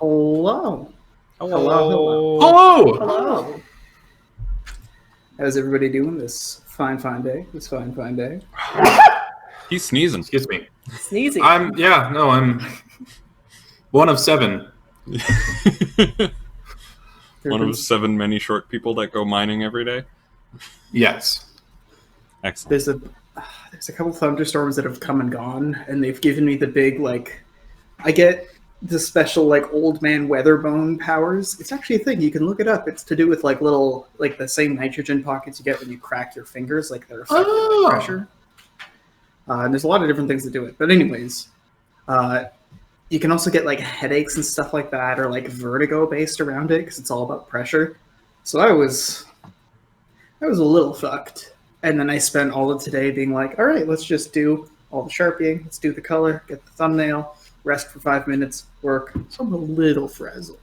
Hello. Hello. Hello. Hello. How's everybody doing this fine day? He's sneezing. Excuse me. Sneezing. I'm one of 7. One of 7 many short people that go mining every day. Yes. Excellent. There's a couple thunderstorms that have come and gone, and they've given me the big, I get the special, old man weatherbone powers. It's actually a thing. You can look it up. It's to do with, little, the same nitrogen pockets you get when you crack your fingers, they're affected by pressure. And there's a lot of different things that do it. But anyways, you can also get, headaches and stuff like that, or, vertigo based around it, because it's all about pressure. So I was a little fucked. And then I spent all of today being like, all right, let's just do all the sharpieing. Let's do the color, get the thumbnail, rest for 5 minutes, work. So I'm a little frazzled.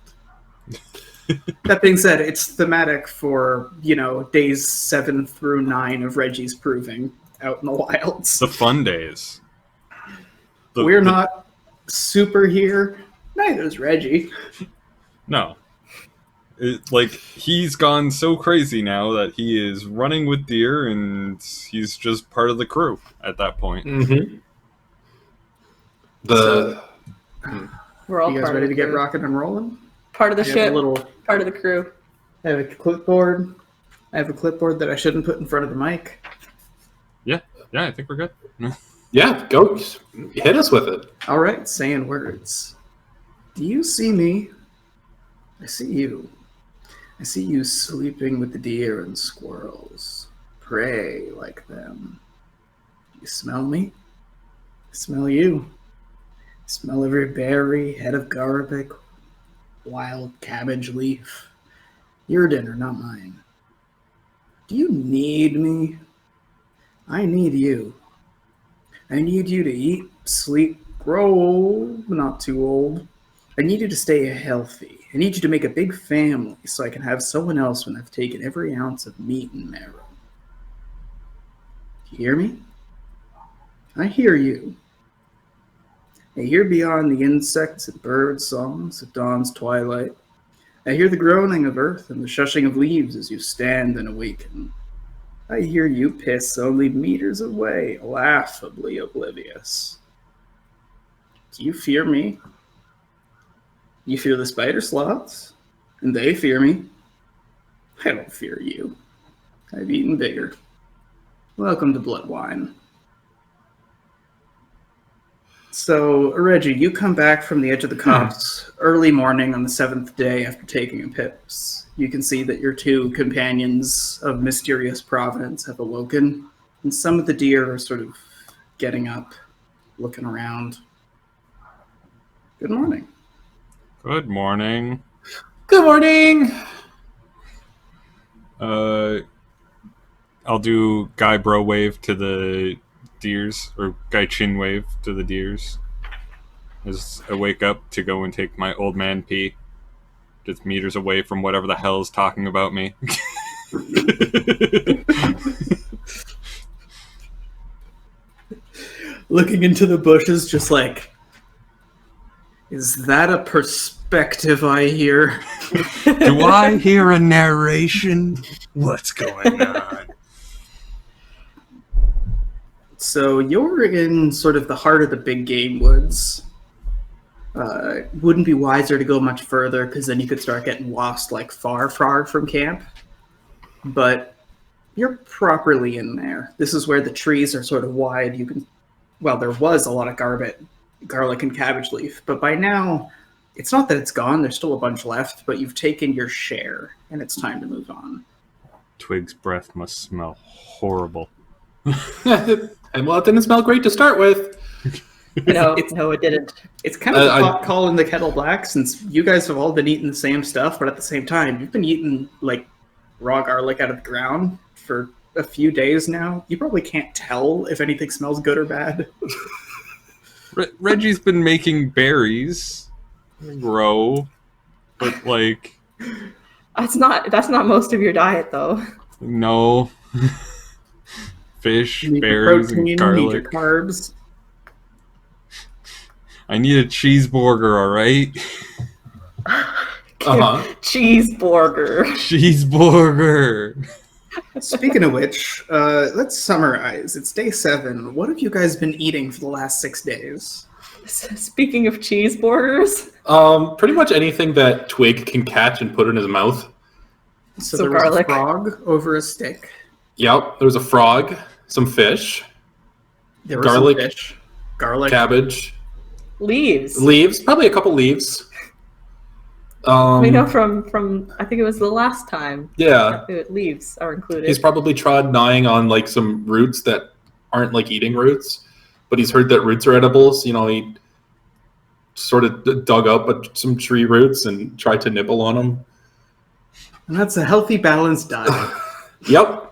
That being said, it's thematic for, days 7 through 9 of Reggie's proving out in the wilds. The fun days. We're not super here. Neither's Reggie. No. He's gone so crazy now that he is running with deer, and he's just part of the crew at that point. Mm-hmm. We're all you guys ready to get rocking and rolling? Part of the ship, part of the crew. I have a clipboard. I have a clipboard that I shouldn't put in front of the mic. Yeah, I think we're good. Yeah, go hit us with it. All right, saying words. Do you see me? I see you. I see you sleeping with the deer and squirrels. Prey like them. You smell me? I smell you. I smell every berry, head of garlic, wild cabbage leaf. Your dinner, not mine. Do you need me? I need you. I need you to eat, sleep, grow, but not too old. I need you to stay healthy. I need you to make a big family so I can have someone else when I've taken every ounce of meat and marrow. You hear me? I hear you. I hear beyond the insects and bird songs at dawn's twilight. I hear the groaning of earth and the shushing of leaves as you stand and awaken. I hear you piss only meters away, laughably oblivious. Do you fear me? You fear the spider sloths, and they fear me. I don't fear you. I've eaten bigger. Welcome to Bloodwine. So, Reggie, you come back from the edge of the copse early morning on the 7th day after taking a pips. You can see that your 2 companions of mysterious provenance have awoken, and some of the deer are sort of getting up, looking around. Good morning. Good morning. Good morning. I'll do guy bro wave to the deers, or guy chin wave to the deers as I wake up to go and take my old man pee, just meters away from whatever the hell is talking about me. Looking into the bushes, just like, is that a perspective I hear? Do I hear a narration? What's going on? So you're in sort of the heart of the big game woods. Wouldn't be wiser to go much further, because then you could start getting lost far from camp. But you're properly in there. This is where the trees are sort of wide. There was a lot of garlic and cabbage leaf, but by now, it's not that it's gone. There's still a bunch left, but you've taken your share, and it's time to move on. Twig's breath must smell horrible. And it didn't smell great to start with. No, it didn't. It's kind of a hot call in the kettle black, since you guys have all been eating the same stuff, but at the same time, you've been eating raw garlic out of the ground for a few days now. You probably can't tell if anything smells good or bad. Reggie's been making berries grow, but that's not most of your diet though. No. Fish, You need berries, protein, and garlic. You need your carbs. I need a cheeseburger, alright? Cheeseburger. Cheeseburger. Speaking of which, let's summarize. It's day 7. What have you guys been eating for the last 6 days? Speaking of cheeseburgers, Pretty much anything that Twig can catch and put in his mouth. So So there was garlic. a frog over a stick. Yep, there was a frog, some fish, There was Garlic. some fish, garlic. cabbage, leaves. probably a couple leaves. We know from I think it was the last time. Yeah, Leaves are included. he's probably tried gnawing on like some roots that aren't like eating roots, but he's heard that roots are edibles. You know, he sort of dug up some tree roots and tried to nibble on them. And that's a healthy, balanced diet. Yep.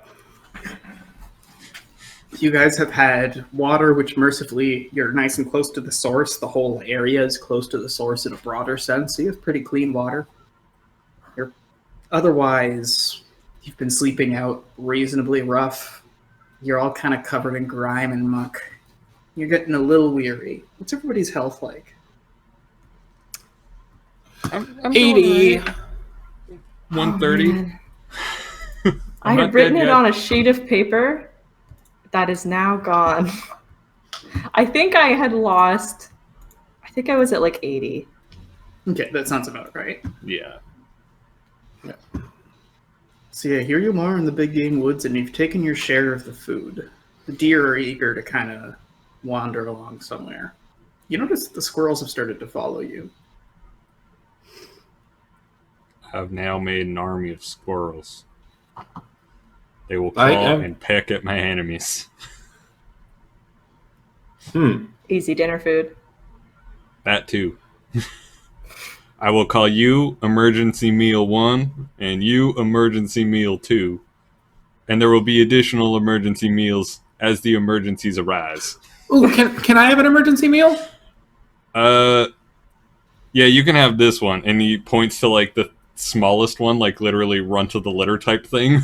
You guys have had water, which mercifully you're nice and close to the source. The whole area is close to the source in a broader sense, so you have pretty clean water. Otherwise, you've been sleeping out reasonably rough. You're all kind of covered in grime and muck. You're getting a little weary. What's everybody's health like? I'm 80. 130. man. I'm I not had written dead it yet. on a sheet of paper that is now gone. I think I had lost. I think I was at like 80. Okay, that sounds about right. Yeah. So yeah, here you are in the big game woods, and you've taken your share of the food. The deer are eager to kind of wander along somewhere. You notice the squirrels have started to follow you. I've now made an army of squirrels. They will I claw am- and peck at my enemies. Easy dinner food. That too. I will call you Emergency Meal 1 and you Emergency Meal 2. And there will be additional emergency meals as the emergencies arise. Ooh, can I have an emergency meal? Yeah, you can have this one. And he points to like the smallest one, like literally run to the litter type thing.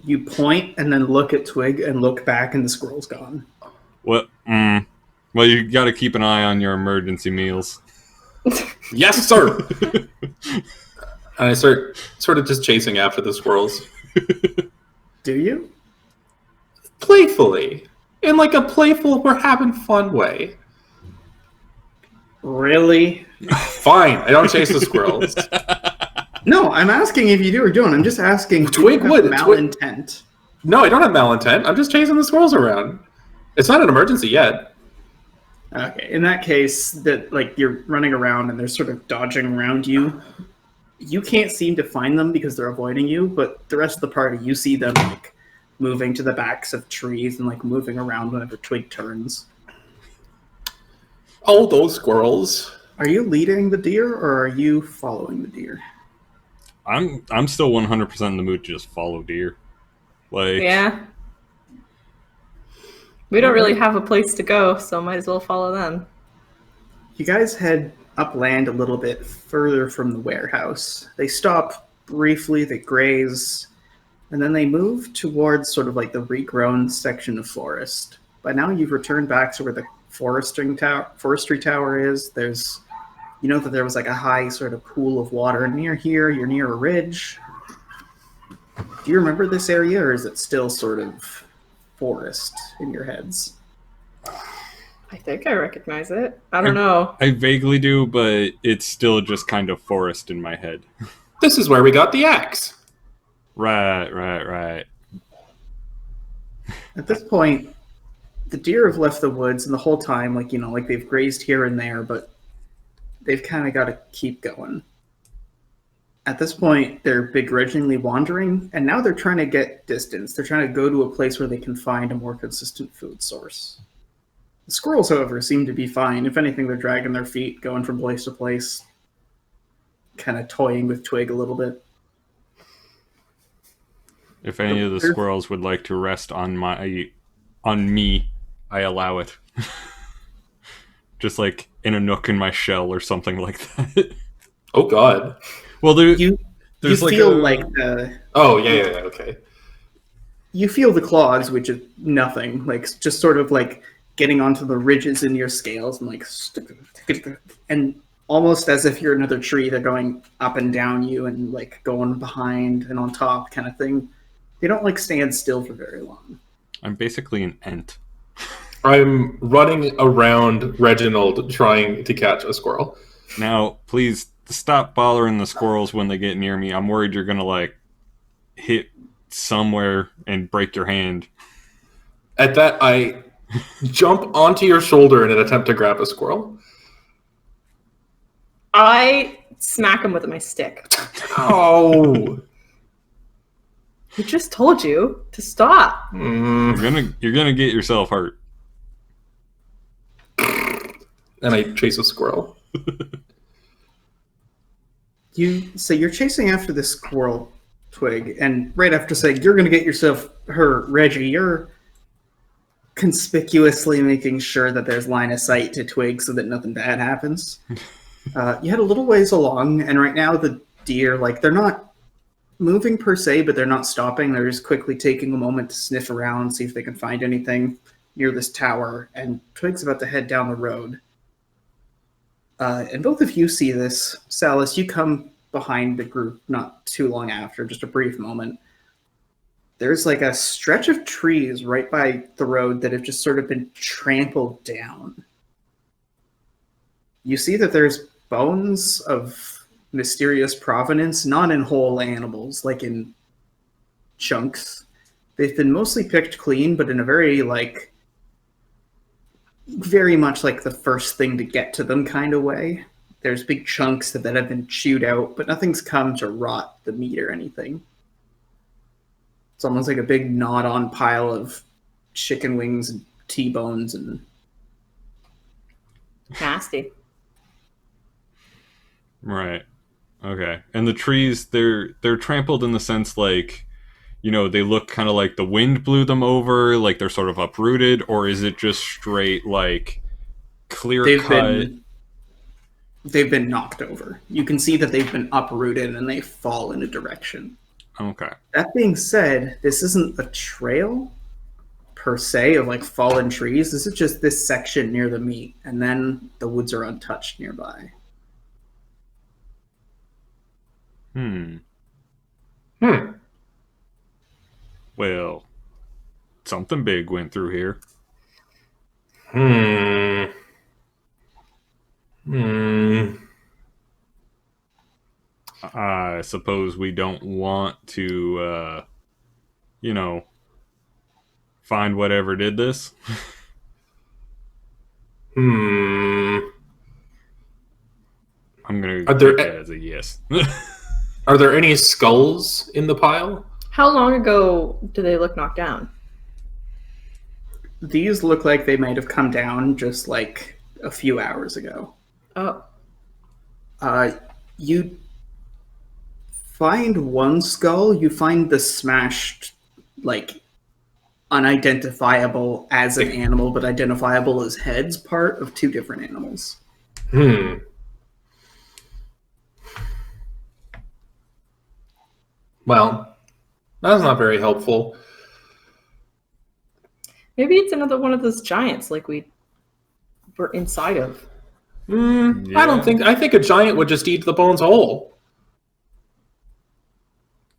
You point and then look at Twig and look back, and the squirrel's gone. What? Well, you got to keep an eye on your emergency meals. Yes, sir. And I start sort of just chasing after the squirrels. Do you? Playfully. In like a playful, we're having fun way. Really? Fine, I don't chase the squirrels. No, I'm asking if you do or don't. I'm just asking. do Twig you have would. malintent. No, I don't have malintent. I'm just chasing the squirrels around. It's not an emergency yet. Okay, in that case, that like you're running around and they're sort of dodging around you. You can't seem to find them because they're avoiding you, but the rest of the party, you see them like moving to the backs of trees and like moving around whenever Twig turns. Oh, those squirrels. Are you leading the deer or are you following the deer? I'm still 100% in the mood to just follow deer. Like, Yeah. We don't really have a place to go, so might as well follow them. You guys head upland a little bit further from the warehouse. They stop briefly, they graze, and then they move towards sort of like the regrown section of forest. By now you've returned back to where the forestry tower is. There's, you know that there was like a high sort of pool of water near here. You're near a ridge. Do you remember this area, or is it still sort of forest in your heads? I think I recognize it. I don't know. I vaguely do, but it's still just kind of forest in my head. This is where we got the axe. Right. At this point, the deer have left the woods, and the whole time, like, you know, like they've grazed here and there, but they've kind of got to keep going. At this point, they're begrudgingly wandering, and now they're trying to get distance. They're trying to go to a place where they can find a more consistent food source. The squirrels, however, seem to be fine. If anything, they're dragging their feet, going from place to place, kind of toying with Twig a little bit. If any of the squirrels would like to rest on me, I allow it. Just like in a nook in my shell or something like that. Oh, God. Well, You there's like feel a- like the... Oh, yeah, okay. You feel the claws, which is nothing, like just sort of like getting onto the ridges in your scales and like, and almost as if you're another tree. They're going up and down you and like going behind and on top kind of thing. They don't like stand still for very long. I'm basically an ant. I'm running around Reginald trying to catch a squirrel. Now, please stop bothering the squirrels when they get near me. I'm worried you're gonna like hit somewhere and break your hand. At that, I jump onto your shoulder in an attempt to grab a squirrel. I smack him with my stick. Oh! I just told you to stop. You're gonna get yourself hurt. And I chase a squirrel. So you're chasing after this squirrel, Twig, and right after saying you're going to get yourself hurt, Reggie, you're conspicuously making sure that there's line of sight to Twig so that nothing bad happens. You had a little ways along, and right now the deer, like, they're not moving per se, but they're not stopping. They're just quickly taking a moment to sniff around, see if they can find anything near this tower, and Twig's about to head down the road. And both of you see this. Salas, you come behind the group not too long after, just a brief moment. There's like a stretch of trees right by the road that have just sort of been trampled down. You see that there's bones of mysterious provenance, not in whole animals, like in chunks. They've been mostly picked clean, but in a very much like the first thing to get to them kind of way. There's big chunks that have been chewed out, but nothing's come to rot the meat or anything. It's almost like a big gnawed-on pile of chicken wings and T-bones and... Nasty. Right. Okay. And the trees, they're trampled in the sense like, you know, they look kind of like the wind blew them over, like they're sort of uprooted, or is it just straight like clear cut? They've been knocked over. You can see that they've been uprooted and they fall in a direction. Okay. That being said, this isn't a trail per se of like fallen trees. This is just this section near the meat, and then the woods are untouched nearby. Well, something big went through here. I suppose we don't want to, find whatever did this. I'm gonna take that as a yes. Are there any skulls in the pile? How long ago do they look knocked down? These look like they might have come down just like a few hours ago. Oh. You find one skull, you find the smashed, like, unidentifiable as an animal, but identifiable as heads part of two different animals. Well, that's not very helpful. Maybe it's another one of those giants like we were inside of. I think a giant would just eat the bones whole.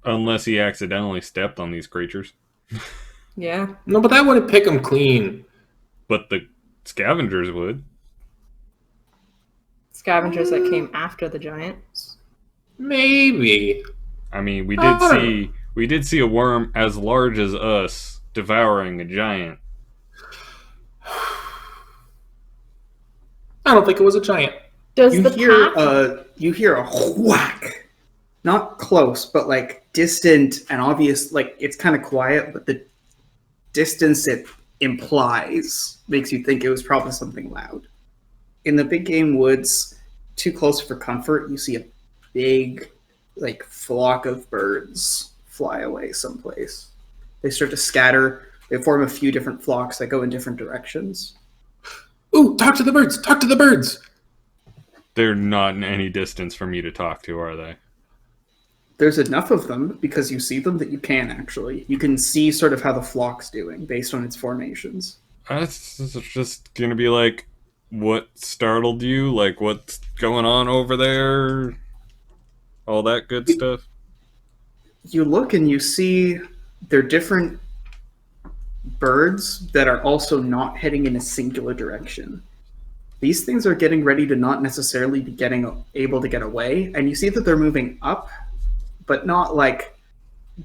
Unless he accidentally stepped on these creatures. Yeah. No, but that wouldn't pick them clean. But the scavengers would. Scavengers that came after the giants. Maybe. I mean, we did see a worm as large as us devouring a giant. I don't think it was a giant. You hear a whack. Not close, but like distant and obvious. Like, it's kind of quiet, but the distance it implies makes you think it was probably something loud. In the big game woods, too close for comfort, you see a big, like, flock of birds fly away someplace. They start to scatter. They form a few different flocks that go in different directions. Ooh, talk to the birds! Talk to the birds! They're not in any distance for me to talk to, are they? There's enough of them, because you see them, that you can actually. You can see sort of how the flock's doing based on its formations. It's just going to be like, what startled you? Like, what's going on over there? All that good stuff? You look and you see they're different birds that are also not heading in a singular direction. These things are getting ready to not necessarily be able to get away, and you see that they're moving up, but not like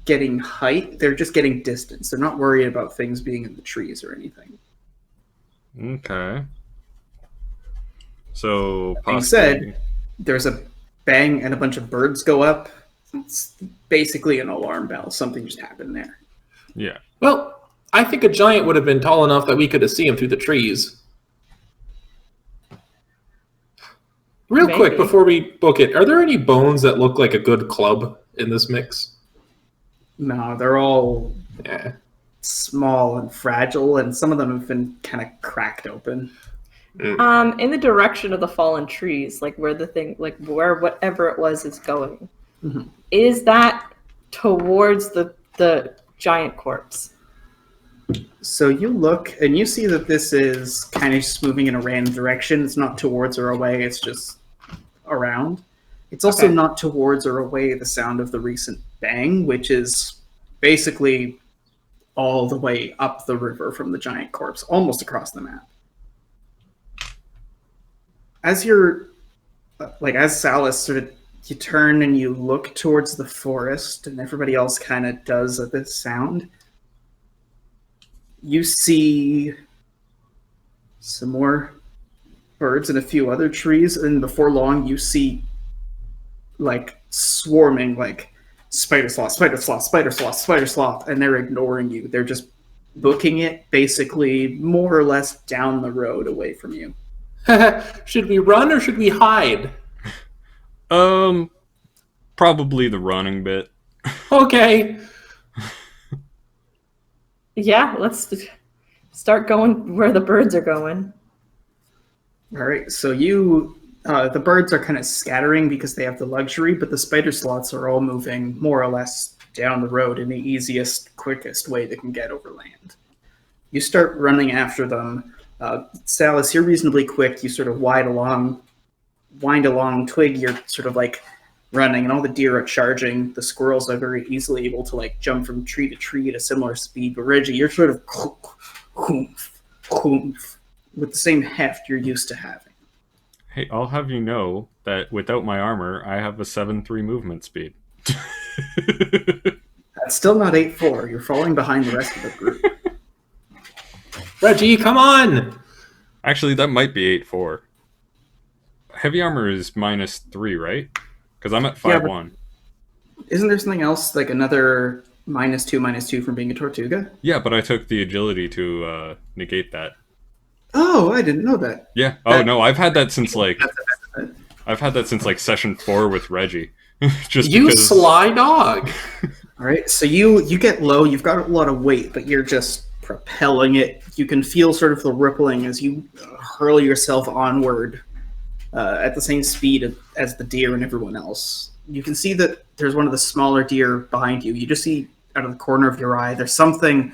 getting height. They're just getting distance. They're not worried about things being in the trees or anything. Okay. So, That being said, there's a bang and a bunch of birds go up. It's basically an alarm bell. Something just happened there. Yeah. Well, I think a giant would have been tall enough that we could have seen him through the trees. Real Maybe. quick, before we book it, are there any bones that look like a good club in this mix? No, they're all Yeah. small and fragile, and some of them have been kind of cracked open. In the direction of the fallen trees, like where the thing, like where whatever it was is going, is that towards the giant corpse? So you look and you see that this is kind of just moving in a random direction. It's not towards or away, it's just around. It's also Okay. not towards or away the sound of the recent bang, which is basically all the way up the river from the giant corpse, almost across the map. As as Salas sort of, you turn and you look towards the forest, and everybody else kind of does at this sound. You see some more birds and a few other trees, and before long you see like swarming like spider sloth, spider sloth, spider sloth, spider sloth, and they're ignoring you. They're just booking it basically more or less down the road away from you. Should we run or should we hide? Probably the running bit. Okay. Yeah, let's start going where the birds are going. All right, so the birds are kind of scattering because they have the luxury, but the spider sloths are all moving more or less down the road in the easiest, quickest way they can get over land. You start running after them. Salas, you're reasonably quick. You sort of wind along. Twig, you're sort of like running, and all the deer are charging. The squirrels are very easily able to like jump from tree to tree at a similar speed. But Reggie, you're sort of with the same heft you're used to having. Hey, I'll have you know that without my armor, I have a 7-3 movement speed. That's still not 8-4. You're falling behind the rest of the group. Reggie, come on! Actually, that might be 8-4. Heavy armor is -3, right? Because I'm at 5-1. Isn't there something else, like another -2 from being a Tortuga? Yeah, but I took the agility to negate that. Oh, I didn't know that. Yeah. Oh no, I've had that since like session 4 with Reggie. Just You because... sly dog! All right, so you get low. You've got a lot of weight, but you're just propelling it. You can feel sort of the rippling as you hurl yourself onward at the same speed as the deer and everyone else. You can see that there's one of the smaller deer behind you. You just see out of the corner of your eye, there's something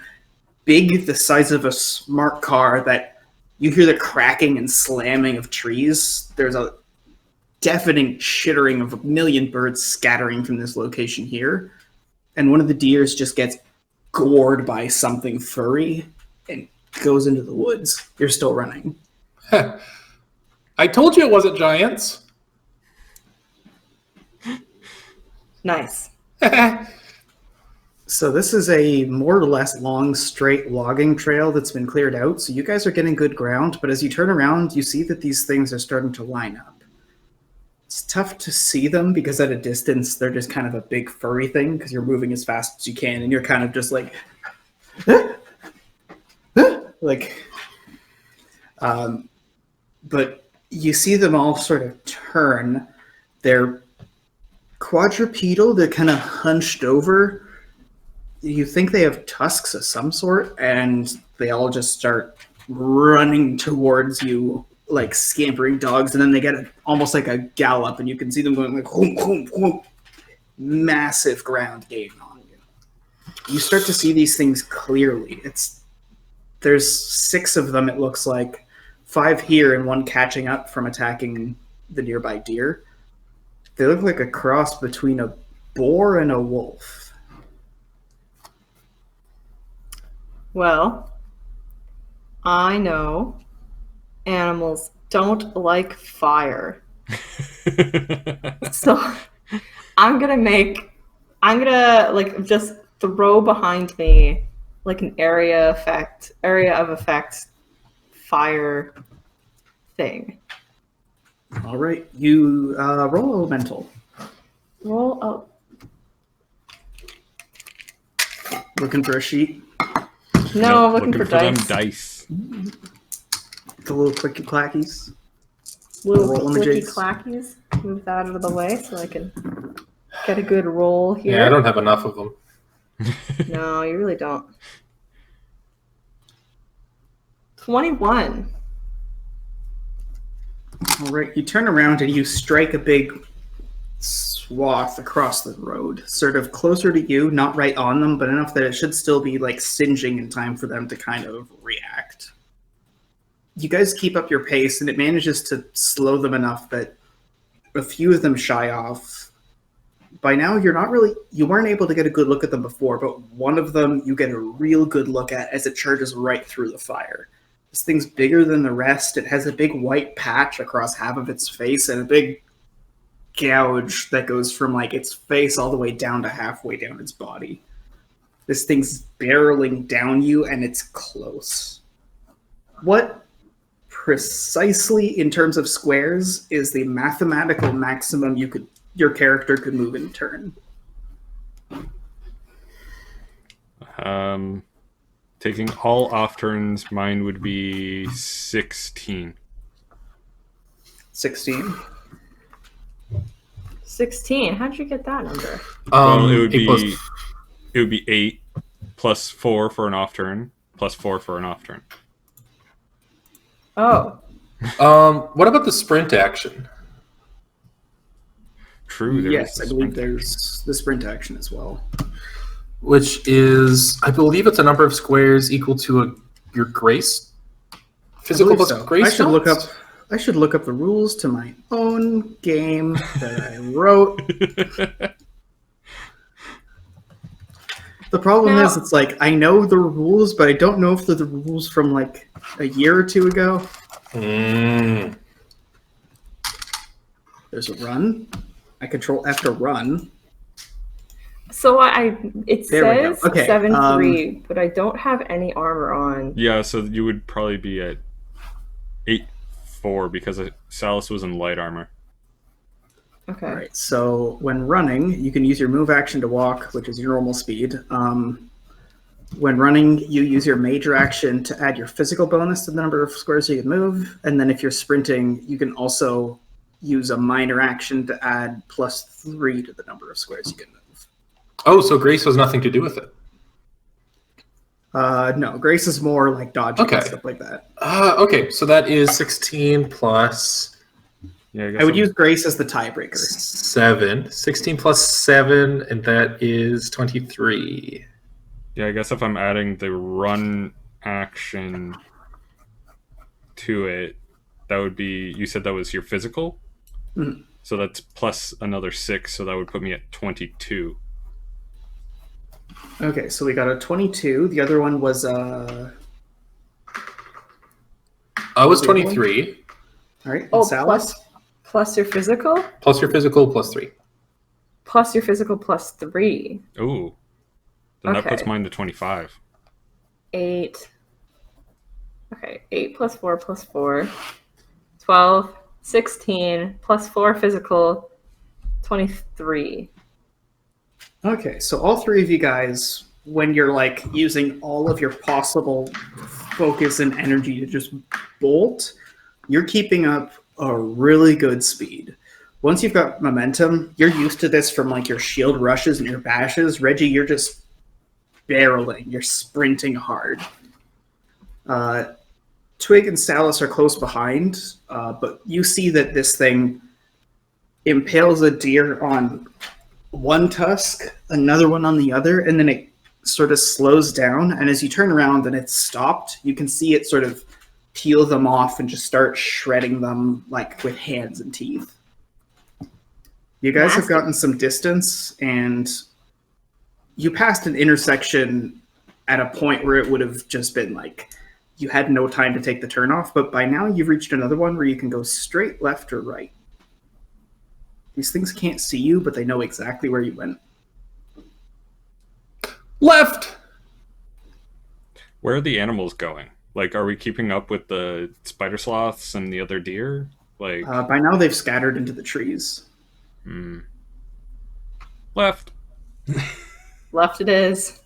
big the size of a smart car that you hear the cracking and slamming of trees. There's a deafening chittering of a million birds scattering from this location here. And one of the deers just gets gored by something furry and goes into the woods. You're still running. I told you it wasn't giants. Nice. So this is a more or less long, straight logging trail that's been cleared out. So you guys are getting good ground, but as you turn around, you see that these things are starting to line up. It's tough to see them because at a distance, they're just kind of a big furry thing because you're moving as fast as you can, and you're kind of just like, but you see them all sort of turn. They're quadrupedal. They're kind of hunched over. You think they have tusks of some sort, and they all just start running towards you like scampering dogs, and then they get almost like a gallop, and you can see them going like whoom, whoom, whoom. Massive ground game on you. You start to see these things clearly. There's 6 of them, it looks like, 5 here and 1 catching up from attacking the nearby deer. They look like a cross between a boar and a wolf. Well, I know animals don't like fire. So I'm gonna like just throw behind me like an area of effect fire thing. All right, you roll elemental. Roll up. Looking for a sheet. No, I'm looking for them dice. dice. The little clicky clackies. Little roll clicky images. clackies. Move that out of the way so I can get a good roll here. Yeah, I don't have enough of them. No, you really don't. 21. All right, you turn around and you strike a big swath across the road, sort of closer to you, not right on them, but enough that it should still be like singeing in time for them to kind of react. You guys keep up your pace, and it manages to slow them enough that a few of them shy off. By now, you weren't able to get a good look at them before, but one of them you get a real good look at as it charges right through the fire. This thing's bigger than the rest. It has a big white patch across half of its face and a big gouge that goes from like its face all the way down to halfway down its body. This thing's barreling down you, and it's close. What precisely, in terms of squares, is the mathematical maximum your character could move in turn? Taking all off turns, mine would be 16. 16. 16. How'd you get that number? Well, it would 8 plus- be 8 plus 4 for an off turn, plus 4 for an off turn. Oh. What about the sprint action? True. Yes, I believe there's the sprint action as well. Which is, I believe it's a number of squares equal to your grace. Physical plus grace. I should look up the rules to my own game that I wrote. The problem is, it's like I know the rules, but I don't know if they're the rules from like a year or two ago. There's a run. I control F to run. So it There we says go. Okay, 7-3, but I don't have any armor on. Yeah, so you would probably be at 8-4 because Salus was in light armor. Okay. All right. So when running, you can use your move action to walk, which is your normal speed. When running, you use your major action to add your physical bonus to the number of squares you can move, and then if you're sprinting, you can also use a minor action to add +3 to the number of squares you can move. Oh, so grace has nothing to do with it. No, grace is more like dodging and stuff like that. Okay, so that is 16 plus... Yeah, I would use grace as the tiebreaker. 7. 16 plus 7, and that is 23. Yeah, I guess if I'm adding the run action to it, that would be... You said that was your physical? Mm-hmm. So that's plus another 6, so that would put me at 22. Okay, so we got a 22. The other one was I was 23. All right, Oh, Salus? plus your physical? Plus your physical, plus 3. Plus your physical plus 3. Ooh. Then that puts Okay. mine to 25. 8. Okay, 8 plus 4 plus 4. 12. 16 plus 4 physical. 23. Okay, so all three of you guys, when you're like using all of your possible focus and energy to just bolt, you're keeping up a really good speed. Once you've got momentum, you're used to this from like your shield rushes and your bashes. Reggie, you're just barreling. You're sprinting hard. Twig and Salus are close behind, but you see that this thing impales a deer on one tusk, another one on the other, and then it sort of slows down. And as you turn around and it's stopped, you can see it sort of peel them off and just start shredding them like with hands and teeth. You guys have gotten some distance, and you passed an intersection at a point where it would have just been like you had no time to take the turn off, but by now you've reached another one where you can go straight left or right. These things can't see you, but they know exactly where you went. Left! Where are the animals going? Like, are we keeping up with the spider sloths and the other deer? Like, By now they've scattered into the trees. Left. Left it is.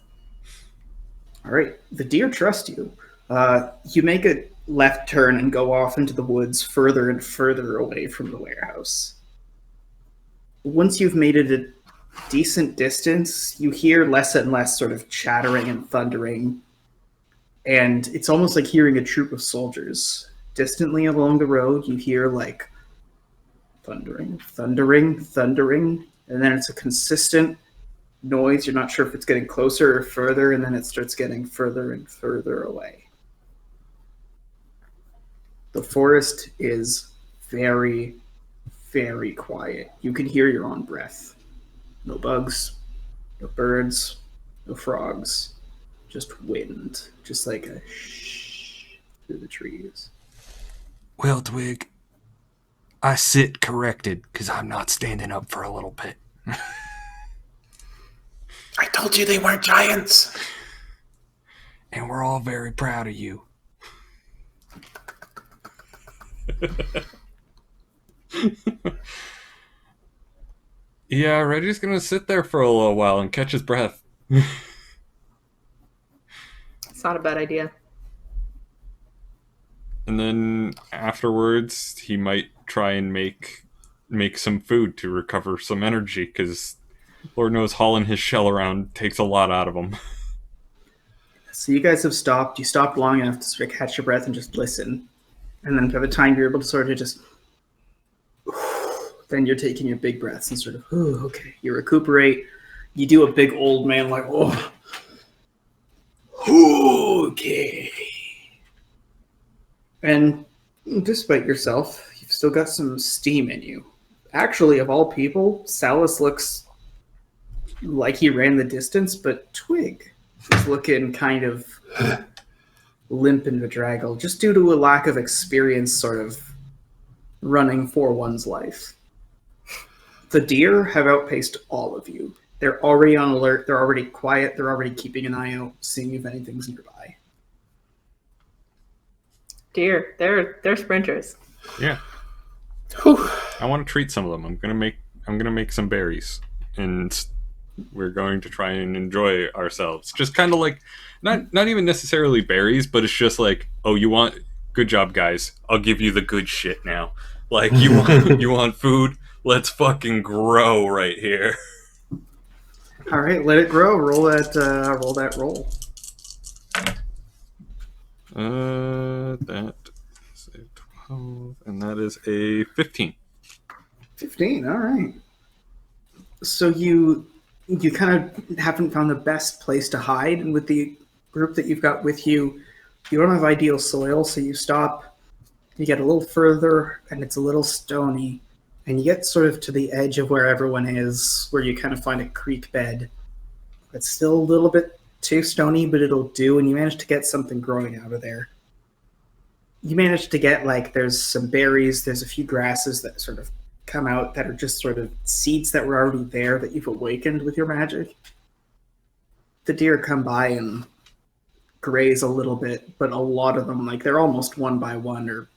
All right, the deer trust you. You make a left turn and go off into the woods further and further away from the warehouse. Once you've made it a decent distance, you hear less and less sort of chattering and thundering, and it's almost like hearing a troop of soldiers. Distantly along the road, you hear like thundering, thundering, thundering, and then it's a consistent noise. You're not sure if it's getting closer or further, and then it starts getting further and further away. The forest is very, very quiet. You can hear your own breath. No bugs, no birds, no frogs, just wind, just like a shh through the trees. Well, Twig, I sit corrected because I'm not standing up for a little bit. I told you they weren't giants. And we're all very proud of you. Yeah, Reggie's gonna sit there for a little while and catch his breath. It's not a bad idea. And then afterwards, he might try and make some food to recover some energy, because Lord knows hauling his shell around takes a lot out of him. So you guys have stopped. You stopped long enough to sort of catch your breath and just listen. And then by the time you're able to sort of just... then you're taking your big breaths and sort of, okay. You recuperate. You do a big old man like, okay. And despite yourself, you've still got some steam in you. Actually, of all people, Salus looks like he ran the distance, but Twig is looking kind of limp and bedraggled, just due to a lack of experience sort of running for one's life. The deer have outpaced all of you. They're already on alert, they're already quiet, they're already keeping an eye out, seeing if anything's nearby. Deer, they're sprinters. Yeah. Whew. I want to treat some of them. I'm gonna make some berries, and we're going to try and enjoy ourselves. Just kind of like, not even necessarily berries, but it's just like, oh, you want, good job, guys. I'll give you the good shit now. Like, you want food? Let's fucking grow right here. All right, let it grow. Roll that roll. That is a 12, and that is a 15. 15, all right. So you kind of haven't found the best place to hide, and with the group that you've got with you, you don't have ideal soil, so you stop, you get a little further, and it's a little stony, and you get sort of to the edge of where everyone is, where you kind of find a creek bed. It's still a little bit too stony, but it'll do, and you manage to get something growing out of there. You manage to get, like, there's some berries, there's a few grasses that sort of come out that are just sort of seeds that were already there that you've awakened with your magic. The deer come by and graze a little bit, but a lot of them, like, they're almost one by one, or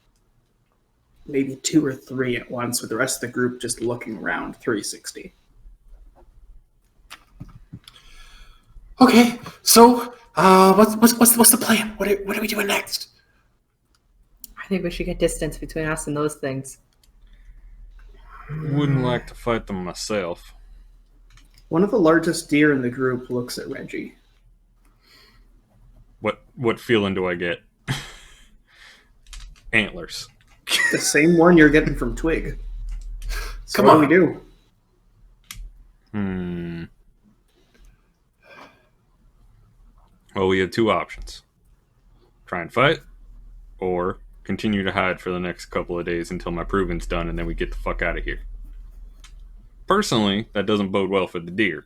maybe two or three at once, with the rest of the group just looking around 360. Okay, so what's the plan? What are we doing next? I think we should get distance between us and those things. Wouldn't like to fight them myself. One of the largest deer in the group looks at Reggie. What feeling do I get? Antlers. The same one you're getting from Twig. So Come what on. do we do? Well, we have two options. Try and fight, or continue to hide for the next couple of days until my proving's done, and then we get the fuck out of here. Personally, that doesn't bode well for the deer.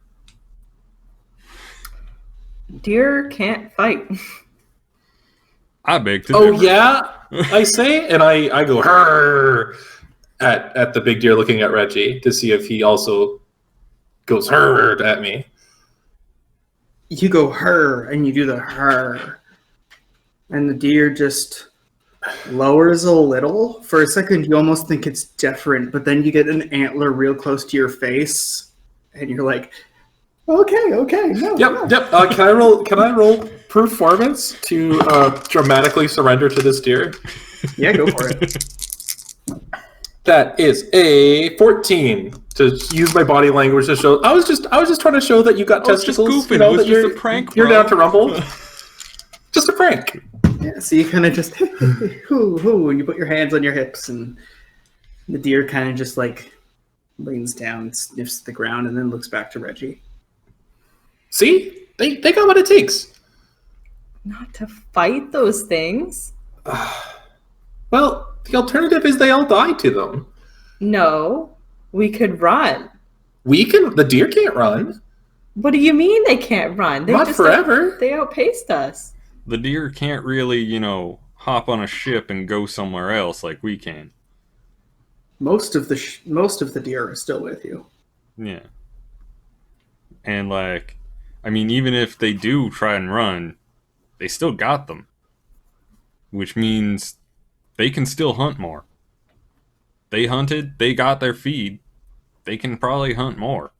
Deer can't fight. I beg to Oh differ. yeah, I say, and I go her at the big deer, looking at Reggie to see if he also goes her at me. You go her, and you do the her. And the deer just lowers a little. For a second, you almost think it's different, but then you get an antler real close to your face, and you're like, okay, no. Yep. Can I roll performance to dramatically surrender to this deer? Yeah, go for it. That is a 14 to use my body language to show. I was just trying to show that you got testicles. Just goofing. You know, It was that just you're, a prank, You're bro. down to rumble. Just a prank. Yeah, so you kind of just, hoo, and you put your hands on your hips, and the deer kind of just like leans down, sniffs the ground, and then looks back to Reggie. See, they got what it takes. Not to fight those things. Well, the alternative is they all die to them. No, we could run. The deer can't run. What do you mean they can't run? They Not forever. They outpaced us. The deer can't really, hop on a ship and go somewhere else like we can. Most of the deer are still with you. Yeah. And, even if they do try and run, they still got them. Which means they can still hunt more. They hunted, they got their feed. They can probably hunt more.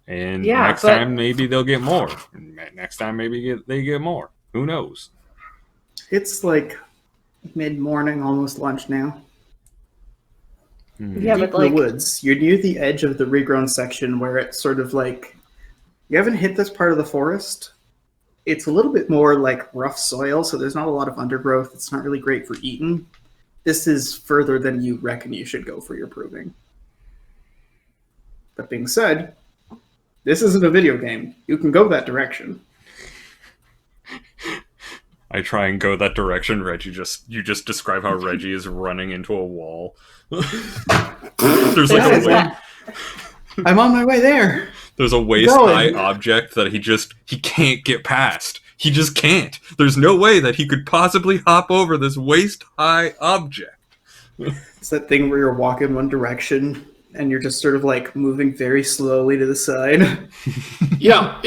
And next time, maybe they'll get more. Next time, maybe they get more. Who knows? It's like mid-morning, almost lunch now. Yeah, Deep but in the woods. You're near the edge of the regrown section where it's sort of like, you haven't hit this part of the forest. It's a little bit more like rough soil, so there's not a lot of undergrowth. It's not really great for eating. This is further than you reckon you should go for your proving. That being said, this isn't a video game. You can go that direction. I try and go that direction. You just describe how Reggie is running into a wall. There's I'm on my way there. There's a waist-high object that he can't get past. He just can't. There's no way that he could possibly hop over this waist-high object. It's that thing where you're walking one direction and you're just sort of like moving very slowly to the side. Yeah.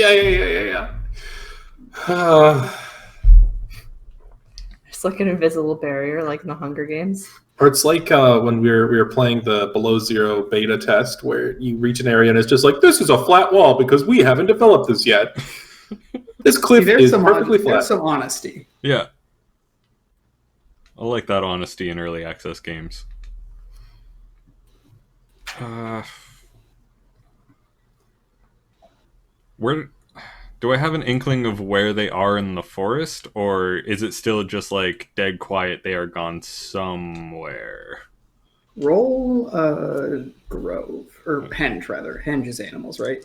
It's like an invisible barrier, like in the Hunger Games. Or it's like when we were playing the Below Zero beta test, where you reach an area and it's just like, this is a flat wall because we haven't developed this yet. This cliff is perfectly flat. There's some honesty. Yeah. I like that honesty in early access games. Where do I have an inkling of where they are in the forest, or is it still just like dead quiet? They are gone somewhere. Roll grove or henge rather. Henge is animals, right?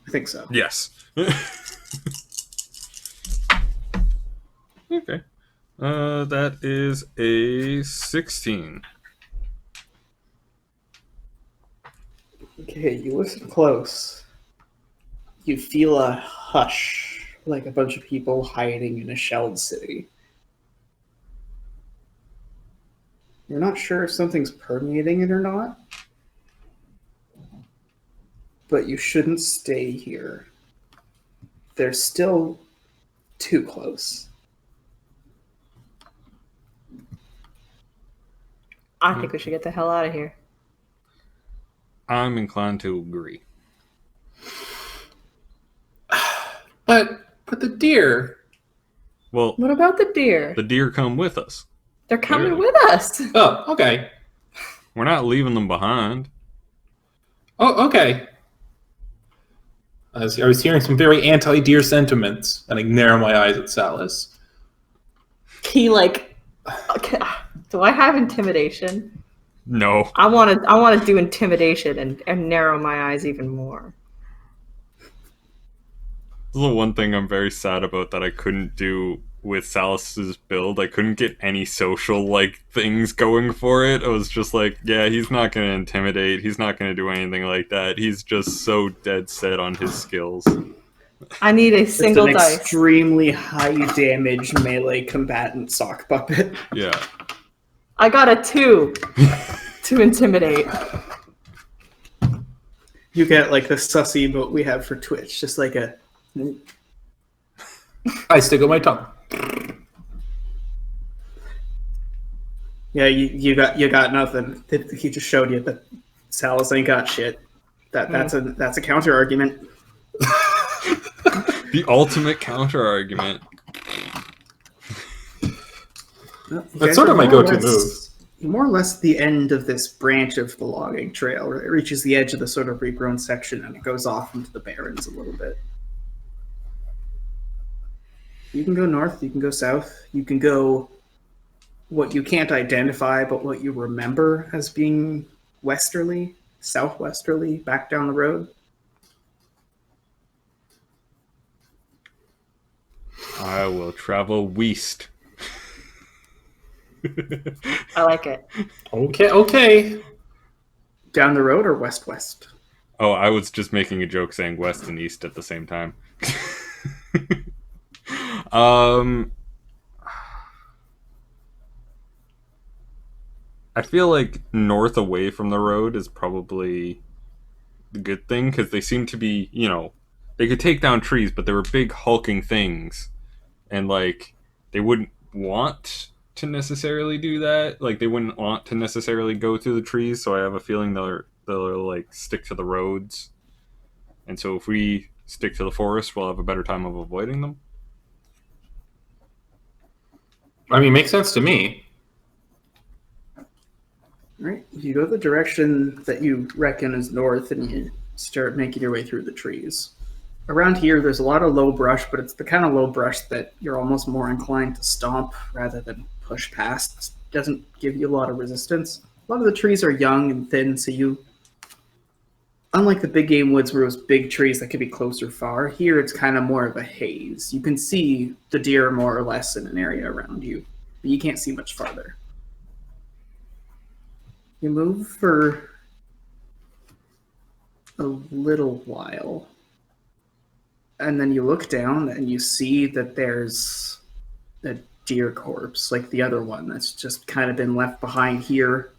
I think so. Yes. Okay. That is a 16. Okay, you listen close. You feel a hush, like a bunch of people hiding in a shelled city. You're not sure if something's permeating it or not, but you shouldn't stay here. They're still too close. I think we should get the hell out of here. I'm inclined to agree. But the deer. Well, What about the deer? the deer come with us. They're coming Really? with us. Oh, okay. We're not leaving them behind. Oh, okay. I was hearing some very anti-deer sentiments, and I narrow my eyes at Salas. He okay, do I have intimidation? No. I want to do intimidation and narrow my eyes even more. This is the one thing I'm very sad about that I couldn't do with Salus's build, I couldn't get any social like things going for it. I was just like, yeah, he's not going to intimidate. He's not going to do anything like that. He's just so dead set on his skills. I need a single Just an dice. extremely high damage melee combatant sock puppet. Yeah. I got a 2 to intimidate. You get like the sussy but we have for Twitch, just like a. I stick with my tongue. Yeah, you got nothing. He just showed you that Salus ain't got shit. That's a counter argument. The ultimate counter argument. That's sort of my go-to move. More or less the end of this branch of the logging trail, where it reaches the edge of the sort of regrown section and it goes off into the barrens a little bit. You can go north, you can go south, you can go what you can't identify, but what you remember as being westerly, southwesterly, back down the road. I will travel west. I like it. Okay. Down the road or west-west? Oh, I was just making a joke saying west and east at the same time. I feel like north away from the road is probably the good thing, because they seem to be, they could take down trees, but they were big hulking things, and like they wouldn't want to necessarily do that. Like they wouldn't want to necessarily go through the trees, so I have a feeling they'll like stick to the roads. And so if we stick to the forest, we'll have a better time of avoiding them. I mean, makes sense to me. Right. You go the direction that you reckon is north and you start making your way through the trees. Around here, there's a lot of low brush, but it's the kind of low brush that you're almost more inclined to stomp rather than push past. It doesn't give you a lot of resistance. A lot of the trees are young and thin, so unlike the big game woods where it was big trees that could be close or far, here it's kind of more of a haze. You can see the deer more or less in an area around you, but you can't see much farther. You move for a little while, and then you look down and you see that there's a deer corpse, like the other one, that's just kind of been left behind here.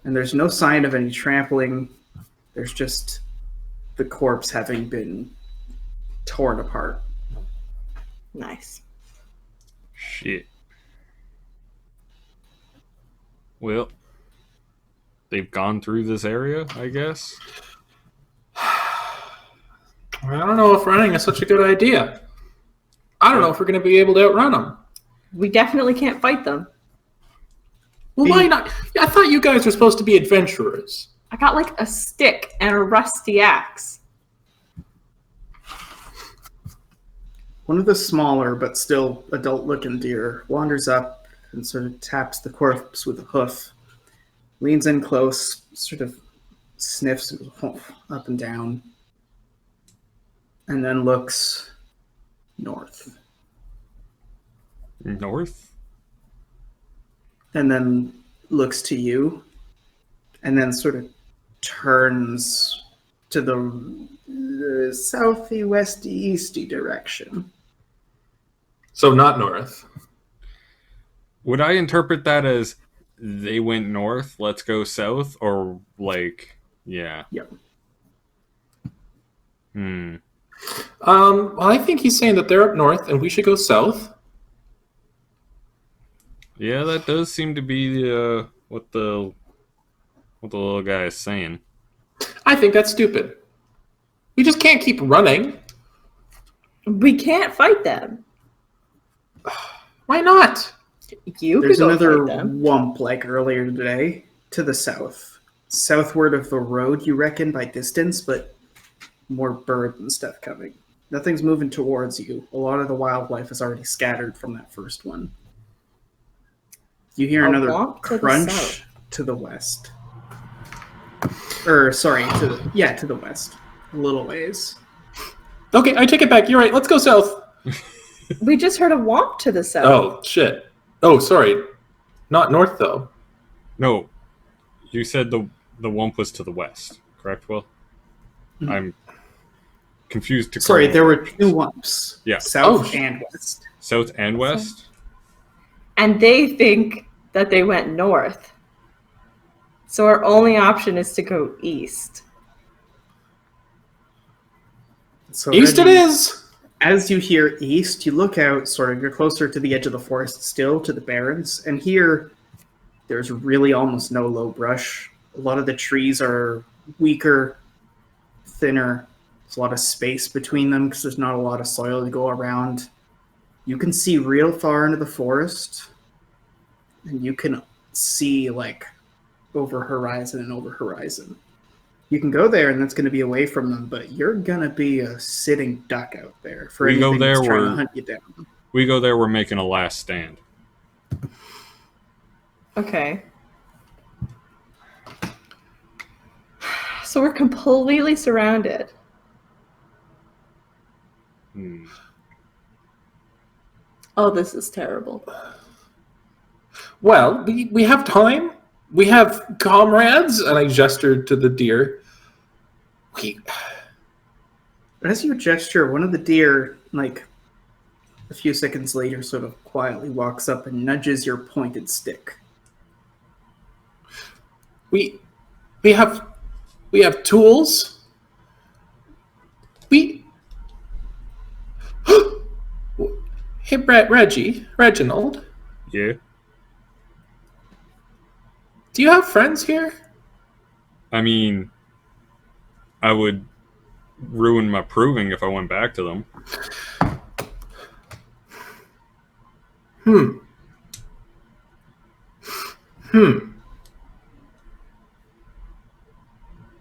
And there's no sign of any trampling. There's just the corpse having been torn apart. Nice. Shit. Well, they've gone through this area, I guess. I don't know if running is such a good idea. I don't know if we're going to be able to outrun them. We definitely can't fight them. Well, why not? I thought you guys were supposed to be adventurers. I got like a stick and a rusty axe. One of the smaller but still adult-looking deer wanders up and sort of taps the corpse with a hoof, leans in close, sort of sniffs up and down, and then looks north. North? And then looks to you, and then sort of turns to the southwest-easty direction. So not north. Would I interpret that as they went north, let's go south, or like, yeah? Yep. Well, I think he's saying that they're up north and we should go south. Yeah, that does seem to be what the little guy is saying. I think that's stupid. We just can't keep running. We can't fight them. Why not? You There's could go another fight them. wump like earlier today to the south. Southward of the road, you reckon, by distance, but more bird and stuff coming. Nothing's moving towards you. A lot of the wildlife is already scattered from that first one. You hear A another womp to the crunch south. to the west. To the west. A little ways. Okay, I take it back. You're right. Let's go south. We just heard a womp to the south. Oh, shit. Oh, sorry. Not north, though. No, you said the wump was to the west, correct, Will? Mhm. I'm confused to Sorry, call there them were words. two wumps. Yeah. South and west. South and west? And they think that they went north. So our only option is to go east. So East it Reggie, is! as you hear east, you look out, sort of, you're closer to the edge of the forest still, to the barrens, and here there's really almost no low brush. A lot of the trees are weaker, thinner. There's a lot of space between them because there's not a lot of soil to go around. You can see real far into the forest, and you can see, like, over horizon and over horizon. You can go there, and that's going to be away from them, but you're going to be a sitting duck out there for We go anything there, that's trying to we're- hunt you down. We go there, we're making a last stand. Okay. So we're completely surrounded. Hmm. Oh, this is terrible. Well, we have time. We have comrades, and I gestured to the deer. As you gesture, one of the deer, like, a few seconds later, sort of quietly walks up and nudges your pointed stick. We have tools. Hey, Reginald, Yeah? do you have friends here? I mean, I would ruin my proving if I went back to them.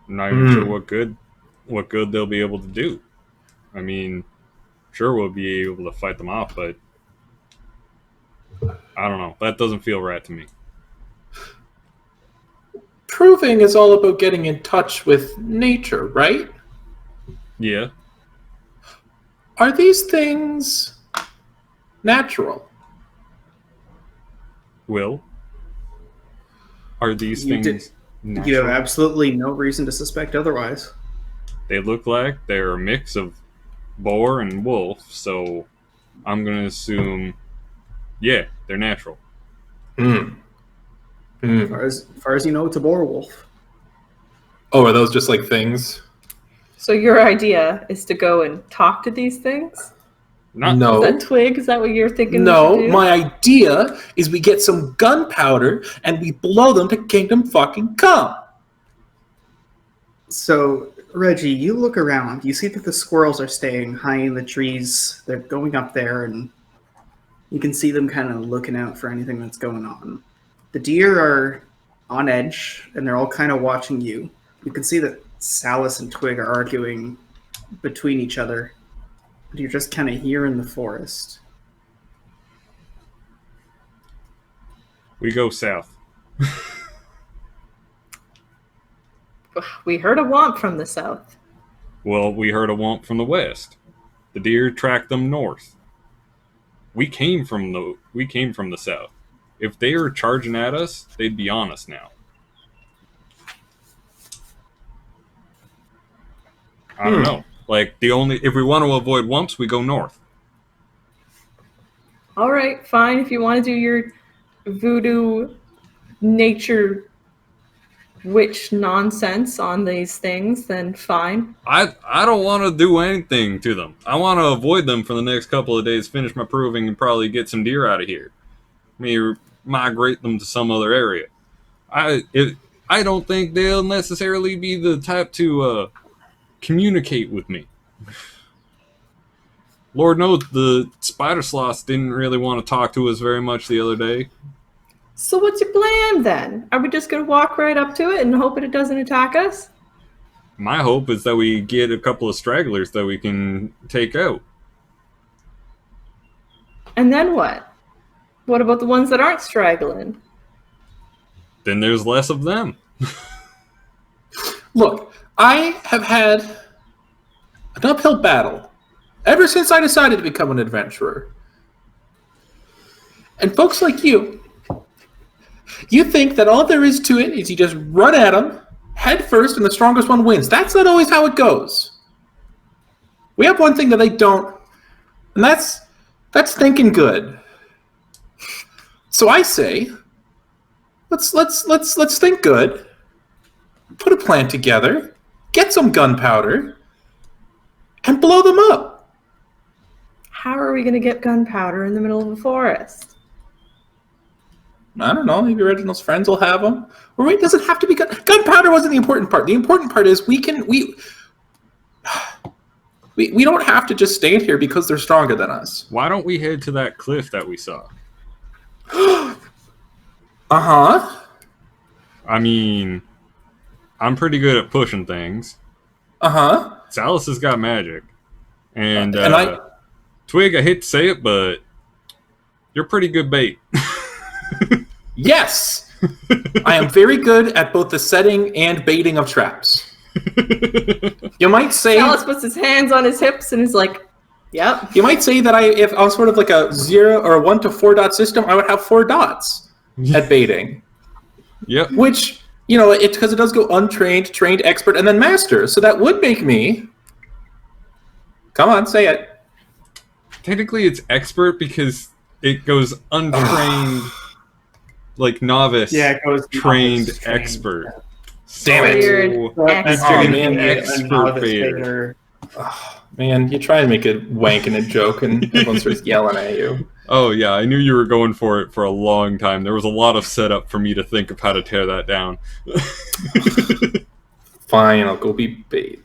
I'm not even sure what good they'll be able to do. I mean, sure we'll be able to fight them off, but I don't know. That doesn't feel right to me. Proving is all about getting in touch with nature, right? Yeah. Are these things natural? Will? Are these You things You have natural? absolutely no reason to suspect otherwise. They look like they're a mix of boar and wolf, so I'm going to assume, yeah, they're natural. As far as you know, it's a boar wolf. Oh, are those just like things? So your idea is to go and talk to these things? Not No. Is that Twig? Is that what you're thinking? No, we should do? my idea is we get some gunpowder and we blow them to kingdom fucking come. So, Reggie, you look around. You see that the squirrels are staying high in the trees. They're going up there, and you can see them kind of looking out for anything that's going on. The deer are on edge, and they're all kind of watching you. You can see that Salus and Twig are arguing between each other. But you're just kind of here in the forest. We go south. We heard a womp from the south. Well, we heard a womp from the west. The deer tracked them north. We came from the south. If they were charging at us, they'd be on us now. I don't know. Like, if we want to avoid wumps, we go north. All right, fine. If you want to do your voodoo nature witch nonsense on these things, then fine. I don't want to do anything to them. I want to avoid them for the next couple of days, finish my proving, and probably get some deer out of here. Maybe migrate them to some other area. I don't think they'll necessarily be the type to communicate with me. Lord knows the spider sloths didn't really want to talk to us very much the other day. So what's your plan then? Are we just going to walk right up to it and hope it doesn't attack us? My hope is that we get a couple of stragglers that we can take out. And then what? What about the ones that aren't straggling? Then there's less of them. Look, I have had an uphill battle ever since I decided to become an adventurer. And folks like you think that all there is to it is you just run at them, head first, and the strongest one wins. That's not always how it goes. We have one thing that they don't, and that's thinking good. So I say, let's think good, put a plan together, get some gunpowder, and blow them up. How are we going to get gunpowder in the middle of a forest? I don't know. Maybe Reginald's friends will have them. Or wait, it doesn't have to be gunpowder. Wasn't the important part. The important part is we don't have to just stand here because they're stronger than us. Why don't we head to that cliff that we saw? Uh-huh. I mean, I'm pretty good at pushing things. Uh-huh. Salus has got magic. And Twig, I hate to say it, but you're pretty good bait. Yes! I am very good at both the setting and baiting of traps. You might say... Salus puts his hands on his hips and is like, yep. You might say that if I was sort of like a 0 or a 1 to 4 dot system, I would have 4 dots at baiting. Yep. Which, it's because it does go untrained, trained, expert, and then master. So that would make me... Come on, say it. Technically, it's expert because it goes untrained, like novice, it goes trained, novice, expert. Damn it. Weird. That's Oh, gonna man, be expert a baiter. Man, you try and make a wank in a joke, and everyone starts yelling at you. Oh, yeah, I knew you were going for it for a long time. There was a lot of setup for me to think of how to tear that down. Fine, I'll go be bait.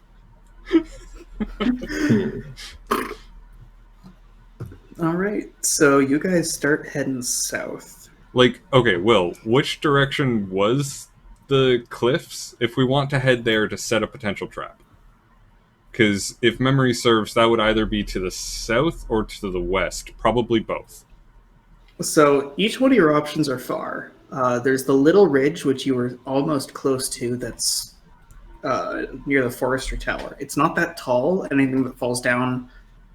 All right, so you guys start heading south. Like, okay, Will, which direction was the cliffs if we want to head there to set a potential trap? Because if memory serves, that would either be to the south or to the west. Probably both. So each one of your options are far. There's the little ridge, which you were almost close to, that's near the forestry tower. It's not that tall. Anything that falls down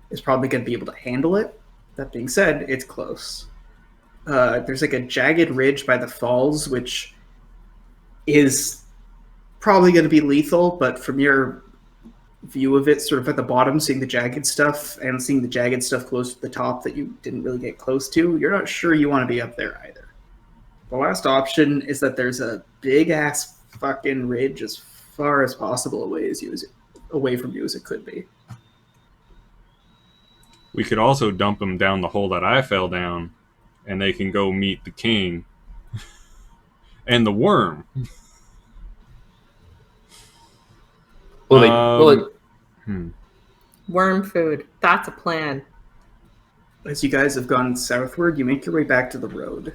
is probably going to be able to handle it. That being said, it's close. There's like a jagged ridge by the falls, which is probably going to be lethal, but from your view of it, sort of at the bottom, seeing the jagged stuff and seeing the jagged stuff close to the top that you didn't really get close to, you're not sure you want to be up there either. The last option is that there's a big-ass fucking ridge as far as possible away from you as it could be. We could also dump them down the hole that I fell down, and they can go meet the king and the worm. Worm food. That's a plan. As you guys have gone southward, you make your way back to the road.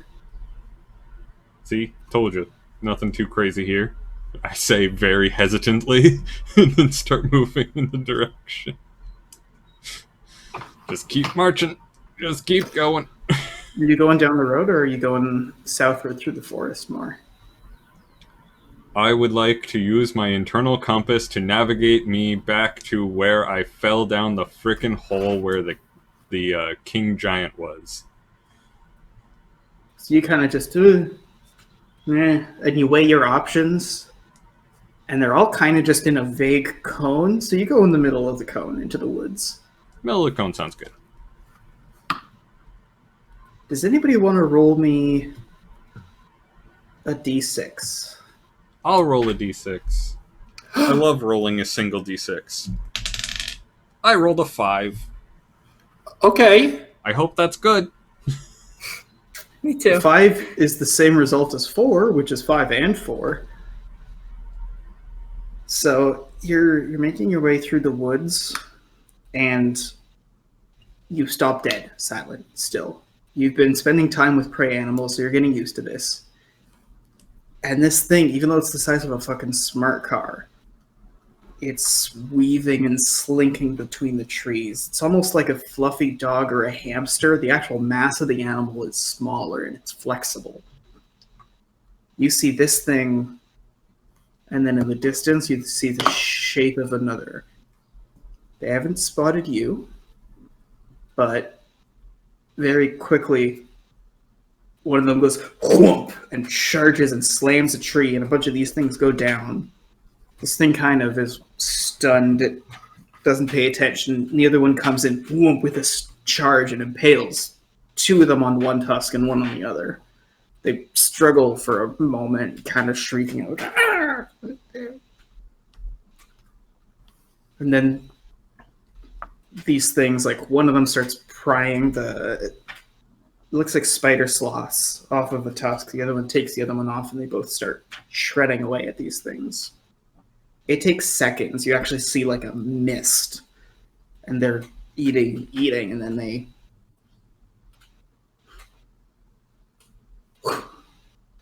See? Told you. Nothing too crazy here. I say very hesitantly, and then start moving in the direction. Just keep marching. Just keep going. Are you going down the road, or are you going southward through the forest more? I would like to use my internal compass to navigate me back to where I fell down the frickin' hole where the king giant was. So you kind of just, and you weigh your options, and they're all kind of just in a vague cone, so you go in the middle of the cone into the woods. Middle of the cone sounds good. Does anybody want to roll me a d6? I'll roll a d6. I love rolling a single d6. I rolled a 5. Okay. I hope that's good. Me too. 5 is the same result as 4, which is 5 and 4. So you're making your way through the woods, and you stop dead, silent, still. You've been spending time with prey animals, so you're getting used to this. And this thing, even though it's the size of a fucking smart car, it's weaving and slinking between the trees. It's almost like a fluffy dog or a hamster. The actual mass of the animal is smaller and it's flexible. You see this thing, and then in the distance you see the shape of another. They haven't spotted you, but very quickly one of them goes whoomp and charges and slams a tree, and a bunch of these things go down. This thing kind of is stunned. It doesn't pay attention. And the other one comes in whoomp with a charge and impales 2 of them on one tusk and 1 on the other. They struggle for a moment, kind of shrieking out. Arr! And then these things, like one of them starts prying it looks like spider sloths off of a tusk. The other one takes the other one off, and they both start shredding away at these things. It takes seconds. You actually see like a mist, and they're eating, and then they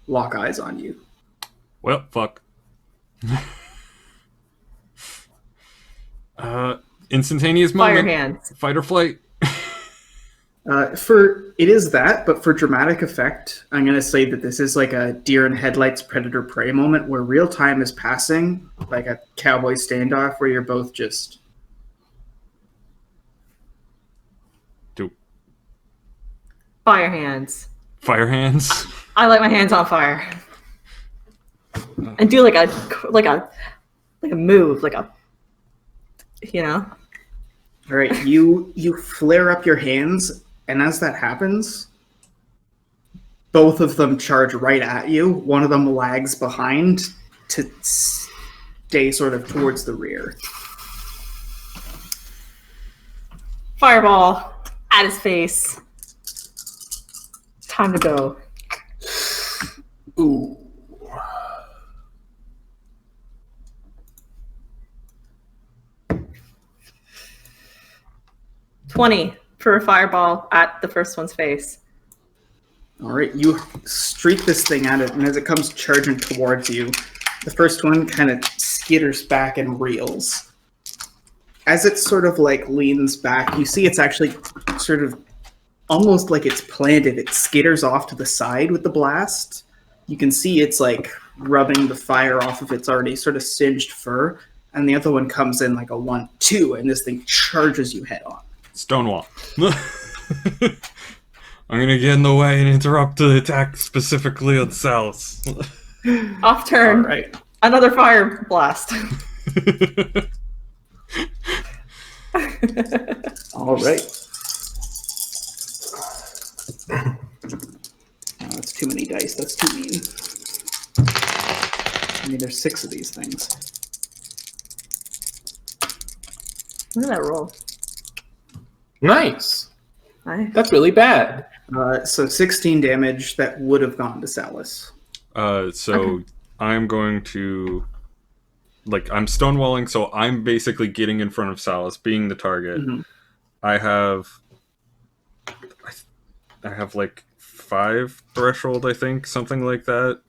lock eyes on you. Well, fuck. Instantaneous moment. Fire hands. Fight or flight. It is that, but for dramatic effect, I'm going to say that this is like a deer in headlights, predator prey moment where real time is passing, like a cowboy standoff where you're both just... Fire hands. Fire hands. I light my hands on fire. And do like a move, All right, you flare up your hands, and as that happens, both of them charge right at you. One of them lags behind to stay sort of towards the rear. Fireball at his face. Time to go. Ooh. $20 for a fireball at the first one's face. All right, you streak this thing at it, and as it comes charging towards you, the first one kind of skitters back and reels. As it sort of like leans back, you see it's actually sort of almost like it's planted. It skitters off to the side with the blast. You can see it's like rubbing the fire off of its already sort of singed fur, and the other one comes in like a 1-2, and this thing charges you head on. Stonewall. I'm gonna get in the way and interrupt the attack specifically on Sal's. Off turn. All right. Another fire blast. All right. Oh, that's too many dice. That's too mean. I mean, there's 6 of these things. Look at that roll. Nice. Nice. That's really bad. So 16 damage that would have gone to Salus. Okay. I'm going to... I'm stonewalling, so I'm basically getting in front of Salus, being the target. Mm-hmm. I have 5 threshold, I think, something like that.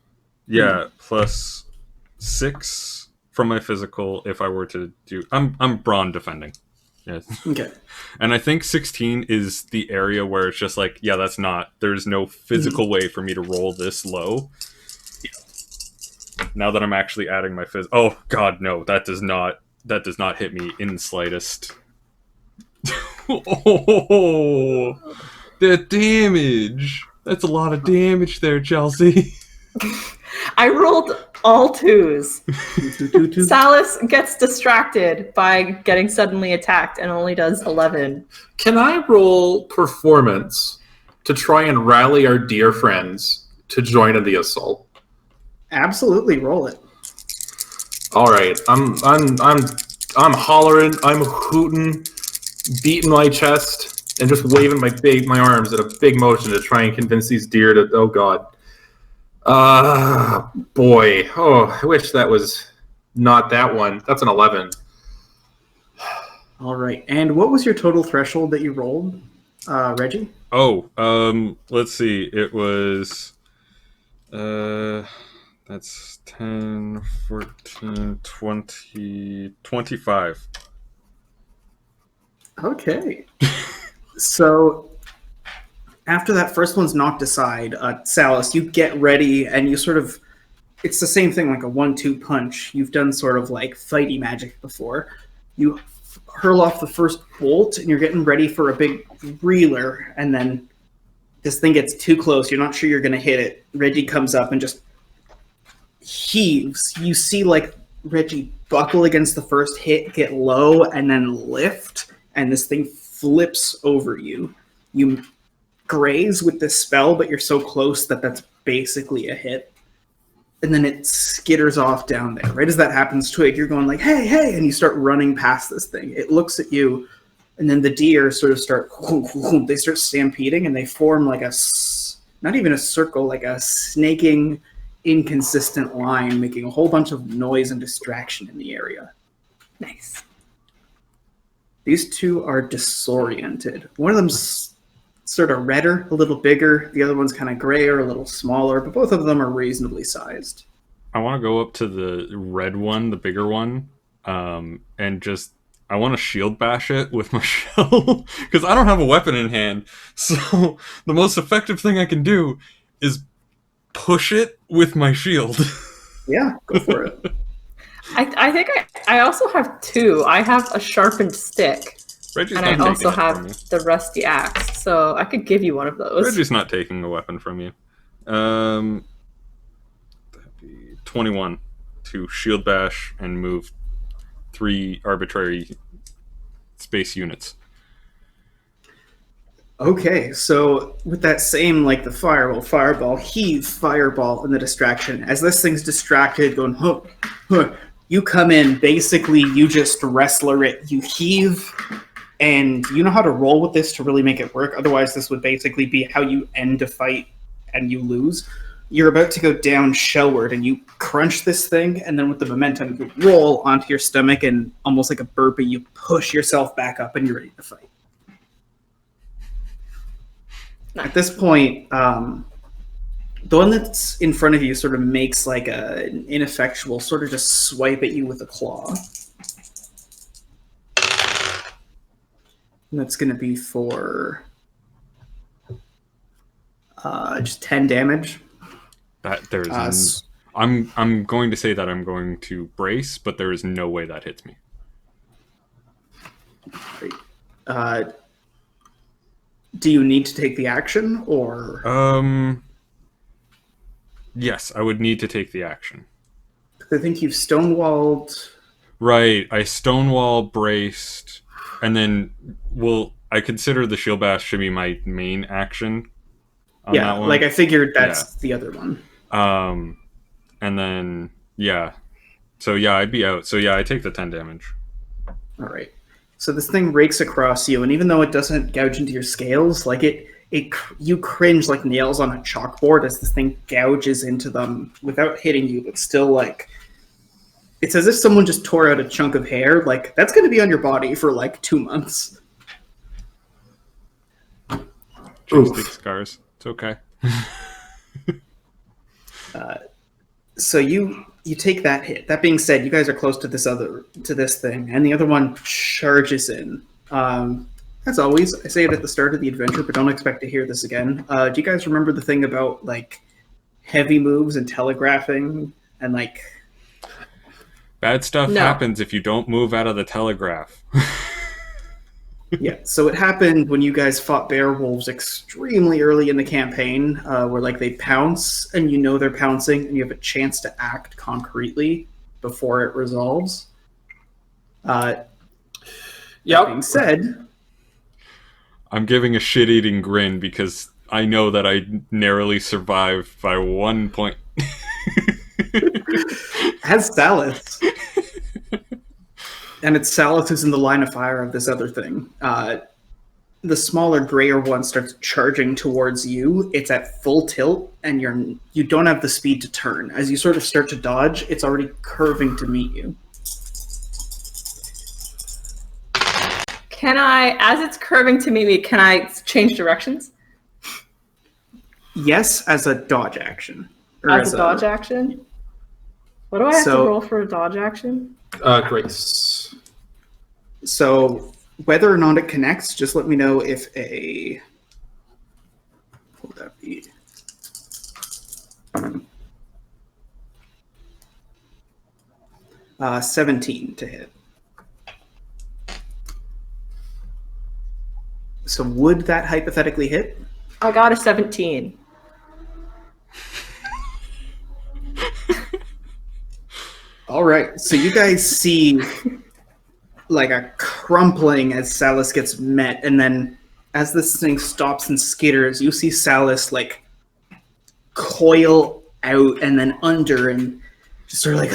Yeah, plus 6 from my physical if I were to do... I'm brawn defending. Yeah. Okay. And I think 16 is the area where it's just like, yeah, there's no physical way for me to roll this low. Yeah. Now that I'm actually adding my oh god, no, that does not hit me in the slightest. Oh, that damage. That's a lot of damage there, Chelsea. I rolled all 2s. Salus gets distracted by getting suddenly attacked and only does 11. Can I roll performance to try and rally our dear friends to join in the assault? Absolutely, roll it. All right, I'm hollering, I'm hooting, beating my chest, and just waving my arms at a big motion to try and convince these deer to. Oh god. Boy. Oh, I wish that was not that one. That's an 11. All right. And what was your total threshold that you rolled, Reggie? Oh, let's see. It was, that's 10, 14, 20, 25. Okay. So... after that first one's knocked aside, Salus, you get ready and you sort of... It's the same thing, like a 1-2 punch. You've done sort of like fighty magic before. You hurl off the first bolt and you're getting ready for a big reeler, and then this thing gets too close. You're not sure you're going to hit it. Reggie comes up and just heaves. You see like Reggie buckle against the first hit, get low, and then lift, and this thing flips over you. You graze with this spell, but you're so close that that's basically a hit. And then it skitters off down there. Right as that happens, Twig, you're going like, hey, hey, and you start running past this thing. It looks at you, and then the deer sort of start, they start stampeding, and they form like not even a circle, like a snaking, inconsistent line, making a whole bunch of noise and distraction in the area. Nice. These two are disoriented. One of them's sort of redder, a little bigger. The other one's kind of grayer, a little smaller, but both of them are reasonably sized. I want to go up to the red one, the bigger one, and just I want to shield bash it with my shell because I don't have a weapon in hand. So the most effective thing I can do is push it with my shield. Yeah, go for it. I think I also have two. I have a sharpened stick. Reggie's and not I taking also it have from you. the rusty axe, so I could give you one of those. Reggie's not taking a weapon from you. That'd be 21 to shield bash and move 3 arbitrary space units. Okay, so with that same, like the fireball, heave, fireball, and the distraction. As this thing's distracted, going, huh, huh, you come in, basically you just wrestler it, you heave, and you know how to roll with this to really make it work. Otherwise, this would basically be how you end a fight and you lose. You're about to go down shellward, and you crunch this thing, and then with the momentum, you roll onto your stomach, and almost like a burpee, you push yourself back up, and you're ready to fight. At this point, the one that's in front of you sort of makes like an ineffectual sort of just swipe at you with a claw. And that's going to be for just 10 damage. That there's I'm going to say that I'm going to brace, but there is no way that hits me. Do you need to take the action, or? Yes, I would need to take the action. I think you've stonewalled. Right, I stonewall braced, and then I consider the shield bash should be my main action. On that one. Like I figured that's the other one. And then so I'd be out. So I take the 10 damage. All right. So this thing rakes across you, and even though it doesn't gouge into your scales, like you cringe like nails on a chalkboard as this thing gouges into them without hitting you, but still like it's as if someone just tore out a chunk of hair. Like that's going to be on your body for like 2 months. Joystick scars. It's okay. So you take that hit. That being said, you guys are close to this thing, and the other one charges in. As always, I say it at the start of the adventure, but don't expect to hear this again. Do you guys remember the thing about like heavy moves and telegraphing and like bad stuff happens if you don't move out of the telegraph? Yeah, so it happened when you guys fought bear wolves extremely early in the campaign, where like they pounce and you know they're pouncing and you have a chance to act concretely before it resolves. That being said, I'm giving a shit-eating grin because I know that I narrowly survived by 1 point. has Salith. And it's Salith who's in the line of fire of this other thing. The smaller, grayer one starts charging towards you. It's at full tilt, and you don't have the speed to turn. As you sort of start to dodge, it's already curving to meet you. Can I, as it's curving to meet me, can I change directions? Yes, as a dodge action. As a dodge action? What do I have to roll for a dodge action? Grace. So whether or not it connects, just let me know if what would that be? Uh, 17 to hit. So would that hypothetically hit? I got a 17. All right, so you guys see like a crumpling as Salus gets met, and then as this thing stops and skitters, you see Salus like coil out and then under, and just sort of like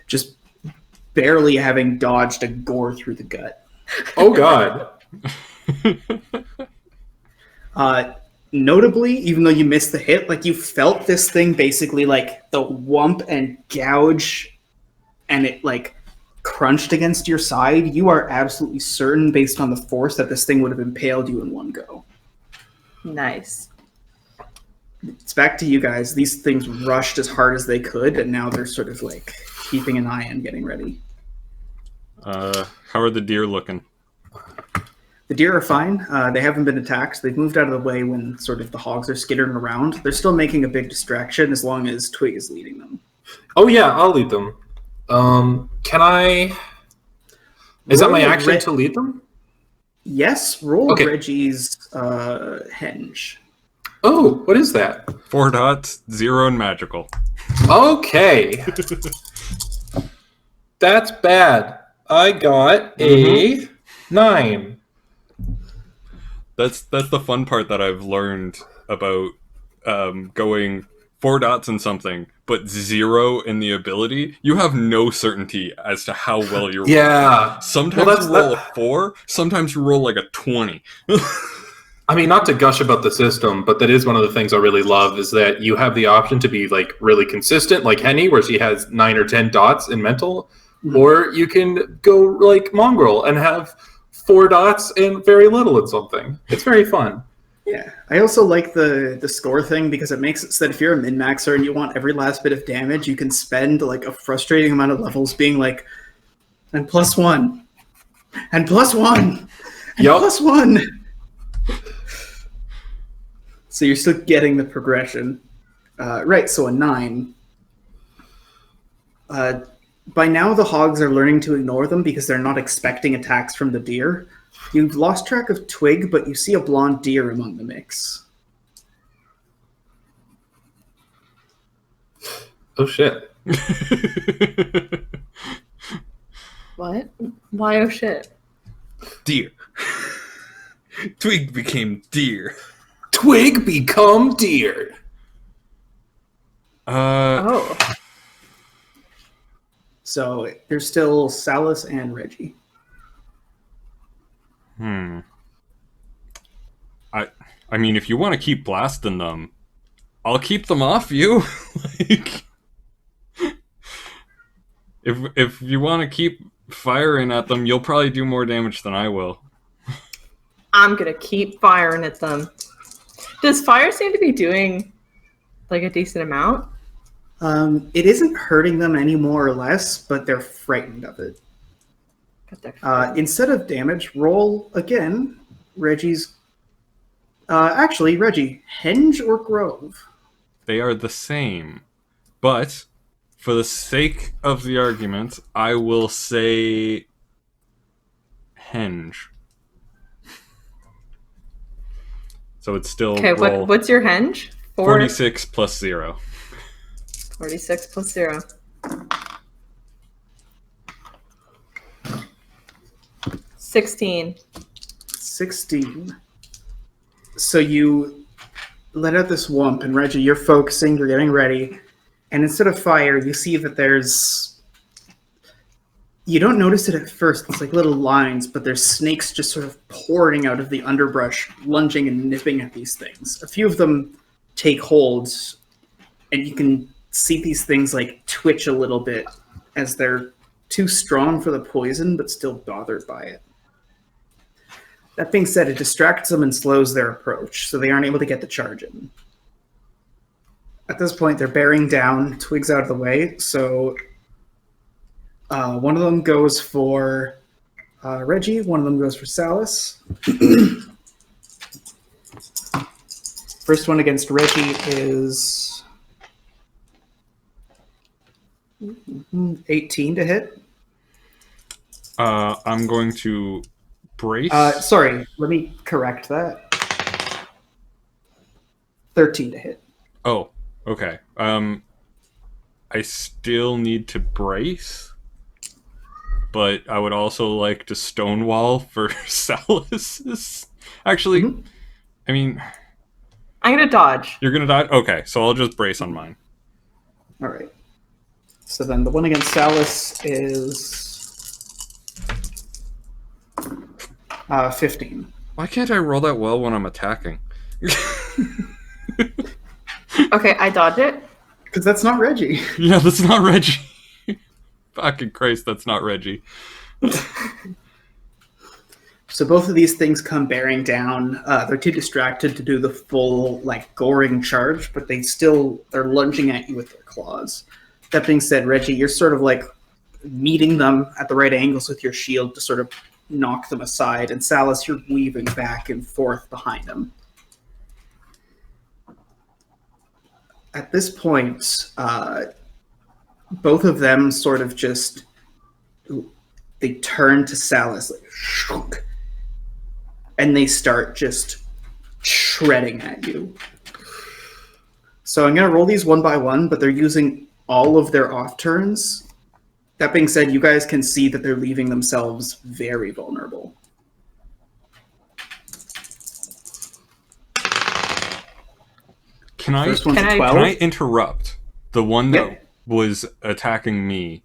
just barely having dodged a gore through the gut. Oh god. Notably, even though you missed the hit, like you felt this thing basically like the whump and gouge, and it like crunched against your side. You are absolutely certain, based on the force, that this thing would have impaled you in one go. Nice. It's back to you guys. These things rushed as hard as they could, and now they're sort of like keeping an eye and getting ready. How are the deer looking? The deer are fine. They haven't been attacked. They've moved out of the way when sort of the hogs are skittering around. They're still making a big distraction as long as Twig is leading them. Oh yeah, I'll lead them. Can I... Is that my action to lead them? Yes, roll Okay. Reggie's henge. Oh, what is that? 4 dots, 0 and magical. Okay. That's bad. I got a 9. That's the fun part that I've learned about going 4 dots in something, but 0 in the ability. You have no certainty as to how well you're rolling. Yeah. Sometimes you roll a 4, sometimes you roll like a 20. I mean, not to gush about the system, but that is one of the things I really love, is that you have the option to be like really consistent, like Henny, where she has 9 or 10 dots in mental, or you can go like Mongrel and have 4 dots and very little in something. It's very fun. Yeah, I also like the score thing because it makes it so that if you're a min-maxer and you want every last bit of damage, you can spend like a frustrating amount of levels being like, and +1, and +1, and Yup. +1. So you're still getting the progression. Right, so a 9. By now, the hogs are learning to ignore them because they're not expecting attacks from the deer. You've lost track of Twig, but you see a blonde deer among the mix. Oh, shit. What? Why oh shit? Deer. Twig became deer. Twig become deer. Oh. So there's still Salus and Reggie. I mean, if you want to keep blasting them, I'll keep them off you. Like, if you want to keep firing at them, you'll probably do more damage than I will. I'm gonna keep firing at them. Does fire seem to be doing like a decent amount? It isn't hurting them any more or less, but they're frightened of it. Instead of damage, roll again Reggie's... actually, Reggie, Henge or Grove? They are the same. But, for the sake of the argument, I will say... Henge. So it's still... Okay, roll what's your henge? 46 plus 0. 46 plus 0. $16. 16. So you let out this whump, and Reggie, you're focusing, you're getting ready, and instead of fire, you see that there's... You don't notice it at first, it's like little lines, but there's snakes just sort of pouring out of the underbrush, lunging and nipping at these things. A few of them take hold, and you can see these things like twitch a little bit as they're too strong for the poison, but still bothered by it. That being said, it distracts them and slows their approach, so they aren't able to get the charge in. At this point, they're bearing down, Twig's out of the way, so one of them goes for Reggie, one of them goes for Salus. First one against Reggie is 18 to hit. I'm going to brace. Sorry, let me correct that. 13 to hit. Oh, okay. I still need to brace, but I would also like to stonewall for Salus's. Actually, I mean, I'm gonna dodge. you're gonna die? Okay, so I'll just brace on mine. All right. So then the one against Salus is 15. Why can't I roll that well when I'm attacking? Okay, I dodge it. Because that's not Reggie. Yeah, that's not Reggie. Fucking Christ, that's not Reggie. So both of these things come bearing down. They're too distracted to do the full, like, goring charge, but they're lunging at you with their claws. That being said, Reggie, you're sort of, like, meeting them at the right angles with your shield to sort of knock them aside, and Salus, you're weaving back and forth behind them. At this point, both of them sort of just... They turn to Salus, like, shunk, and they start just shredding at you. So I'm going to roll these one by one, but they're using all of their off turns. That being said, you guys can see that they're leaving themselves very vulnerable. Can I Can 12. Can I interrupt the one that Yeah. was attacking me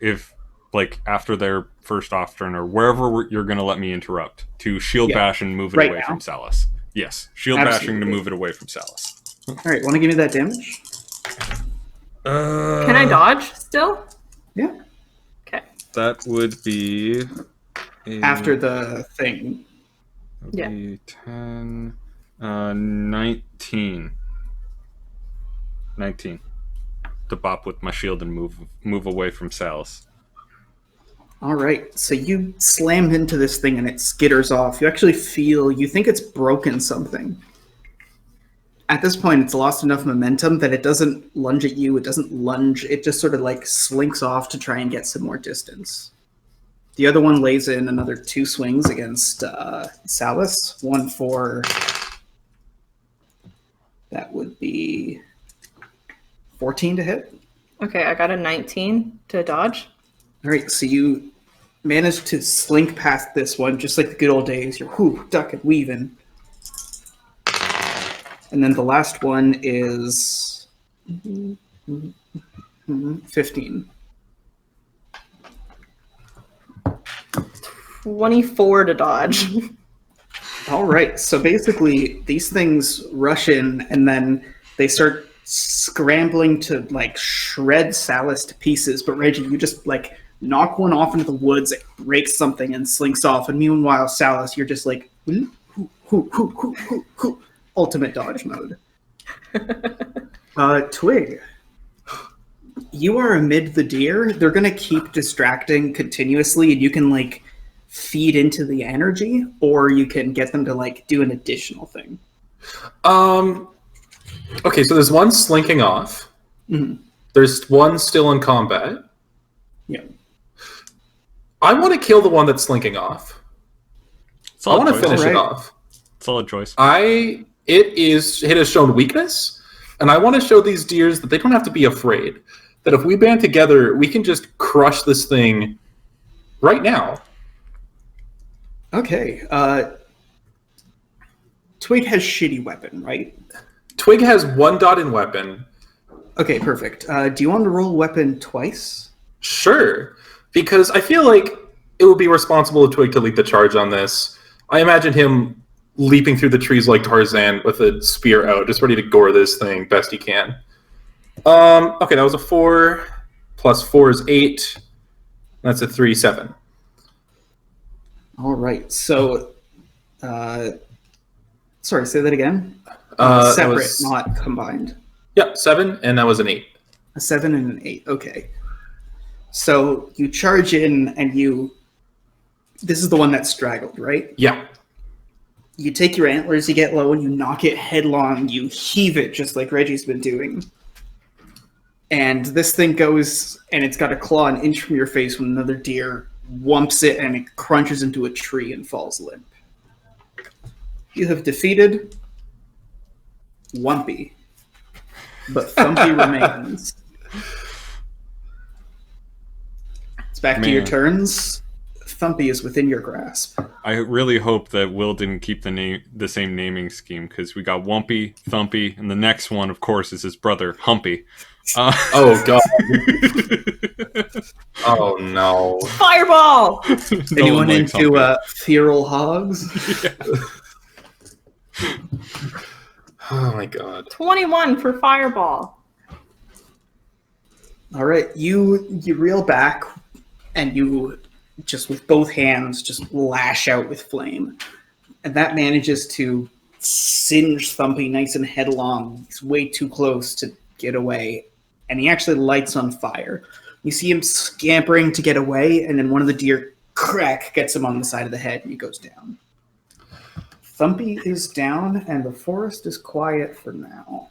if, like, after their first off turn or wherever you're going to let me interrupt to shield bash and move it Right away now? from Salus? Yes, shield bashing to Absolutely. move it away from Salus. All right, want to give me that damage? Can I dodge still? Yeah. Okay. That would be After the thing. Yeah. 10, 19. 19. To bop with my shield and move away from Salus. All right, so you slam into this thing and it skitters off. You actually you think it's broken something. At this point, it's lost enough momentum that it doesn't lunge at you. It doesn't lunge. It just sort of like slinks off to try and get some more distance. The other one lays in another 2 swings against Salus. One for... That would be 14 to hit. Okay, I got a 19 to dodge. All right, so you managed to slink past this one, just like the good old days. You're ducking, weaving. And then the last one is 15. 24 to dodge. All right, so basically these things rush in and then they start scrambling to like shred Salus to pieces. But Reggie, you just like knock one off into the woods, it breaks something and slinks off. And meanwhile, Salus, you're just like ultimate dodge mode. Twig, you are amid the deer. They're gonna keep distracting continuously, and you can like feed into the energy, or you can get them to like do an additional thing. Okay, so there's one slinking off. Mm-hmm. There's one still in combat. Yeah. I want to kill the one that's slinking off. I want to finish it off. Solid choice. It has shown weakness, and I want to show these deers that they don't have to be afraid. That if we band together, we can just crush this thing right now. Okay. Twig has shitty weapon, right? Twig has 1 dot in weapon. Okay, perfect. Do you want to roll weapon twice? Sure, because I feel like it would be responsible of Twig to lead the charge on this. I imagine him leaping through the trees like Tarzan with a spear out, just ready to gore this thing best he can. Okay, that was a 4. Plus 4 is 8. That's a 3, 7. All right. So, sorry, say that again. Separate, not combined. Yep, 7, and that was an 8. A 7 and an 8. Okay. So you charge in, and this is the one that straggled, right? Yeah. You take your antlers, you get low, and you knock it headlong. You heave it, just like Reggie's been doing. And this thing goes, and it's got a claw an inch from your face when another deer whumps it, and it crunches into a tree and falls limp. You have defeated Wumpy. But Thumpy remains. It's back to your turns. Thumpy is within your grasp. I really hope that Will didn't keep the same naming scheme, because we got Wumpy, Thumpy, and the next one, of course, is his brother, Humpy. Oh, God. Oh, no. Fireball! Anyone into feral hogs? Yeah. Oh, my God. 21 for Fireball. All right, you reel back, and you just with both hands just lash out with flame, and that manages to singe Thumpy nice and headlong. He's way too close to get away, and he actually lights on fire. You see him scampering to get away, and then one of the deer crack gets him on the side of the head, and he goes down. Thumpy is down, and the forest is quiet for now.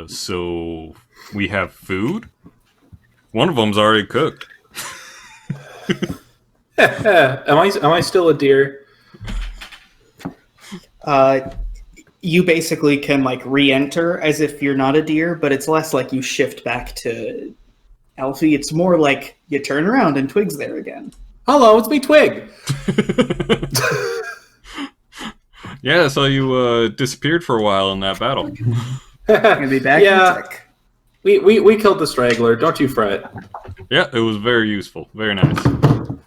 So we have food? One of them's already cooked. Am I still a deer? You basically can like re-enter as if you're not a deer, but it's less like you shift back to Elfie. It's more like you turn around and Twig's there again. Hello, it's me, Twig. Yeah, so you disappeared for a while in that battle. Gonna be back in a tick. We killed the straggler. Don't you fret. Yeah, it was very useful. Very nice.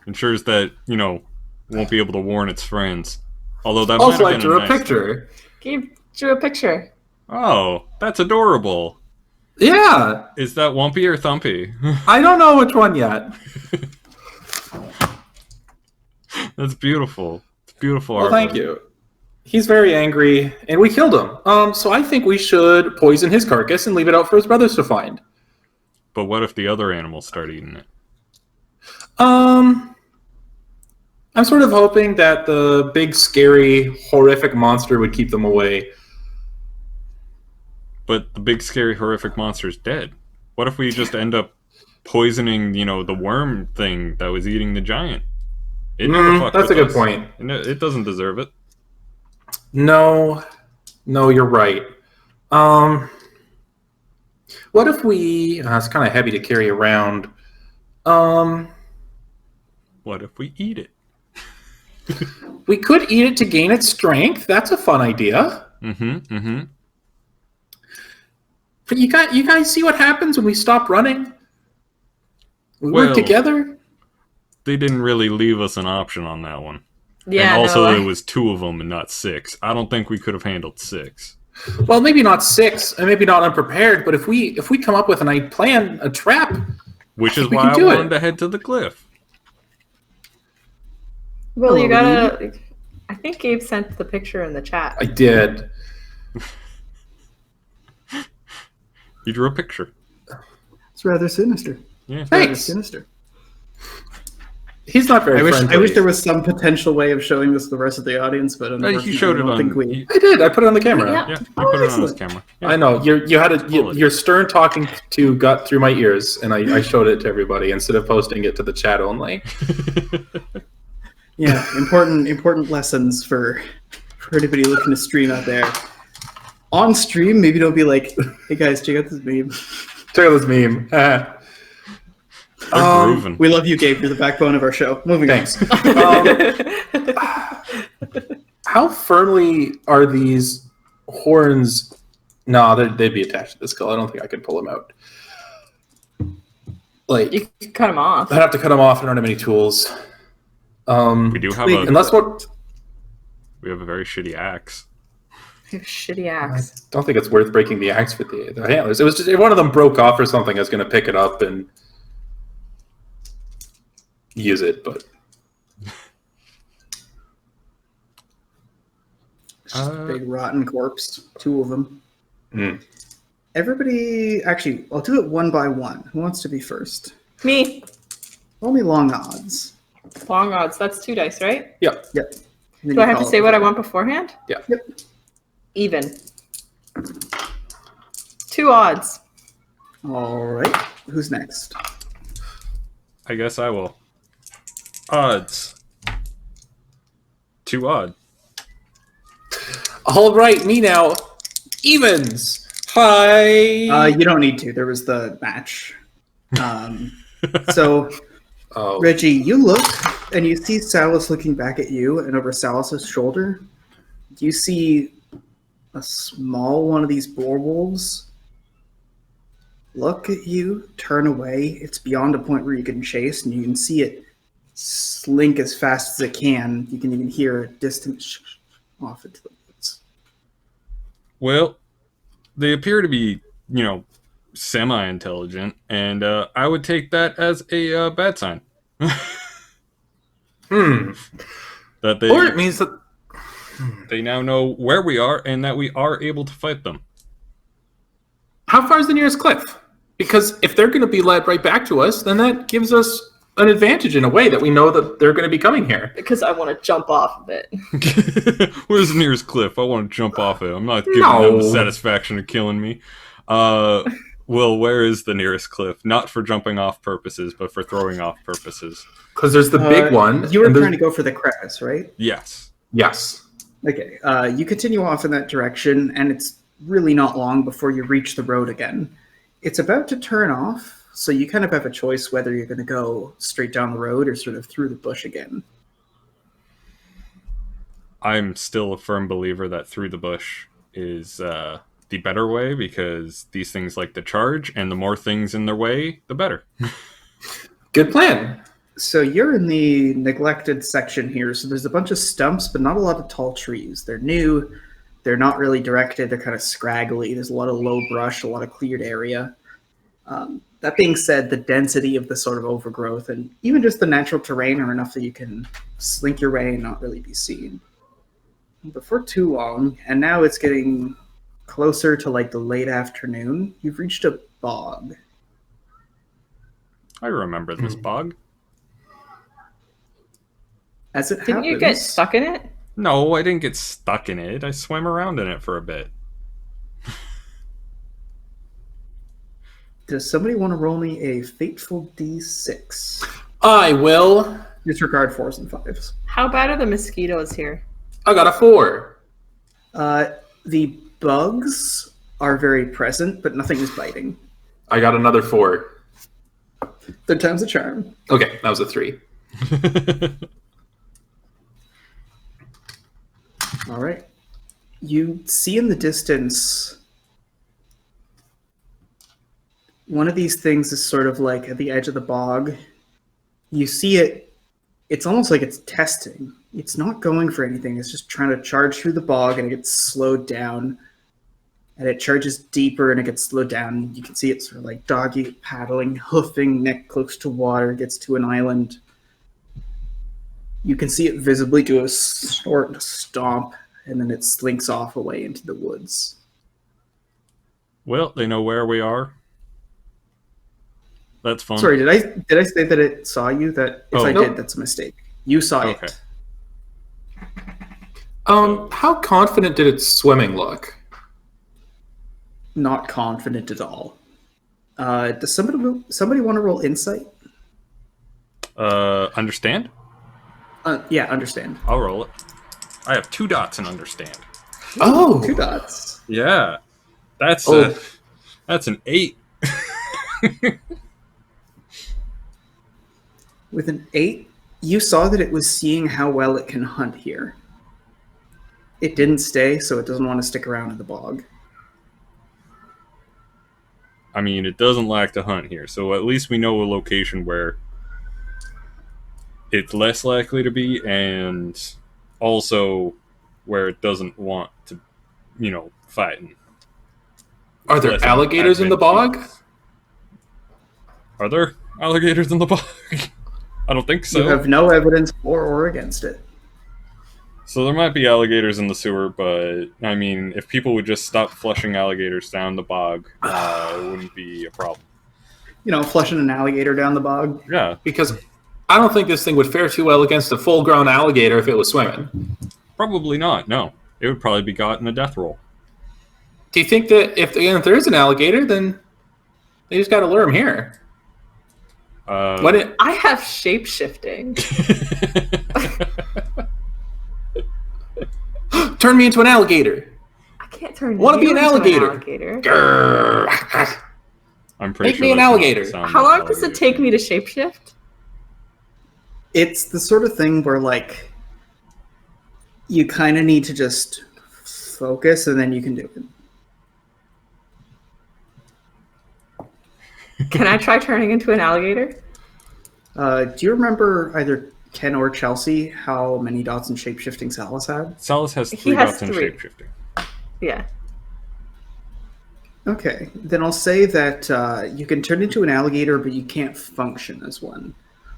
Ensures that, won't be able to warn its friends. Although that Also, might I have drew been a picture. Gabe drew a picture. Oh, that's adorable. Yeah. Is that Wumpy or Thumpy? I don't know which one yet. That's beautiful. It's beautiful Well, artwork. thank you. He's very angry, and we killed him. So I think we should poison his carcass and leave it out for his brothers to find. But what if the other animals start eating it? I'm sort of hoping that the big, scary, horrific monster would keep them away. But the big, scary, horrific monster's dead. What if we just end up poisoning, the worm thing that was eating the giant? It never fucked that's a with good us. point. It doesn't deserve it. No, you're right. What if we... it's kind of heavy to carry around. What if we eat it? We could eat it to gain its strength. That's a fun idea. Mm-hmm. But you guys see what happens when we stop running? We work together. They didn't really leave us an option on that one. Yeah, and also, no, it was 2 of them and not 6. I don't think we could have handled 6. Well, maybe not 6, and maybe not unprepared. But if we come up with a plan, a trap, Which is we why I can do wanted it. to head to the cliff. Will, you Hello, gotta... I think Gabe sent the picture in the chat. I did. You drew a picture. It's rather sinister. Yeah. Rather Thanks. sinister. He's not very friendly. I wish there was some potential way of showing this to the rest of the audience, but unfortunately, He showed I it don't on. think we. I did. I put it on the camera. Yeah. Yeah, I put it on his excellent. camera. Yeah. I know. Your stern talking to got through my ears, and I showed it to everybody instead of posting it to the chat only. Yeah, important lessons for anybody looking to stream out there. On stream, maybe don't be like, "Hey guys, check out this meme." Check out this meme. They're grooving. We love you, Gabe. You're the backbone of our show. Moving Thanks. on. How firmly are these horns? No, they'd be attached to the skull. I don't think I could pull them out. Like, You can cut him off. I'd have to cut them off. I don't have any tools. We do have Unless what? we have a very shitty axe. You have a shitty I axe. don't think it's worth breaking the axe with the antlers. It was just if one of them broke off or something, I was going to pick it up and use it, but It's just a big rotten corpse. 2 of them. Mm. Everybody, actually, I'll do it one by one. Who wants to be first? Me. Roll me long odds. Long odds. That's 2 dice, right? Yep. Yep. And then Do I you have to call say it what I before. want beforehand? Yeah. Yep. Even. 2 odds. All right. Who's next? I guess I will. Odds. 2 odd. All right, me now. Evens. Hi. You don't need to. There was the match. So, Oh. Reggie, you look and you see Salus looking back at you, and over Salus's shoulder, you see a small one of these boar wolves look at you, turn away. It's beyond a point where you can chase, and you can see it slink as fast as it can. You can even hear a distant off into the woods. Well, they appear to be, semi-intelligent, and I would take that as a bad sign. That Or it means that they now know where we are and that we are able to fight them. how far is the nearest cliff? Because if they're going to be led right back to us, then that gives us an advantage in a way that we know that they're going to be coming here. Because I want to jump off of it. Where's the nearest cliff? I want to jump off it. I'm not giving them the satisfaction of killing me. Will, where is the nearest cliff? Not for jumping off purposes, but for throwing off purposes. Because there's the big one. You were trying to go for the crevice, right? Yes. Yes. Okay. You continue off in that direction, and it's really not long before you reach the road again. It's about to turn off, so you kind of have a choice whether you're going to go straight down the road or sort of through the bush again. I'm still a firm believer that through the bush is the better way, because these things like to charge, and the more things in their way, the better. Good plan. So you're in the neglected section here, so there's a bunch of stumps, but not a lot of tall trees. They're new, they're not really directed, they're kind of scraggly, there's a lot of low brush, a lot of cleared area. That being said, the density of the sort of overgrowth and even just the natural terrain are enough that you can slink your way and not really be seen. Before too long, and now it's getting closer to like the late afternoon, you've reached a bog. I remember this bog. As it Didn't happens, you get stuck in it? No, I didn't get stuck in it. I swam around in it for a bit. Does somebody want to roll me a fateful D6? I will. Disregard 4s and 5s. How bad are the mosquitoes here? I got a 4. The bugs are very present, but nothing is biting. I got another 4. Third time's a charm. Okay, that was a 3. All right. You see in the distance, one of these things is sort of like at the edge of the bog. You see it, it's almost like it's testing. It's not going for anything. It's just trying to charge through the bog, and it gets slowed down. And it charges deeper, and it gets slowed down. You can see it sort of like doggy paddling, hoofing, neck close to water, gets to an island. You can see it visibly do a snort and a stomp, and then it slinks off away into the woods. Well, they know where we are. That's fun. Sorry, did I say that it saw you? That if I nope. did, that's a mistake. You saw Okay. it. How confident did its swimming look? Not confident at all. Does somebody want to roll insight? Understand? Yeah, understand. I'll roll it. I have 2 dots in understand. Oh, 2 dots. Yeah. That's an 8. With an 8, you saw that it was seeing how well it can hunt here. It didn't stay, so it doesn't want to stick around in the bog. I mean, it doesn't lack to hunt here, so at least we know a location where it's less likely to be, and also where it doesn't want to, fight. are there Less alligators in the bog? advantageous. Are there alligators in the bog? I don't think so. You have no evidence for or against it. So there might be alligators in the sewer, but I mean, if people would just stop flushing alligators down the bog, it wouldn't be a problem. Flushing an alligator down the bog. Yeah. Because I don't think this thing would fare too well against a full-grown alligator if it was swimming. Probably not, no. It would probably be caught in a death roll. Do you think that if there is an alligator, then they just got to lure him here? I have shape-shifting. Turn me into an alligator. I can't turn Wanna you be an into alligator. alligator. Grrr. I'm pretty Make sure me an that's not alligator. the sound How that long does it alligators take me make. to shapeshift? It's the sort of thing where like you kind of need to just focus, and then you can do it. Can I try turning into an alligator? Do you remember either Ken or Chelsea how many dots in shapeshifting Salus had? Salus has He 3 has dots in 3. shapeshifting. Yeah. Okay, then I'll say that you can turn into an alligator, but you can't function as one.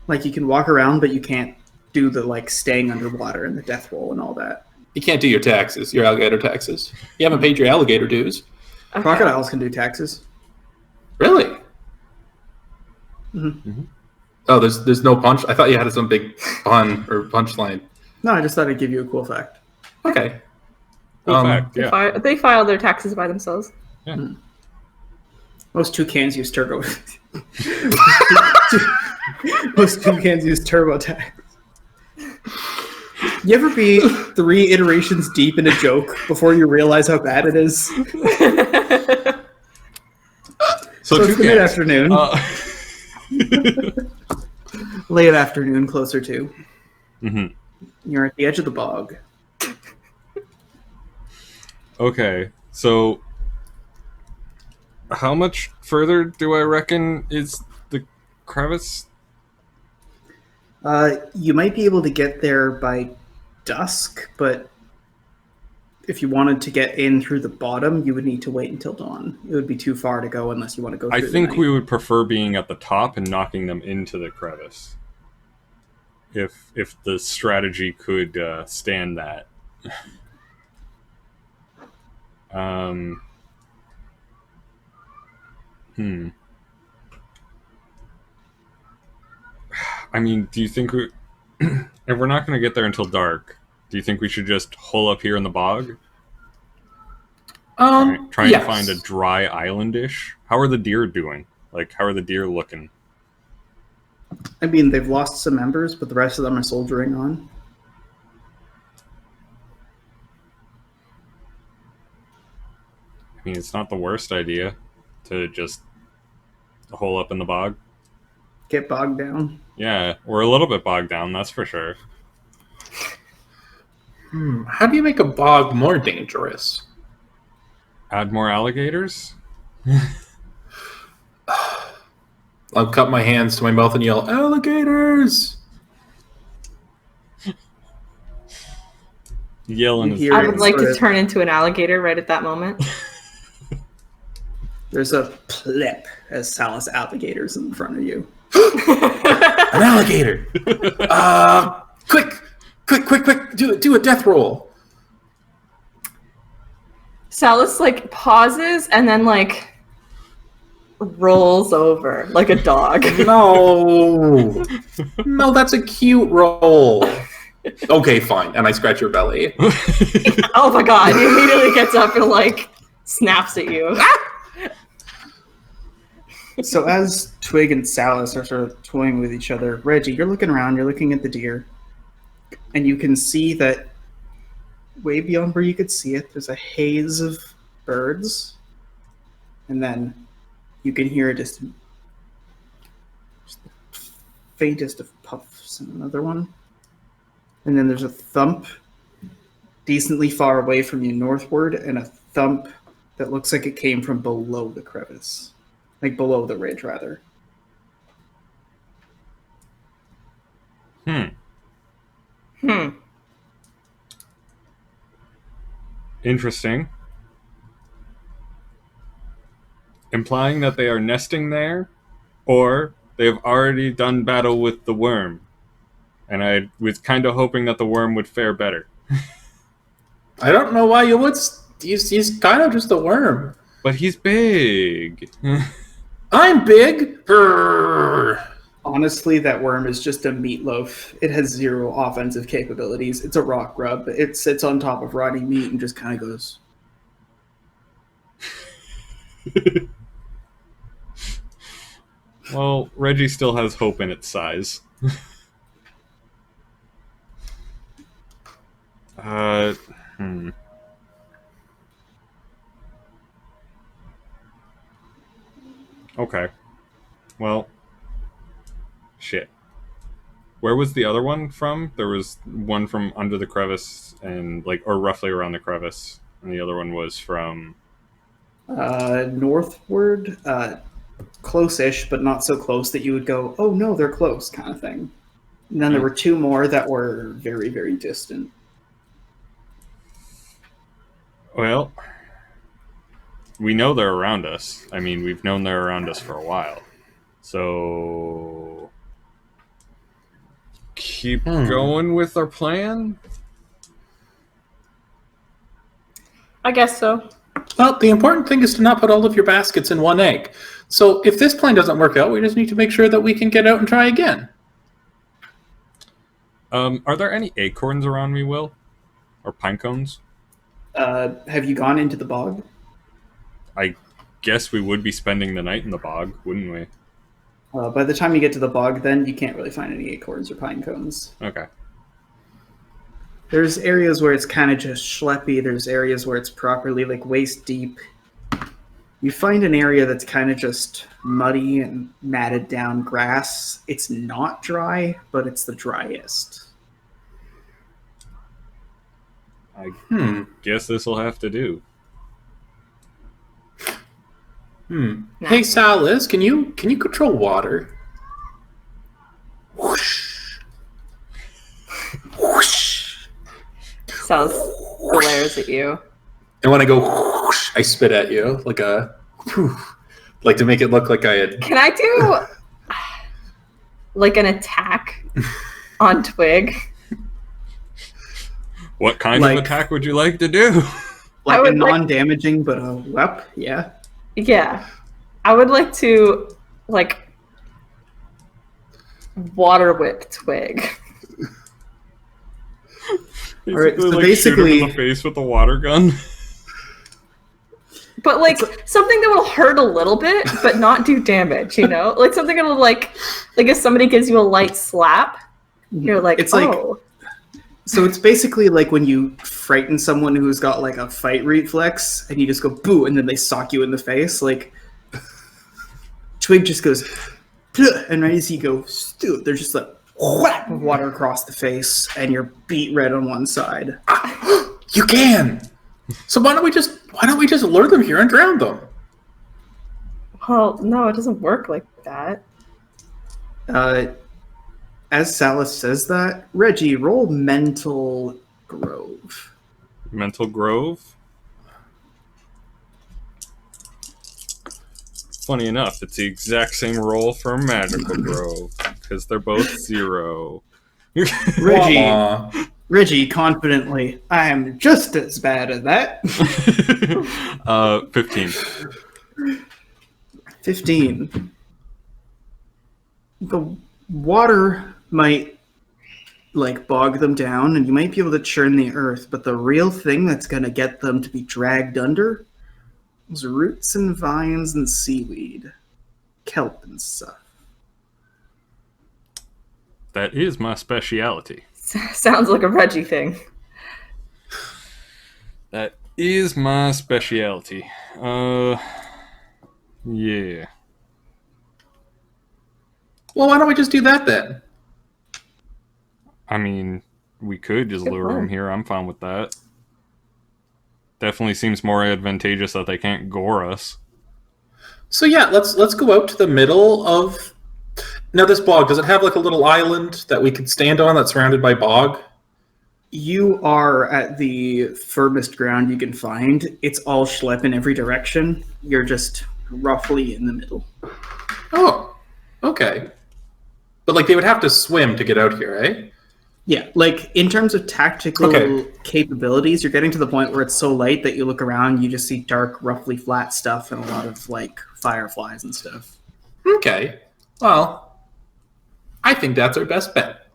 Like you can walk around, but you can't do the like staying underwater and the death roll and all that. You can't do your taxes, your alligator taxes. You haven't paid your alligator dues. Okay. Crocodiles can do taxes. Really? Mm-hmm. Oh, there's no punch. I thought you had some big pun or punchline. No, I just thought I'd give you a cool fact. Okay. Cool fact, yeah. They file their taxes by themselves. Yeah. Most toucans use turbo. Most toucans use TurboTax. You ever be 3 iterations deep in a joke before you realize how bad it is? So it's the mid-afternoon. Late afternoon, closer to. Mm-hmm. You're at the edge of the bog. Okay, so how much further do I reckon is the crevice? You might be able to get there by dusk, but if you wanted to get in through the bottom, you would need to wait until dawn. It would be too far to go unless you want to go through I think the night. we would prefer being at the top and knocking them into the crevice. If the strategy could stand that. I mean, do you think if we're not going to get there until dark, do you think we should just hole up here in the bog? Trying yes. to find a dry islandish? How are the deer doing? Like, how are the deer looking? I mean, they've lost some members, but the rest of them are soldiering on. I mean, it's not the worst idea to just hole up in the bog. Get bogged down. Yeah, we're a little bit bogged down, that's for sure. How do you make a bog more dangerous? Add more alligators? I'll cut my hands to my mouth and yell, "Alligators!" Yelling is I would like to Sort of- turn into an alligator right at that moment. There's a plip as Salus alligators in front of you. An alligator! Quick! Do a death roll. Salus like pauses and then like rolls over like a dog. No, that's a cute roll. Okay, fine. And I scratch your belly. Oh my god, he immediately gets up and like snaps at you. So as Twig and Salus are sort of toying with each other, Reggie, you're looking around, you're looking at the deer, and you can see that way beyond where you could see it, there's a haze of birds, and then you can hear just the faintest of puffs and another one. And then there's a thump decently far away from you northward, and a thump that looks like it came from below the crevice. Like below the ridge, rather. Interesting. Implying that they are nesting there, or they have already done battle with the worm. And I was kind of hoping that the worm would fare better. I don't know why you would. He's kind of just a worm. But he's big. I'm big. Grrr. Honestly, that worm is just a meatloaf. It has zero offensive capabilities. It's a rock grub. It sits on top of rotting meat and just kind of goes. Well, Reggie still has hope in its size. Okay. Well, shit. Where was the other one from? There was one from under the crevice and or roughly around the crevice, and the other one was from Northward, close-ish, but not so close that you would go, oh no, they're close, kind of thing. And then there were two more that were very, very distant. Well, we know they're around us. I mean, we've known they're around us for a while. So keep going with our plan? I guess so. Well, the important thing is to not put all of your baskets in one egg. So if this plan doesn't work out, we just need to make sure that we can get out and try again. Are there any acorns around me, Will? Or pine cones? Have you gone into the bog? I guess we would be spending the night in the bog, wouldn't we? By the time you get to the bog, then you can't really find any acorns or pine cones. Okay. There's areas where it's kind of just schleppy. There's areas where it's properly waist deep. You find an area that's kind of just muddy and matted down grass. It's not dry, but it's the driest. I guess this will have to do. Hey, Silas, can you control water? Whoosh. Whoosh. Sounds glares at you. And when I go whoosh, I spit at you like to make it look like I had. Can I do an attack on Twig? What kind of attack would you like to do? A non-damaging, but a wep, yeah. Yeah. I would like to, water whip Twig. All right, so basically shoot him in the face with a water gun. But something that will hurt a little bit, but not do damage. Something that'll if somebody gives you a light slap, you're like, it's oh. So it's basically like when you frighten someone who's got a fight reflex, and you just go boo, and then they sock you in the face. Twig just goes, and right as you go, they're just whack of water across the face, and you're beat red on one side. You can. So why don't we just lure them here and drown them? Well, no, it doesn't work like that. As Salas says that, Reggie, roll Mental Grove. Mental Grove? Funny enough, it's the exact same roll for Magical Grove, because they're both 0. Reggie, confidently, I am just as bad at that. 15. 15. The water might bog them down, and you might be able to churn the earth, but the real thing that's going to get them to be dragged under is roots and vines and seaweed, kelp and stuff. That is my speciality. Sounds like a Reggie thing. That is my speciality. Yeah. Well, why don't we just do that then? I mean, we could just lure them here. I'm fine with that. Definitely seems more advantageous that they can't gore us. So yeah, let's go out to the middle of. Now this bog, does it have a little island that we could stand on that's surrounded by bog? You are at the firmest ground you can find. It's all schlep in every direction. You're just roughly in the middle. Oh, okay. But they would have to swim to get out here, eh? Yeah, in terms of tactical capabilities, you're getting to the point where it's so light that you look around, you just see dark, roughly flat stuff and a lot of fireflies and stuff. Okay. Well, I think that's our best bet.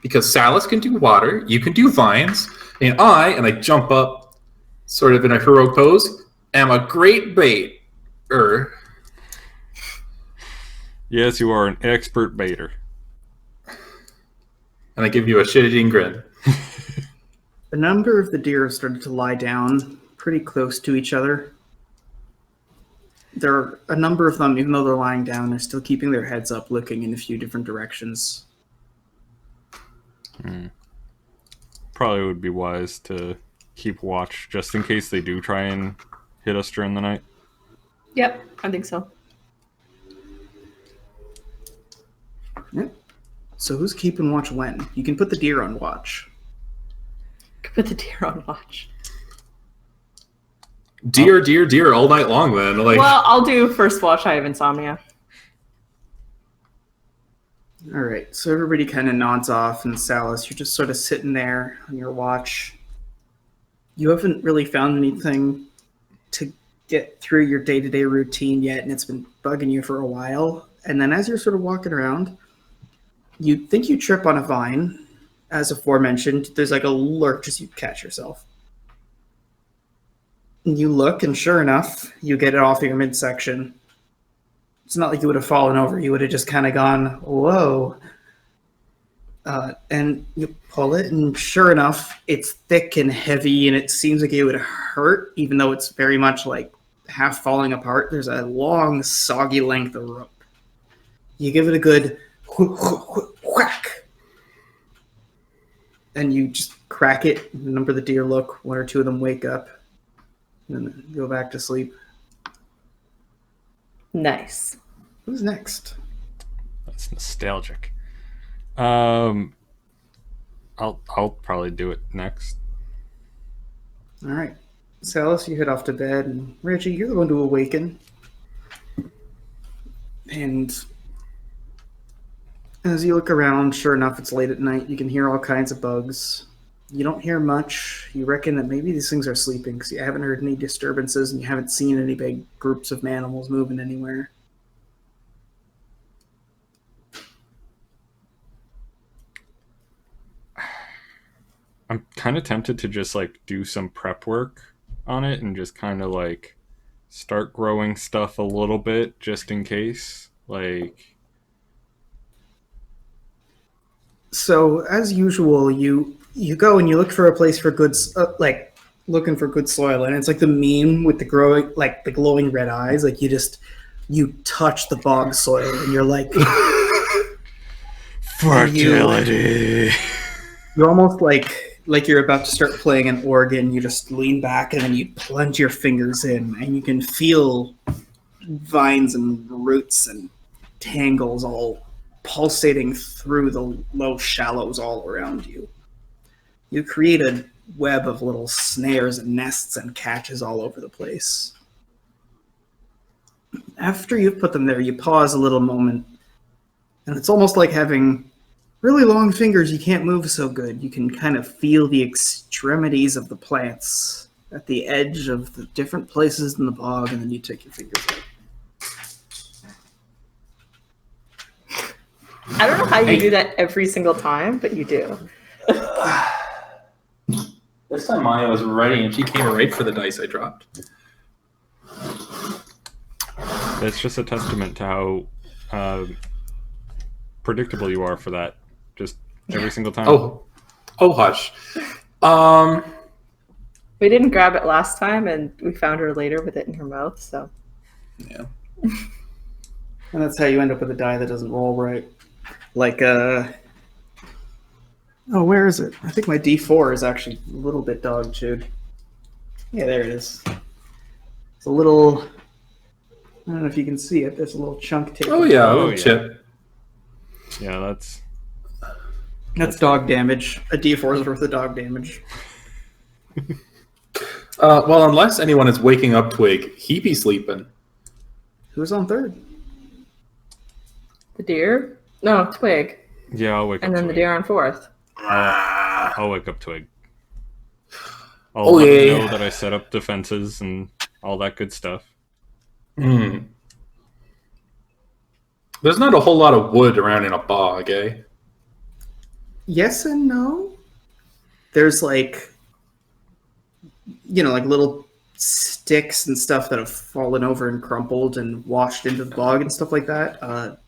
Because Salas can do water, you can do vines, and I jump up sort of in a heroic pose, am a great bait. Yes, you are an expert baiter. And I give you a shit-eating grin. A number of the deer have started to lie down pretty close to each other. There are a number of them, even though they're lying down, they're still keeping their heads up, looking in a few different directions. Probably would be wise to keep watch just in case they do try and hit us during the night. Yep, I think so. Yep. So who's keeping watch when? You can put the deer on watch. Put the deer on watch. Deer all night long then. Like, Well, I'll do first watch. I have insomnia. All right, so everybody kind of nods off, and Salus, you're just sort of sitting there on your watch. You haven't really found anything to get through your day-to-day routine yet, and it's been bugging you for a while. And then as you're sort of walking around, you think you trip on a vine. As aforementioned, there's like a lurch as you catch yourself. And you look, and sure enough, you get it off of your midsection. It's not like you would have fallen over. You would have just kind of gone, whoa. And you pull it, and sure enough, it's thick and heavy, and it seems like it would hurt, even though it's very much like half falling apart. There's a long, soggy length of rope. You give it a good whack, and you just crack it. A number of the deer look. One or two of them wake up, and then go back to sleep. Nice. Who's next? That's nostalgic. I'll probably do it next. All right. Salus, you head off to bed, and Reggie, you're the one to awaken. And as you look around, sure enough, it's late at night. You can hear all kinds of bugs. You don't hear much. You reckon that maybe these things are sleeping because you haven't heard any disturbances and you haven't seen any big groups of animals moving anywhere. I'm kind of tempted to just like do some prep work on it and just kind of like start growing stuff a little bit just in case. Like, so as usual, you go and you look for a place for good, looking for good soil, and it's like the meme with the growing, like the glowing red eyes. Like you touch the bog soil, and you're like fertility. You're almost like you're about to start playing an organ. You just lean back and then you plunge your fingers in, and you can feel vines and roots and tangles all pulsating through the low shallows all around you. You create a web of little snares and nests and catches all over the place. After you've put them there, you pause a little moment, and it's almost like having really long fingers. You can't move so good. You can kind of feel the extremities of the plants at the edge of the different places in the bog, and then you take your fingers out. I don't know how you do that every single time, but you do. this time Maya was writing and she came right for the dice I dropped. it's just a testament to how predictable you are for that. Just every single time. Oh hush. We didn't grab it last time, and we found her later with it in her mouth, so. Yeah. And that's how you end up with a die that doesn't roll right. Like, oh, where is it? I think my D4 is actually a little bit dog-chewed. Yeah, there it is. It's a little... I don't know if you can see it. There's a little chunk taken. Oh yeah, a Oh, little yeah. chip. Yeah, that's That's dog damage. A D4 is worth of dog damage. Well, unless anyone is waking up Twig, he be sleeping. Who's on third? The deer? No, Twig. yeah. I'll wake up. And then the Twig. deer on fourth. I'll wake up Twig. I'll Oh, let him yeah. know that I set up defenses and all that good stuff. Hmm. There's not a whole lot of wood around in a bog, eh? Yes and no. There's like, like little sticks and stuff that have fallen over and crumpled and washed into the bog and stuff like that.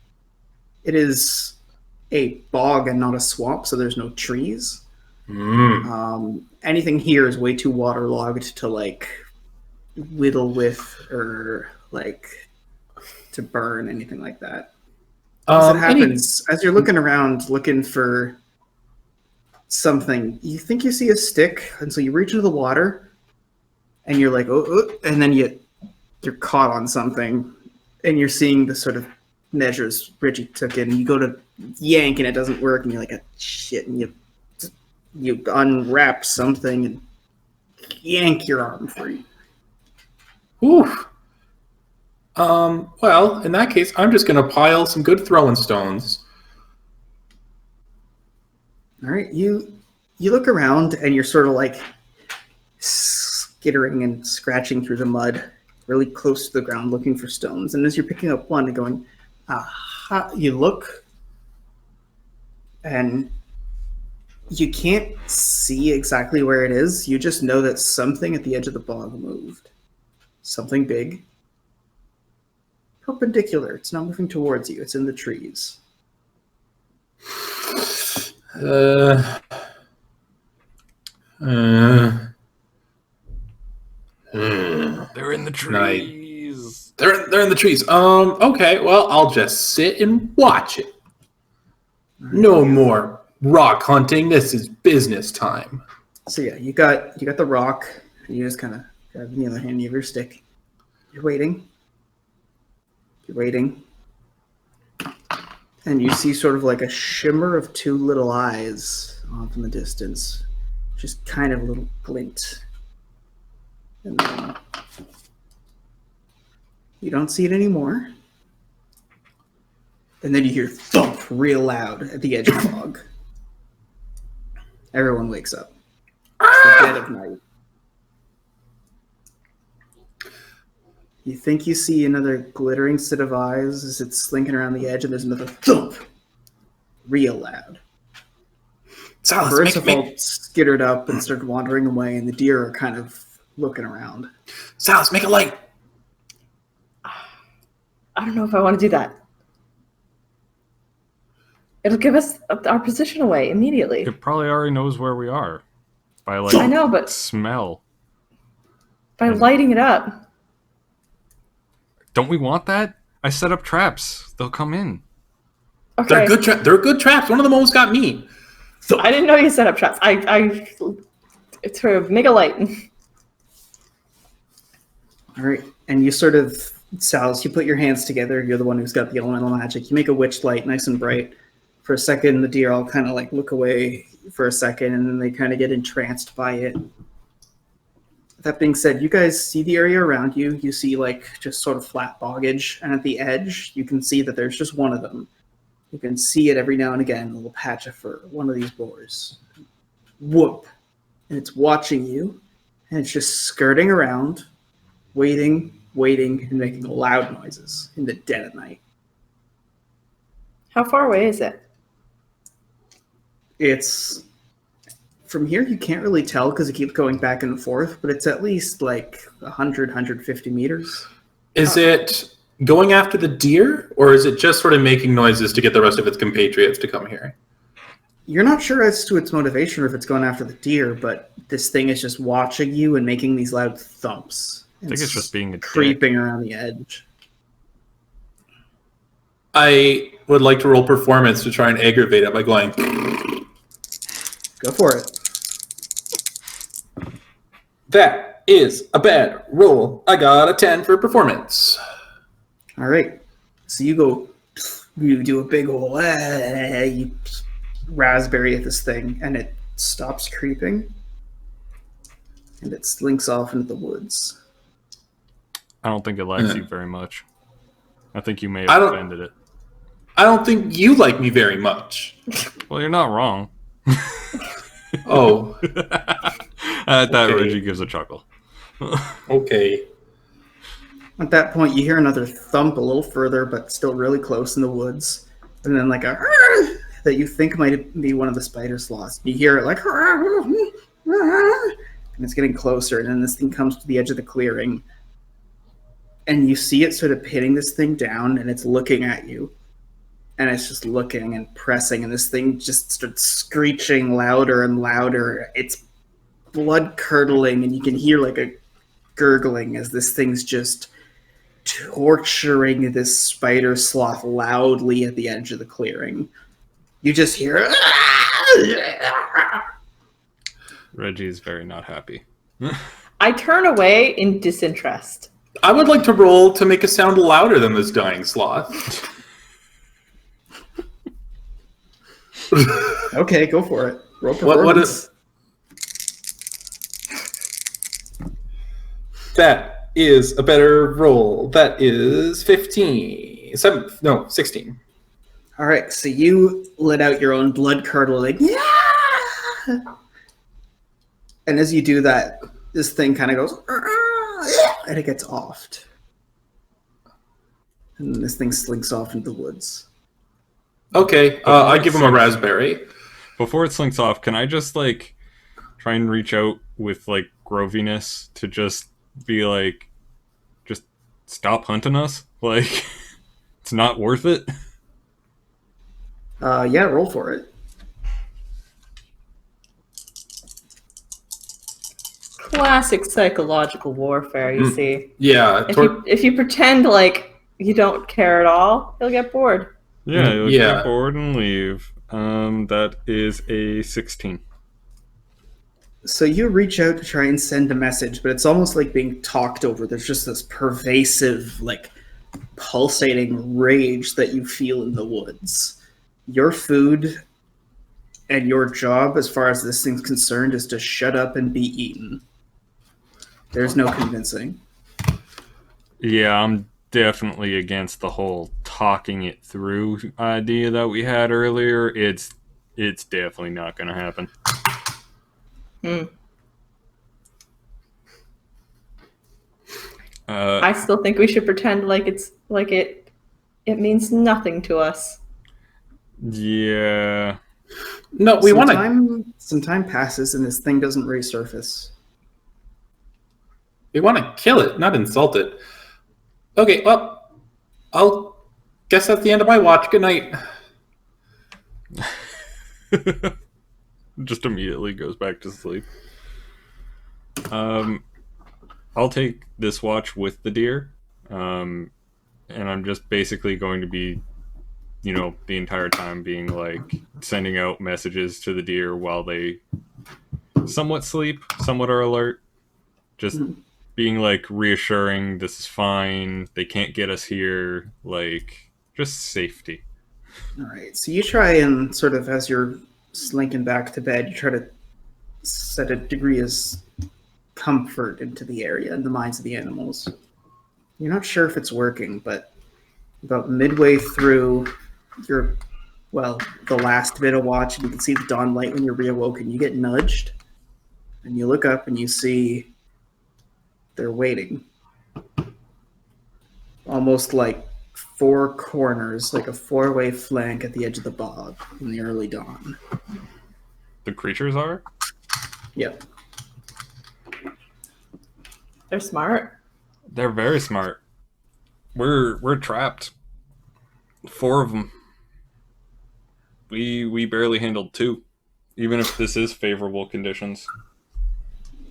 It is a bog and not a swamp, so there's no trees. Anything here is way too waterlogged to like whittle with or like to burn, anything like that. As it happens, as you're looking around looking for something, you think you see a stick, and so you reach into the water, and you're like, oh, and then you're caught on something, and you're seeing the sort of measures Reggie took in. You go to yank, and it doesn't work, and you're like, shit, and you unwrap something and yank your arm free. Oof. Well, in that case, I'm just going to pile some good throwing stones. All right, you look around, and you're sort of like skittering and scratching through the mud, really close to the ground, looking for stones. And as you're picking up one and going, aha, you look, and you can't see exactly where it is. You just know that something at the edge of the bog moved. Something big. Perpendicular. It's not moving towards you. It's in the trees. They're in the trees. They're in the trees. Okay, well, I'll just sit and watch it. No more rock hunting. This is business time. So yeah, you got the rock, and you just kind of grab the other hand, you have your stick. You're waiting. And you see sort of like a shimmer of two little eyes off in the distance. Just kind of a little glint. And then you don't see it anymore. And then you hear thump real loud at the edge of the fog. Everyone wakes up. It's the dead of night. You think you see another glittering set of eyes as it's slinking around the edge, and there's another thump, real loud. Silas, Birds have all skittered up and started wandering away, and the deer are kind of looking around. Silas, make a light. I don't know if I want to do that. It'll give us our position away immediately. It probably already knows where we are by like I know, but smell. by lighting it up. Don't we want that? I set up traps. They'll come in. Okay. They're good traps. One of them almost got me. I didn't know you set up traps. I sort of make a light. All right, and you sort of, Sal's, you put your hands together. You're the one who's got the elemental magic. You make a witch light, nice and bright. For a second, the deer all kind of like look away for a second, and then they kind of get entranced by it. That being said, you guys see the area around you. You see like just sort of flat boggage, and at the edge, you can see that there's just one of them. You can see it every now and again, a little patch of fur, one of these boars. Whoop! And it's watching you, and it's just skirting around, waiting, and making loud noises in the dead of night. How far away is it? It's... From here, you can't really tell because it keeps going back and forth, but it's at least like 100, 150 meters. Is it going after the deer, or is it just sort of making noises to get the rest of its compatriots to come here? You're not sure as to its motivation or if it's going after the deer, but this thing is just watching you and making these loud thumps. I think it's just being a creeping around the edge. I would like to roll performance to try and aggravate it by going... Go for it. That is a bad roll. I got a 10 for performance. All right. So you do a big ol' you raspberry at this thing, and it stops creeping, and it slinks off into the woods. I don't think it likes you very much. I think you may have offended it. I don't think you like me very much. Well, you're not wrong. Oh. At that, Reggie gives a chuckle. Okay. At that point, you hear another thump a little further, but still really close in the woods. And then like a that you think might be one of the spider sloths. You hear it like, and it's getting closer. And then this thing comes to the edge of the clearing. And you see it sort of pinning this thing down, and it's looking at you. and it's just looking and pressing, and this thing just starts screeching louder and louder. It's blood curdling, and you can hear like a gurgling as this thing's just torturing this spider sloth loudly at the edge of the clearing. You just hear... Reggie's very not happy. I turn away in disinterest. I would like to roll to make a sound louder than this dying sloth. Okay, go for it. Roll performance. That is a better roll. That is 16. 16. All right, so you let out your own blood curdling. Yeah! And as you do that, this thing kind of goes, and it gets offed. And this thing slinks off into the woods. Okay, I give him a raspberry. Before it slinks off, can I just, like, try and reach out with, like, groviness to just be like, just stop hunting us? Like, it's not worth it? Yeah, roll for it. Classic psychological warfare, you see. Yeah. If you pretend like you don't care at all, you'll get bored. Yeah, you'll get bored and leave. That is a 16. So you reach out to try and send a message, but it's almost like being talked over. There's just this pervasive, like, pulsating rage that you feel in the woods. Your food and your job, as far as this thing's concerned, is to shut up and be eaten. There's no convincing. Yeah, I'm definitely against the whole talking it through idea that we had earlier. It's definitely not going to happen. I still think we should pretend like it means nothing to us. Yeah. No, we want to. Some time passes and this thing doesn't resurface. We want to kill it, not insult it. Okay, well, I'll guess that's the end of my watch. Good night. Just immediately goes back to sleep. I'll take this watch with the deer, and I'm just basically going to be, the entire time being like sending out messages to the deer while they somewhat sleep, somewhat are alert. Just being like reassuring, this is fine, they can't get us here, like just safety. All right, so you try and sort of, as you're slinking back to bed, you try to set a degree of comfort into the area and the minds of the animals. You're not sure if it's working, but about midway through the last bit of watch, and you can see the dawn light when you're reawoken, you get nudged, and you look up and you see they're waiting. Almost like four corners, like a four-way flank at the edge of the bog in the early dawn. The creatures are? Yep. They're smart. They're very smart. We're trapped. 4 of them. We barely handled 2, even if this is favorable conditions.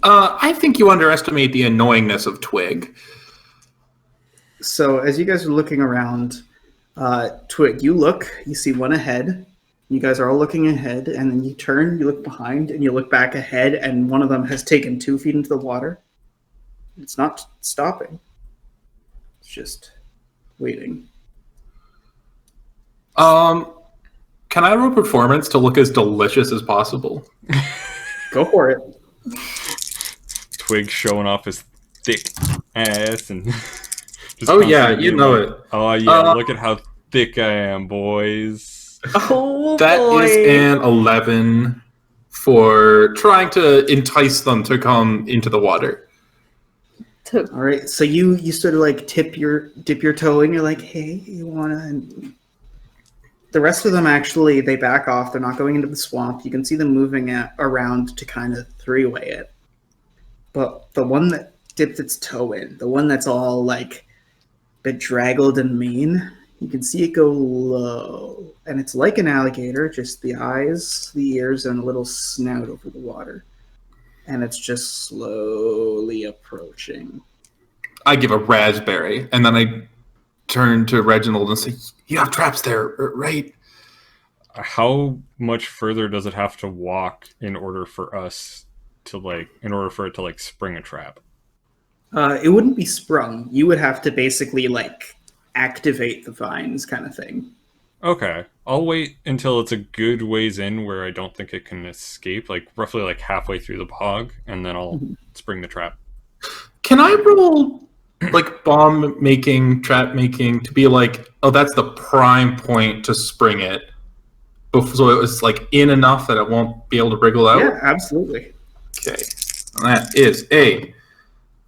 I think you underestimate the annoyingness of Twig. So as you guys are looking around, Twig, you see one ahead. You guys are all looking ahead, and then you turn, you look behind, and you look back ahead, and one of them has taken 2 feet into the water. It's not stopping. It's just waiting. Can I roll performance to look as delicious as possible? Go for it. Twig showing off his thick ass and just oh yeah, you know it. Oh yeah, look at how thick I am, boys. Oh that boy. Is an 11 for trying to entice them to come into the water. All right, so you sort of like dip your toe in. You're like, hey, you wanna? And the rest of them actually they back off. They're not going into the swamp. You can see them moving around to kind of three-way it. But the one that dipped its toe in, the one that's all like bedraggled and mean, You can see it go low, and it's like an alligator, just the eyes, the ears, and a little snout over the water. And it's just slowly approaching. I give a raspberry, and then I turn to Reginald and say, "You have traps there, right?" How much further does it have to walk in order for us to in order for it to spring a trap? It wouldn't be sprung. You would have to basically activate the vines kind of thing. Okay. I'll wait until it's a good ways in where I don't think it can escape, roughly halfway through the bog, and then I'll spring the trap. Can I roll bomb making, trap making to be oh, that's the prime point to spring it, so it was in enough that it won't be able to wriggle out? Yeah, absolutely. Okay. That is a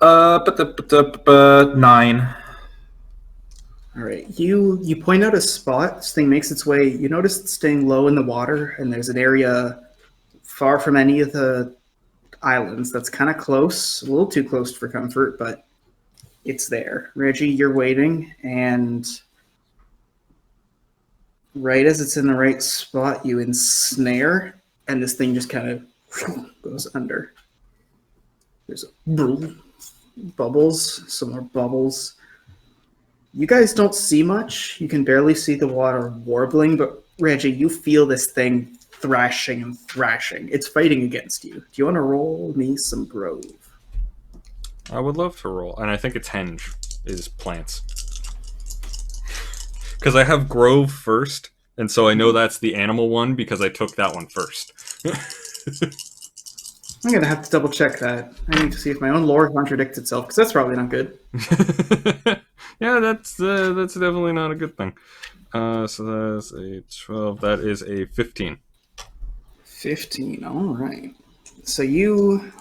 9. All right, you point out a spot. This thing makes its way. You notice it's staying low in the water, and there's an area far from any of the islands that's kind of close, a little too close for comfort, but it's there. Reggie, you're waiting, and right as it's in the right spot, you ensnare, and this thing just kind of goes under. There's bubbles, some more bubbles. You guys don't see much. You can barely see the water warbling, but Reggie, you feel this thing thrashing and thrashing. It's fighting against you. Do you want to roll me some Grove? I would love to roll, and I think its henge is plants. Because I have Grove first, and so I know that's the animal one because I took that one first. I'm going to have to double check that. I need to see if my own lore contradicts itself, because that's probably not good. Yeah, that's definitely not a good thing. So that's a 12. That is a 15. 15, all right. So you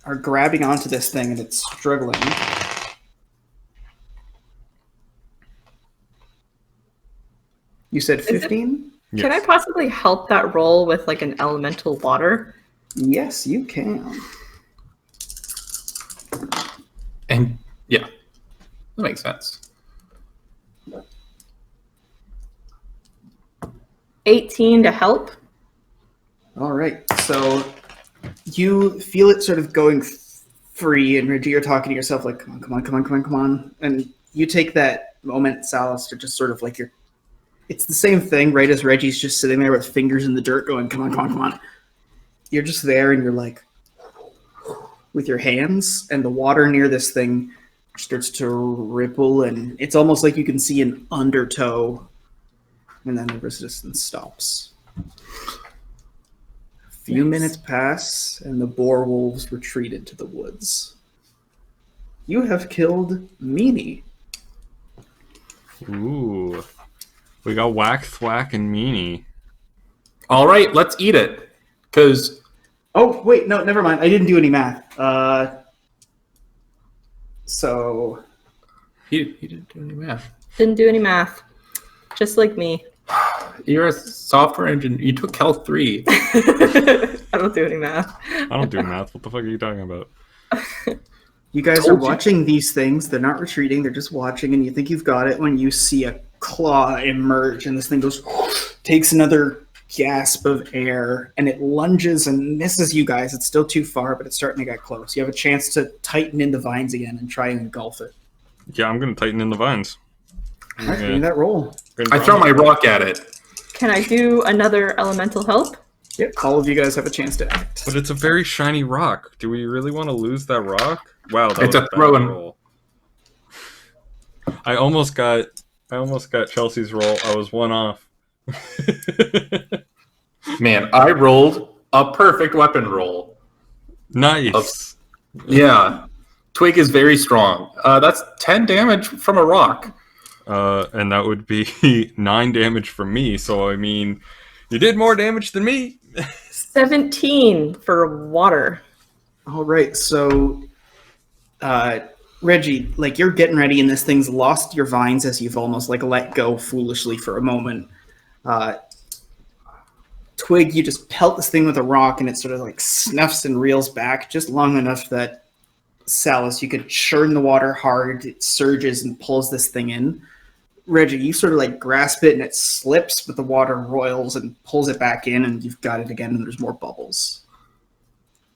are grabbing onto this thing, and it's struggling. You said 15? Yes. Can I possibly help that roll with an elemental water? Yes, you can. And yeah, that makes sense. 18 to help. All right, so you feel it sort of going free, and Reggie, you're talking to yourself come on. And you take that moment, Salas, to just sort of it's the same thing, right, as Reggie's just sitting there with fingers in the dirt going, come on. You're just there, and you're with your hands, and the water near this thing starts to ripple, and it's almost like you can see an undertow, and then the resistance stops. A few minutes pass, and the boar wolves retreated to the woods. You have killed Meanie. Ooh. We got Whack, Thwack, and Meanie. All right, let's eat it. Because... Oh, wait, no, never mind. I didn't do any math. So... He didn't do any math. Didn't do any math. Just like me. You're a software engineer. You took Cal 3. I don't do any math. I don't do math. What the fuck are you talking about? You guys are watching these things. They're not retreating. They're just watching, and you think you've got it when you see a claw emerge, and this thing goes, takes another gasp of air, and it lunges and misses you guys. It's still too far, but it's starting to get close. You have a chance to tighten in the vines again and try and engulf it. Yeah, I'm going to tighten in the vines. All right, give me that roll. I throw my rock at it. Can I do another elemental help? Yep, all of you guys have a chance to act. But it's a very shiny rock. Do we really want to lose that rock? Wow, that It's was a throw-in. roll. I almost got Chelsea's roll. I was one off. Man, I rolled a perfect weapon roll. Nice. Yeah. Twig is very strong. That's 10 damage from a rock. And that would be 9 damage from me. So, I mean, you did more damage than me. 17 for water. All right, so Reggie, you're getting ready, and this thing's lost your vines as you've almost let go foolishly for a moment. Twig, you just pelt this thing with a rock, and it sort of snuffs and reels back just long enough that Salas, you could churn the water hard. It surges and pulls this thing in. Reggie, you sort of like grasp it and it slips, but the water roils and pulls it back in, and you've got it again, and there's more bubbles.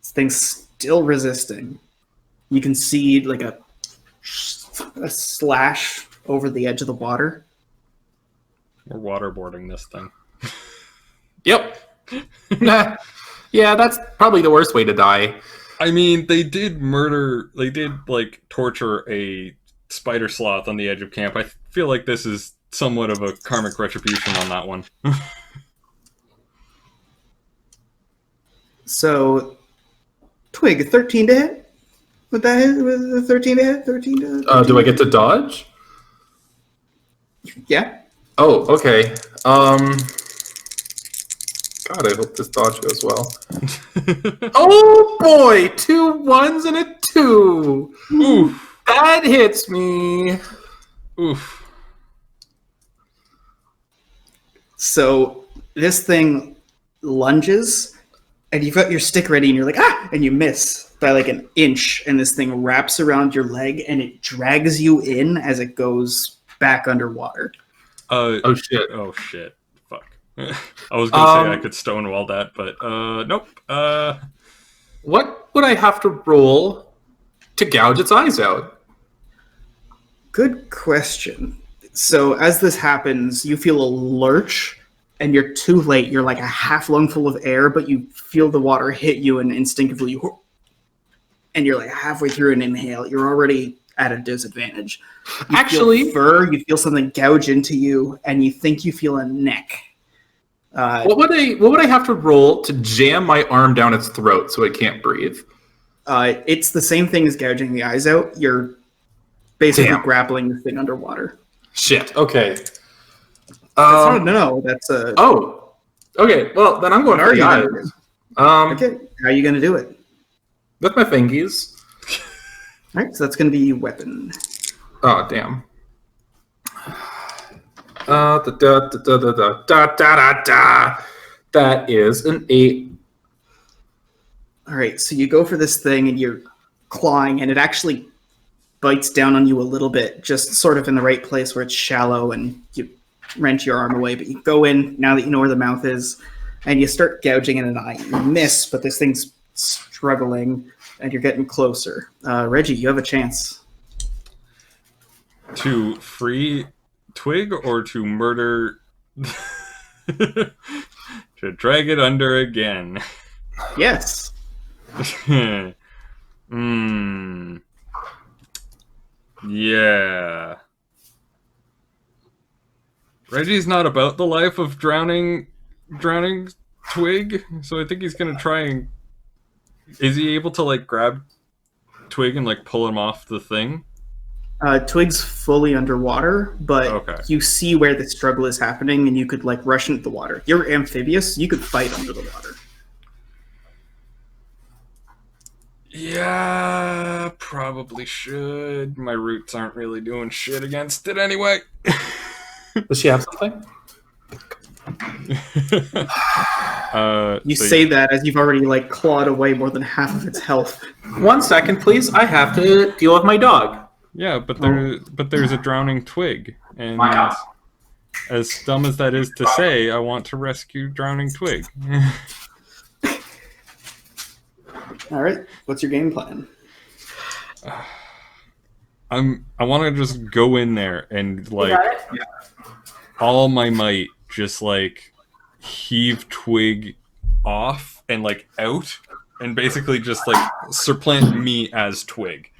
This thing's still resisting. You can see like a slash over the edge of the water. We're waterboarding this thing. Yep. Yeah, that's probably the worst way to die. I mean, they did like torture a spider sloth on the edge of camp. I feel like this is somewhat of a karmic retribution on that one. So, Twig, 13 to hit? Would that hit? With a 13 to hit? 13 to hit? Do I get to dodge? Yeah. Oh, okay. God, I hope this dodge goes well. Oh boy, 2 1s and a 2. Oof. That hits me. Oof. So this thing lunges, and you've got your stick ready, and you're like, ah! And you miss by like an inch, and this thing wraps around your leg, and it drags you in as it goes back underwater. Oh shit. Oh shit. Fuck. I was gonna say I could stonewall that, but nope. What would I have to roll to gouge its eyes out? Good question. So as this happens, you feel a lurch, and you're too late. You're like a half lungful of air, but you feel the water hit you, and instinctively, and you're like halfway through an inhale. You're already at a disadvantage. You feel fur, you feel something gouge into you, and you think you feel a neck. What would I have to roll to jam my arm down its throat so it can't breathe? It's the same thing as gouging the eyes out. You're basically grappling the thing underwater. Shit. Okay. That's not no. That's a. Oh. Okay. Well, then I'm going for the eyes. Okay. How are you going to do it? With my fingies. All right. So that's going to be weapon. Oh damn. That is an 8. All right. So you go for this thing, and you're clawing, and it actually bites down on you a little bit, just sort of in the right place where it's shallow, and you wrench your arm away. But you go in now that you know where the mouth is, and you start gouging in an eye. You miss, but this thing's struggling, and you're getting closer. Reggie, you have a chance. To free Twig or to murder... to drag it under again. Yes. Yeah. Reggie's not about the life of drowning Twig, so I think he's gonna try and... Is he able to, like, grab Twig and, like, pull him off the thing? Twig's fully underwater, but Okay. you see where the struggle is happening, and you could like rush into the water. You're amphibious, you could fight under the water. Yeah, probably should. My roots aren't really doing shit against it anyway. Does she have something? You say that as you've already like clawed away more than half of its health. 1 second, please. I have to deal with my dog. Yeah, but there's a drowning Twig, and My house. as dumb as that is to say, I want to rescue drowning Twig. All right, what's your game plan? I want to just go in there and like all my might, just like heave Twig off and like out, and basically just like supplant me as Twig.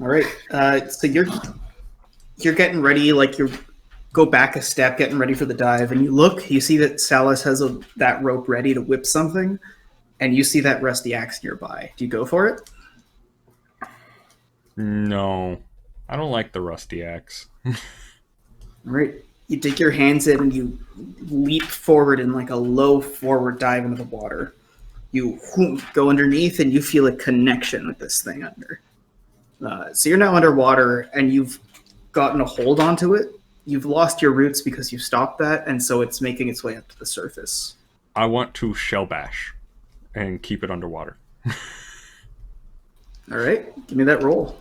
All right, so you're getting ready, like you go back a step, getting ready for the dive, and you look, you see that Salas has that rope ready to whip something, and you see that rusty axe nearby. Do you go for it? No, I don't like the rusty axe. All right, you dig your hands in and you leap forward in like a low forward dive into the water. You go underneath and you feel a connection with this thing under. So you're now underwater and you've gotten a hold onto it. You've lost your roots because you stopped that, and so it's making its way up to the surface. I want to shell bash and keep it underwater. All right, give me that roll.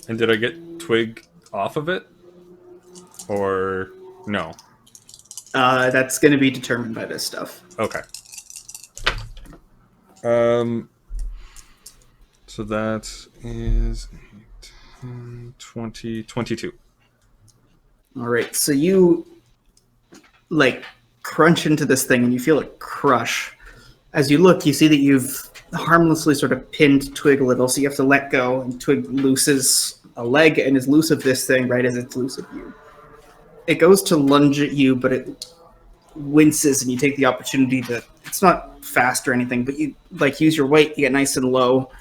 And did I get twig off of it? Or no? That's going to be determined by this stuff. Okay. So that is 20, 22. All right, so you like crunch into this thing and you feel it crush. As you look, you see that you've harmlessly sort of pinned Twig a little, so you have to let go, and Twig looses a leg and is loose of this thing right as it's loose of you. It goes to lunge at you, but it winces, and you take the opportunity to... It's not fast or anything, but you like use your weight, you get nice and low,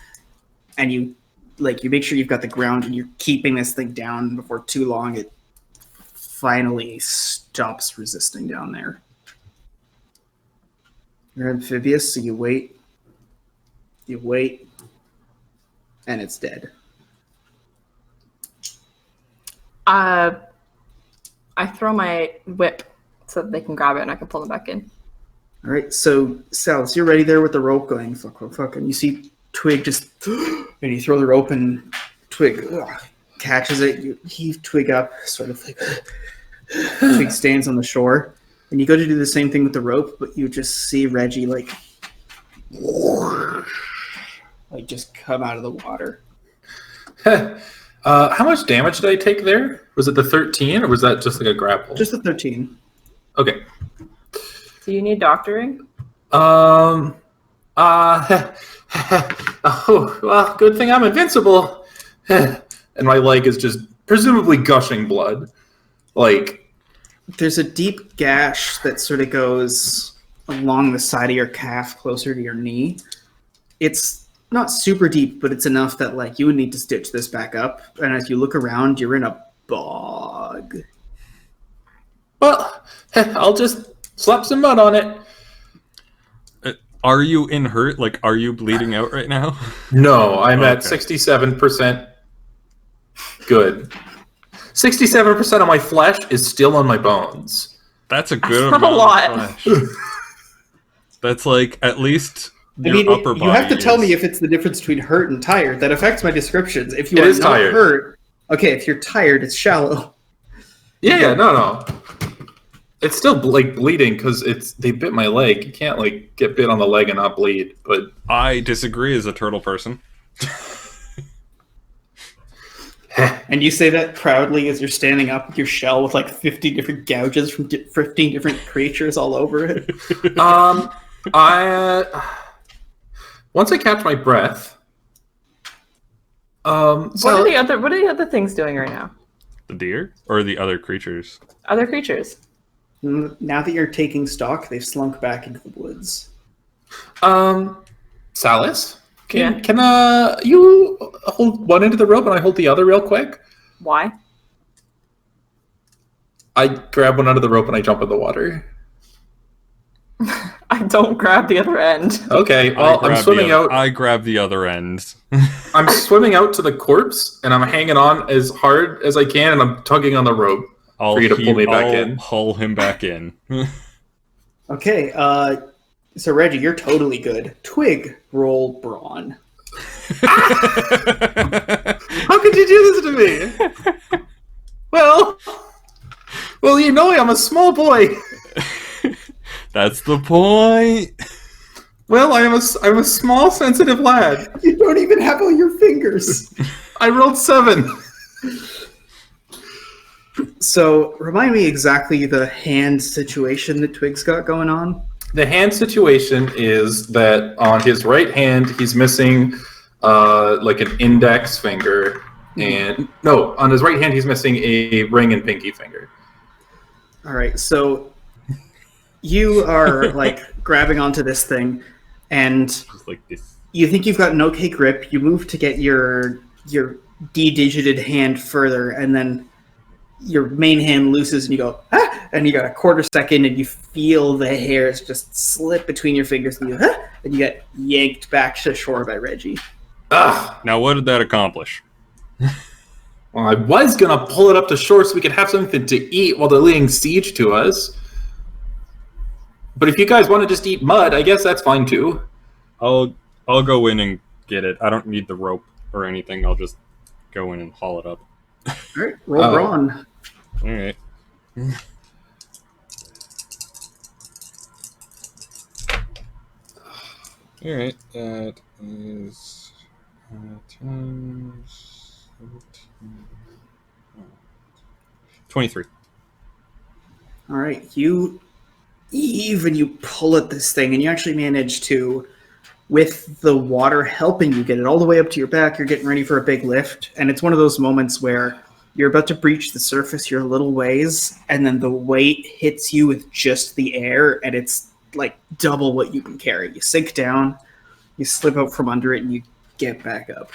and you make sure you've got the ground, and you're keeping this thing down. Before too long, it finally stops resisting down there. You're amphibious, so you wait, and it's dead. I throw my whip so that they can grab it and I can pull them back in. All right, so Salus, you're ready there with the rope going. Fuck, and you see Twig just, and you throw the rope, and Twig catches it. You heave Twig up, sort of like Twig stands on the shore, and you go to do the same thing with the rope, but you just see Reggie like just come out of the water. How much damage did I take there? Was it the 13, or was that just like a grapple? Just the 13. Okay. Do you need doctoring? Oh, well, good thing I'm invincible. And my leg is just presumably gushing blood. Like, there's a deep gash that sort of goes along the side of your calf, closer to your knee. It's not super deep, but it's enough that like you would need to stitch this back up. And as you look around, you're in a bog. Well, I'll just slap some mud on it. Are you in hurt? Like, are you bleeding out right now? No, I'm at 67% good. 67% of my flesh is still on my bones. That's a good That's not a lot. of flesh. That's like at least your upper body. You have to tell me if it's the difference between hurt and tired. That affects my descriptions. If you It are is not tired. hurt, okay. If you're tired, it's shallow. Yeah, no. It's still like bleeding because they bit my leg. You can't like get bit on the leg and not bleed. But I disagree as a turtle person. And you say that proudly as you're standing up with your shell with like 50 different gouges from 15 different creatures all over it. Once I catch my breath, What are the other things doing right now? The deer or the other creatures? Other creatures. Now that you're taking stock, they've slunk back into the woods. Salus, Yeah. can you hold one end of the rope and I hold the other real quick? Why? I grab one end of the rope and I jump in the water. I don't grab the other end. Okay, well, I'm swimming out. I grab the other end. I'm swimming out to the corpse and I'm hanging on as hard as I can and I'm tugging on the rope for you to pull me back in. Haul him back in. Okay, so Reggie, you're totally good. Twig, roll brawn. How could you do this to me? Well, you know I'm a small boy. That's the point. Well, I'm a small, sensitive lad. You don't even have all your fingers. I rolled 7. So, remind me exactly the hand situation that Twig's got going on. The hand situation is that on his right hand, he's missing like an index finger. And no, on his right hand, he's missing a ring and pinky finger. All right, so you are like grabbing onto this thing, and Just like this. you think you've got an okay grip. You move to get your de-digited hand further, and then your main hand looses, and you go, ah! And you got a quarter second, and you feel the hairs just slip between your fingers, and you, ah! And you get yanked back to shore by Reggie. Ugh. Now, what did that accomplish? Well, I was going to pull it up to shore so we could have something to eat while they're laying siege to us. But if you guys want to just eat mud, I guess that's fine too. I'll go in and get it. I don't need the rope or anything. I'll just go in and haul it up. All right, roll brawn. All right. All right, that is times 23. All right, you heave and you pull at this thing, and you actually manage to, with the water helping you get it all the way up to your back, you're getting ready for a big lift, and it's one of those moments where you're about to breach the surface, you're a little ways, and then the weight hits you with just the air, and it's like double what you can carry. You sink down, you slip out from under it, and you get back up.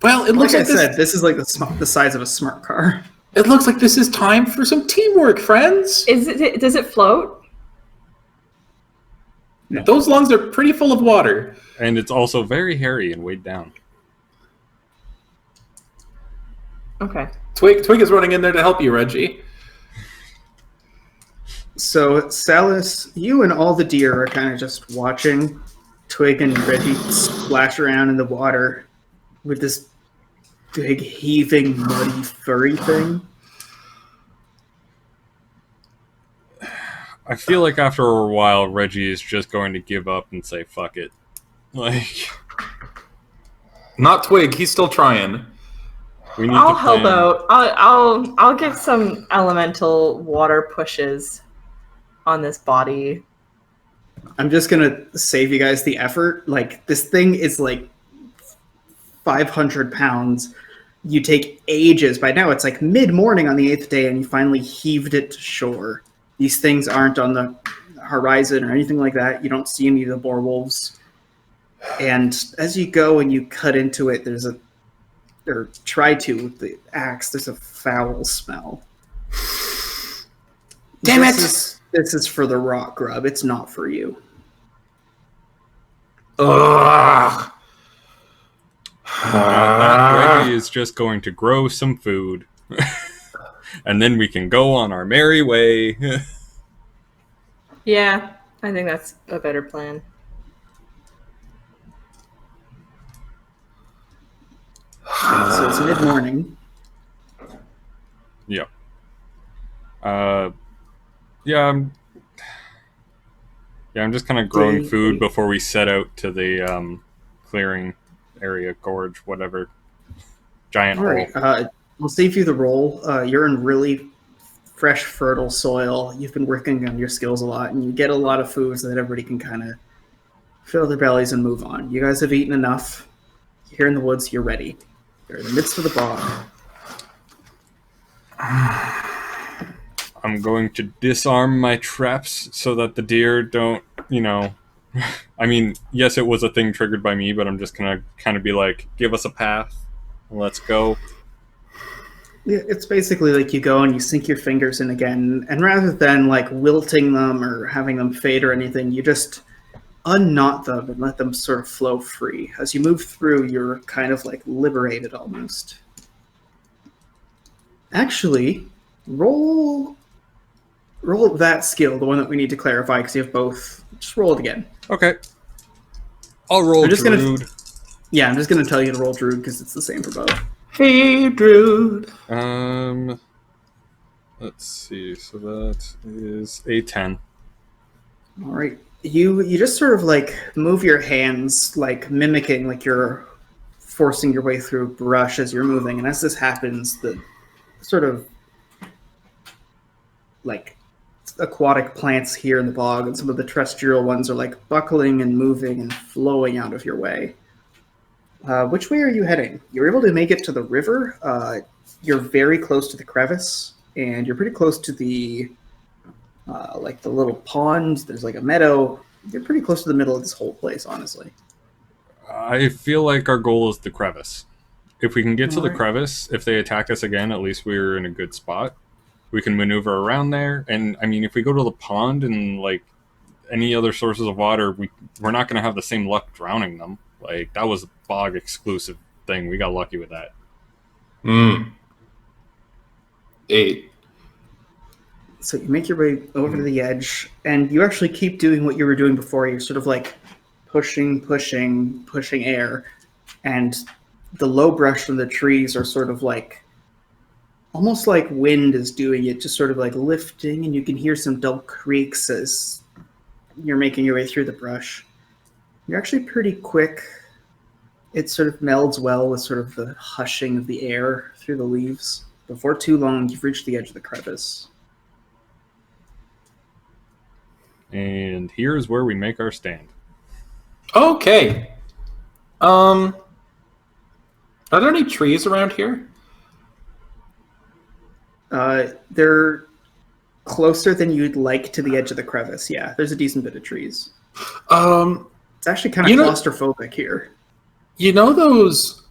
Well, it looks Like I like said, this is like the size of a smart car. It looks like this is time for some teamwork, friends. Does it float? No. Those lungs are pretty full of water. And it's also very hairy and weighed down. Okay. Twig is running in there to help you, Reggie. So, Salis, you and all the deer are kind of just watching Twig and Reggie splash around in the water with this big, heaving, muddy, furry thing. I feel like after a while, Reggie is just going to give up and say, fuck it. Like, Not Twig, he's still trying. we need I'll to help plan. out. I'll give some elemental water pushes on this body. I'm just going to save you guys the effort. Like, this thing is like 500 pounds. You take ages. By now, it's like mid-morning on the 8th day, and you finally heaved it to shore. These things aren't on the horizon or anything like that. You don't see any of the boar wolves. And as you go and you cut into it, try to with the axe, there's a foul smell. Damn it! This is for the rock grub. It's not for you. Ugh. Reggie is just going to grow some food. And then we can go on our merry way. Yeah, I think that's a better plan. So it's mid-morning. Yeah. I'm just kind of growing food before we set out to the clearing area, gorge, whatever. Giant All hole. right. We'll save you the roll. You're in really fresh, fertile soil. You've been working on your skills a lot, and you get a lot of food so that everybody can kind of fill their bellies and move on. You guys have eaten enough. You're here in the woods. You're ready. You're in the midst of the bog. I'm going to disarm my traps so that the deer don't, I mean, yes, it was a thing triggered by me, but I'm just going to kind of be like, give us a path. Let's go. Yeah, it's basically like you go and you sink your fingers in again, and rather than like wilting them or having them fade or anything, you just unknot them and let them sort of flow free. As you move through, you're kind of like liberated almost. Actually, roll that skill, the one that we need to clarify, because you have both. Just roll it again. Okay. I'll roll Druid. Yeah, I'm just going to tell you to roll Druid because it's the same for both. Hey, Druid. Let's see. So that is a 10. All right. You just sort of like move your hands, like mimicking like you're forcing your way through brush as you're moving. And as this happens, the sort of like aquatic plants here in the bog and some of the terrestrial ones are like buckling and moving and flowing out of your way. Which way are you heading? You're able to make it to the river. You're very close to the crevice, and you're pretty close to the like the little pond. There's like a meadow. You're pretty close to the middle of this whole place, honestly. I feel like our goal is the crevice. If we can get to the Alright. crevice, if they attack us again, at least we're in a good spot. We can maneuver around there. And, I mean, if we go to the pond and, like, any other sources of water, we're not going to have the same luck drowning them. Like, that was a bog exclusive thing. We got lucky with that. 8. So you make your way over to the edge, and you actually keep doing what you were doing before. You're sort of like pushing air. and the low brush from the trees are sort of like, almost like wind is doing it, just sort of like lifting, and you can hear some dull creaks as you're making your way through the brush. You're actually pretty quick. It sort of melds well with sort of the hushing of the air through the leaves. Before too long, you've reached the edge of the crevice. And here's where we make our stand. Okay. Are there any trees around here? They're closer than you'd like to the edge of the crevice. Yeah, there's a decent bit of trees. It's actually kind of claustrophobic here. You know those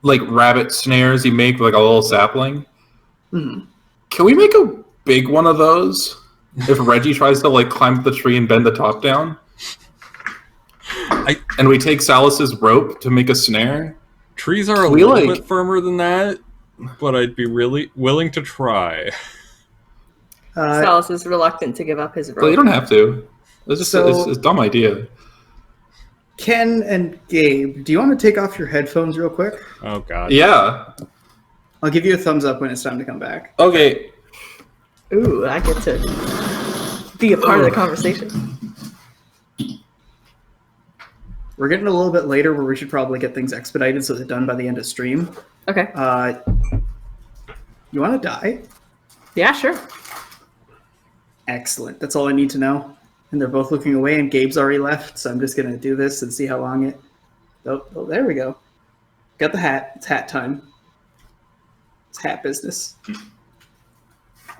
like rabbit snares you make with like a little sapling? Mm-hmm. Can we make a big one of those if Reggie tries to like climb up the tree and bend the top down? And we take Salus's rope to make a snare? Trees are a little bit firmer than that, but I'd be really willing to try. Salus is reluctant to give up his rope. Well, you don't have to. It's just it's a dumb idea. Ken and Gabe, do you want to take off your headphones real quick? Oh, God. Yeah. I'll give you a thumbs up when it's time to come back. Okay. Ooh, I get to be a part of the conversation. We're getting a little bit later where we should probably get things expedited so they're done by the end of stream. Okay. You want to die? Yeah, sure. Excellent. That's all I need to know. And they're both looking away, and Gabe's already left, so I'm just going to do this and see how long it... Oh, there we go. Got the hat. It's hat time. It's hat business.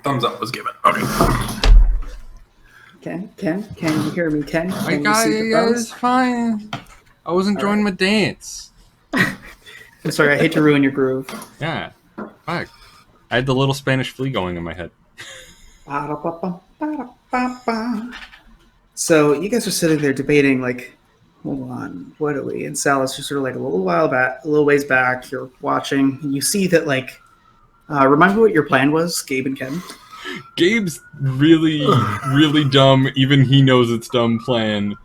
Thumbs up was given. Okay. Ken, can you hear me, Ken? I got it, it's fine. I wasn't joining my dance. I'm sorry, I hate to ruin your groove. Yeah. Fuck. I had the little Spanish flea going in my head. So you guys are sitting there debating, like, hold on, what are we? And Sal's just sort of like a little ways back. You're watching, and you see that, like, remind me what your plan was, Gabe and Ken. Gabe's really, really dumb. Even he knows it's dumb plan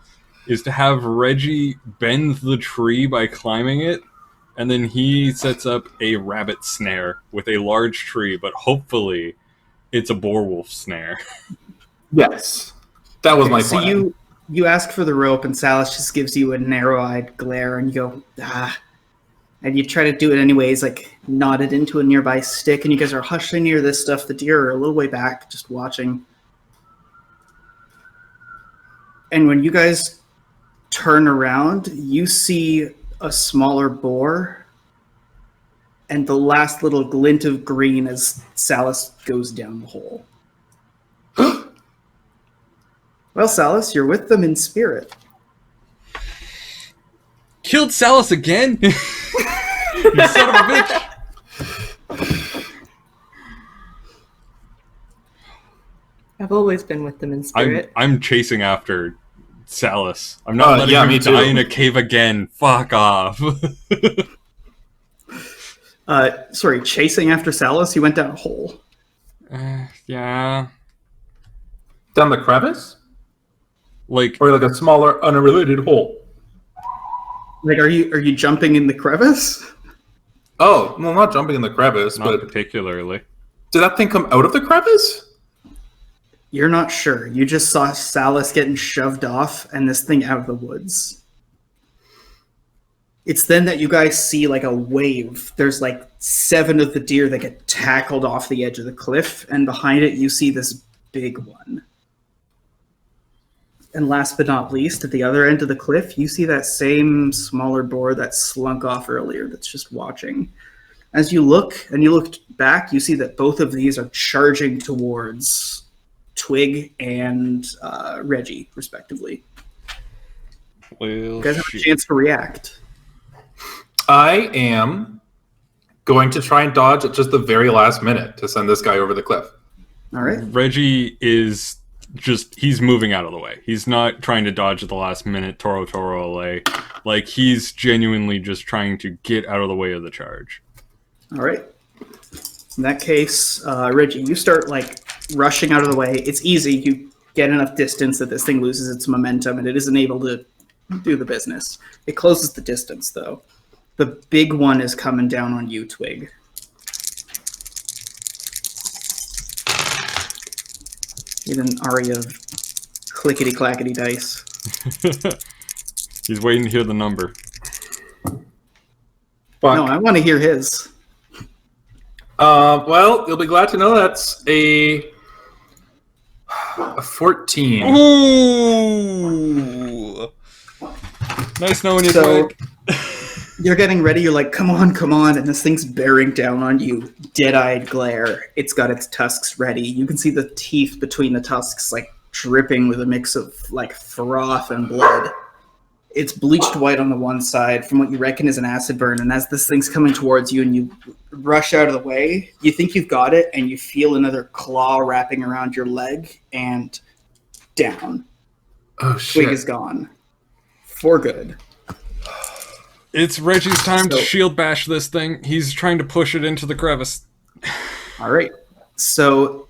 is to have Reggie bend the tree by climbing it, and then he sets up a rabbit snare with a large tree, but hopefully it's a boar wolf snare. Yes. That was my plan. So you ask for the rope, and Salus just gives you a narrow-eyed glare, and you go, ah. And you try to do it anyways, like, nod it into a nearby stick, and you guys are hushing near this stuff. The deer are a little way back, just watching. And when you guys turn around, you see a smaller boar, and the last little glint of green as Salus goes down the hole. Well, Salus, you're with them in spirit. Killed Salus again? You son of a bitch! I've always been with them in spirit. I'm chasing after Salus. I'm not letting him me die too. in a cave again. Fuck off. Sorry, chasing after Salus? He went down a hole. Yeah. Down the crevice? Like, Or like a smaller, unrelated hole? Like, are you jumping in the crevice? Oh, well, not jumping in the crevice, not but particularly. did that thing come out of the crevice? You're not sure. You just saw Salus getting shoved off and this thing out of the woods. It's then that you guys see like a wave. There's like 7 of the deer that get tackled off the edge of the cliff, and behind it you see this big one. And last but not least, at the other end of the cliff, you see that same smaller boar that slunk off earlier that's just watching. As you look, and you look back, you see that both of these are charging towards Twig and Reggie, respectively. Well, You guys have a chance to react. I am going to try and dodge at just the very last minute to send this guy over the cliff. All right. Reggie is he's moving out of the way. He's not trying to dodge at the last minute, Toro away. Like, he's genuinely just trying to get out of the way of the charge. All right. In that case, Reggie, you start like rushing out of the way. It's easy. You get enough distance that this thing loses its momentum and it isn't able to do the business. It closes the distance, though. The big one is coming down on you, Twig. Get an aria of clickety-clackety dice. He's waiting to hear the number. Fuck. No, I want to hear his. Well, you'll be glad to know that's a 14. Ooh! Nice knowing you, So, Twig. you're getting ready, you're like, come on, and this thing's bearing down on you. Dead-eyed glare. It's got its tusks ready. You can see the teeth between the tusks, like, dripping with a mix of, like, froth and blood. It's bleached white on the one side from what you reckon is an acid burn, and as this thing's coming towards you and you rush out of the way, you think you've got it, and you feel another claw wrapping around your leg, and down. Oh, shit. Twig is gone. For good. It's Reggie's time to shield bash this thing. He's trying to push it into the crevice. All right. So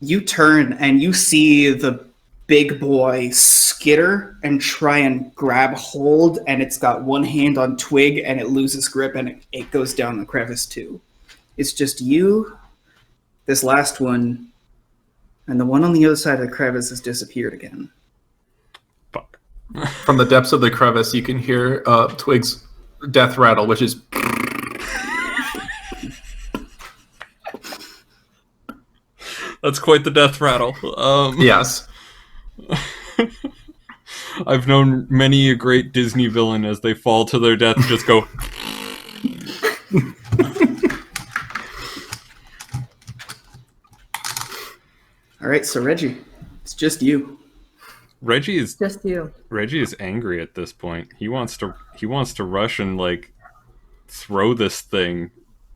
you turn and you see the big boy skitter and try and grab hold, and it's got one hand on Twig and it loses grip and it goes down the crevice too. It's just you, this last one, and the one on the other side of the crevice has disappeared again. Fuck. From the depths of the crevice, you can hear Twig's death rattle, which is... That's quite the death rattle. Yes. I've known many a great Disney villain as they fall to their death just go... All right, so Reggie, it's just you. Reggie is Just you. Reggie is angry at this point. He wants to rush and like throw this thing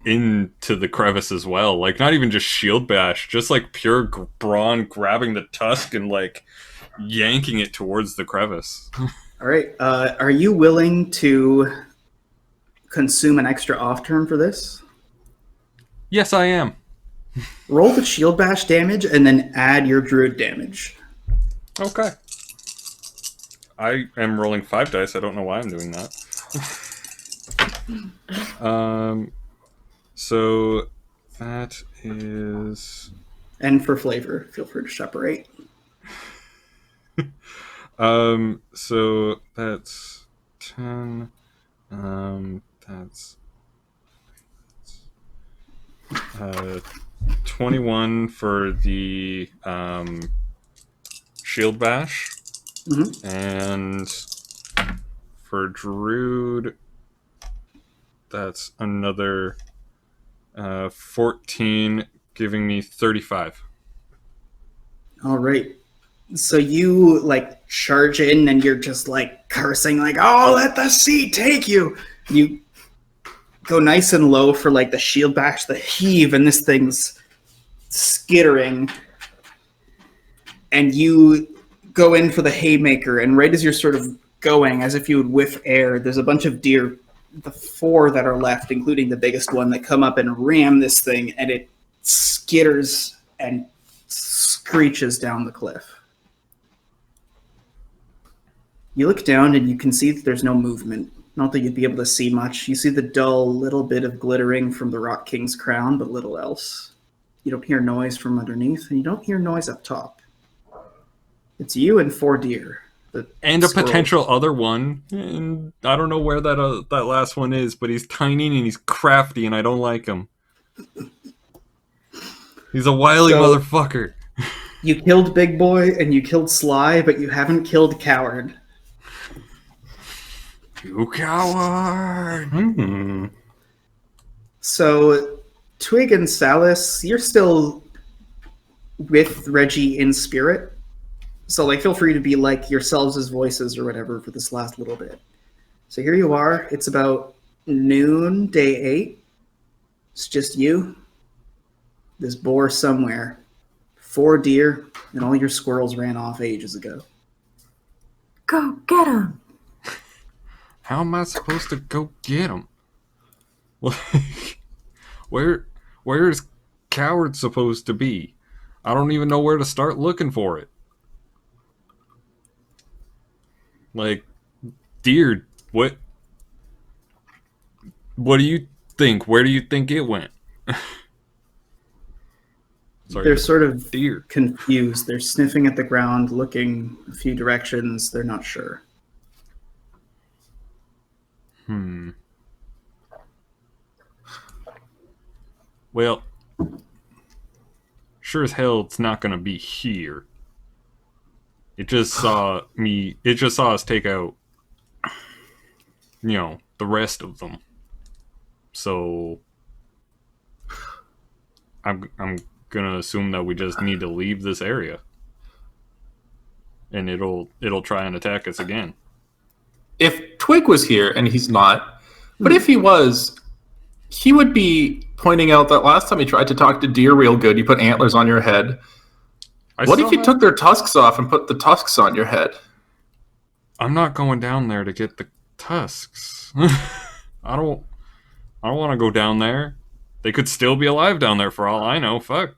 into the crevice as well. Like not even just shield bash, just like pure brawn grabbing the tusk and like yanking it towards the crevice. All right, are you willing to consume an extra off turn for this? Yes, I am. Roll the shield bash damage and then add your druid damage. Okay. I am rolling 5 dice. I don't know why I'm doing that. So that is... And for flavor, feel free to separate. So that's 10. That's 21 for the shield bash. Mm-hmm. And for Druid, that's another 14, giving me 35. All right. So you like charge in and you're just like cursing like, "Oh, let the sea take you." You go nice and low for like the shield bash, the heave, and this thing's skittering. And you go in for the haymaker, and right as you're sort of going, as if you would whiff air, there's a bunch of deer, the 4 that are left, including the biggest one, that come up and ram this thing, and it skitters and screeches down the cliff. You look down and you can see that there's no movement. Not that you'd be able to see much. You see the dull little bit of glittering from the Rock King's crown, but little else. You don't hear noise from underneath, and you don't hear noise up top. It's you and 4 deer. And a Squirrels. potential other one. And I don't know where that last one is, but he's tiny and he's crafty, and I don't like him. He's a wily motherfucker. You killed Big Boy and you killed Sly, but you haven't killed Coward. You coward! Hmm. So, Twig and Salis, you're still with Reggie in spirit. So, like, feel free to be like yourselves as voices or whatever for this last little bit. So here you are. It's about noon, day 8. It's just you, this boar somewhere, 4 deer, and all your squirrels ran off ages ago. Go get him. How am I supposed to go get him? Like, where's Coward supposed to be? I don't even know where to start looking for it. Like, deer, what What do you think? Where do you think it went? Sorry, They're sort of deer. confused. They're sniffing at the ground, looking a few directions. They're not sure. Well, sure as hell it's not gonna be here. It just saw us take out, the rest of them. So I'm gonna assume that we just need to leave this area. And it'll try and attack us again. If Twig was here, and he's not, but if he was, he would be pointing out that last time he tried to talk to deer real good, you put antlers on your head. What if you took their tusks off and put the tusks on your head? I'm not going down there to get the tusks. I don't want to go down there. They could still be alive down there for all I know. Fuck.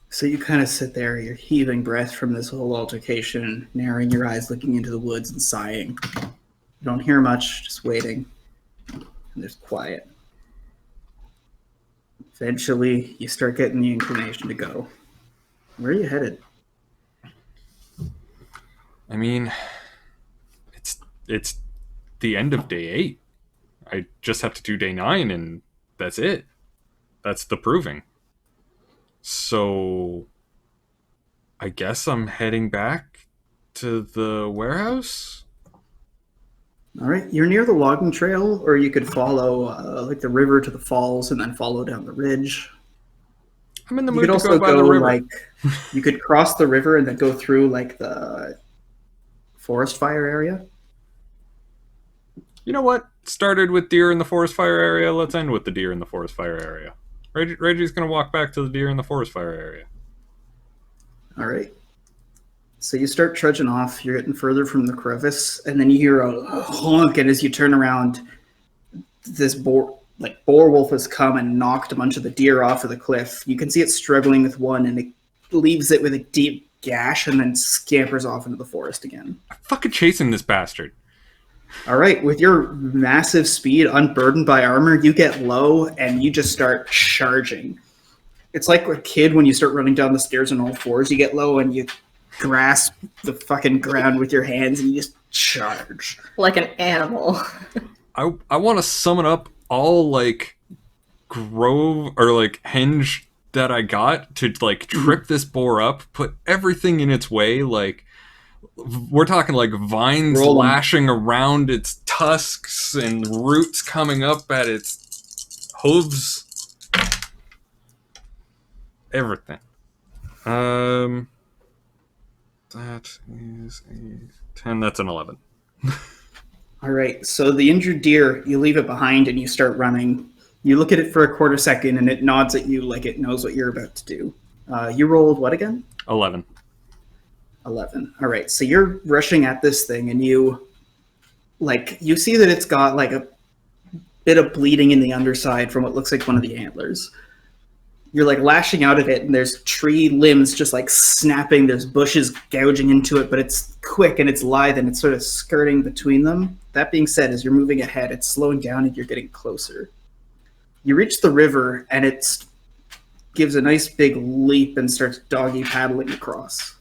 So you kind of sit there, you're heaving breath from this whole altercation, narrowing your eyes, looking into the woods and sighing. You don't hear much, just waiting. And there's quiet. Eventually, you start getting the inclination to go. Where are you headed? I mean, it's the end of day 8. I just have to do day 9 and that's it. That's the proving. So I guess I'm heading back to the warehouse. All right, you're near the logging trail, or you could follow like the river to the falls and then follow down the ridge. I'm in the You mood could to also go by the river. like you could cross the river and then go through like the forest fire area. You know what? Started with deer in the forest fire area. Let's end with the deer in the forest fire area. Reggie's gonna walk back to the deer in the forest fire area. All right. So you start trudging off. You're getting further from the crevice, and then you hear a honk. And as you turn around, this boar wolf has come and knocked a bunch of the deer off of the cliff. You can see it struggling with one, and it leaves it with a deep gash, and then scampers off into the forest again. I'm fucking chasing this bastard. All right, with your massive speed, unburdened by armor, you get low and you just start charging. It's like a kid when you start running down the stairs on all fours. You get low and you grasp the fucking ground with your hands and you just charge. Like an animal. I want to summon up all like grove or like henge that I got to like trip this boar up, put everything in its way, like we're talking like vines lashing around its tusks and roots coming up at its hooves. Everything. That is a 10. That's an 11. All right, so the injured deer, you leave it behind and you start running. You look at it for a quarter second and it nods at you like it knows what you're about to do. You rolled what again? 11. 11. All right, so you're rushing at this thing and you see that it's got like a bit of bleeding in the underside from what looks like one of the antlers. You're like lashing out at it and there's tree limbs just like snapping. There's bushes gouging into it, but it's quick and it's lithe and it's sort of skirting between them. That being said, as you're moving ahead, it's slowing down and you're getting closer. You reach the river and it gives a nice big leap and starts doggy paddling across.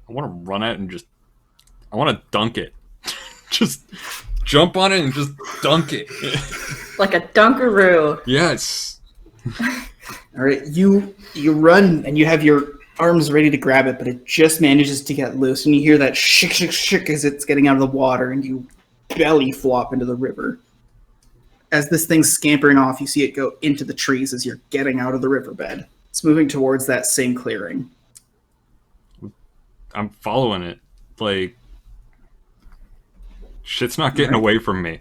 I want to run at it and I want to dunk it. Just jump on it and just dunk it. Like a dunkaroo. Yes. All right, you run and you have your arms ready to grab it, but it just manages to get loose, and you hear that shick, shick, shick as it's getting out of the water, and you belly flop into the river. As this thing's scampering off, you see it go into the trees as you're getting out of the riverbed. It's moving towards that same clearing. I'm following it. Like, shit's not getting away from me.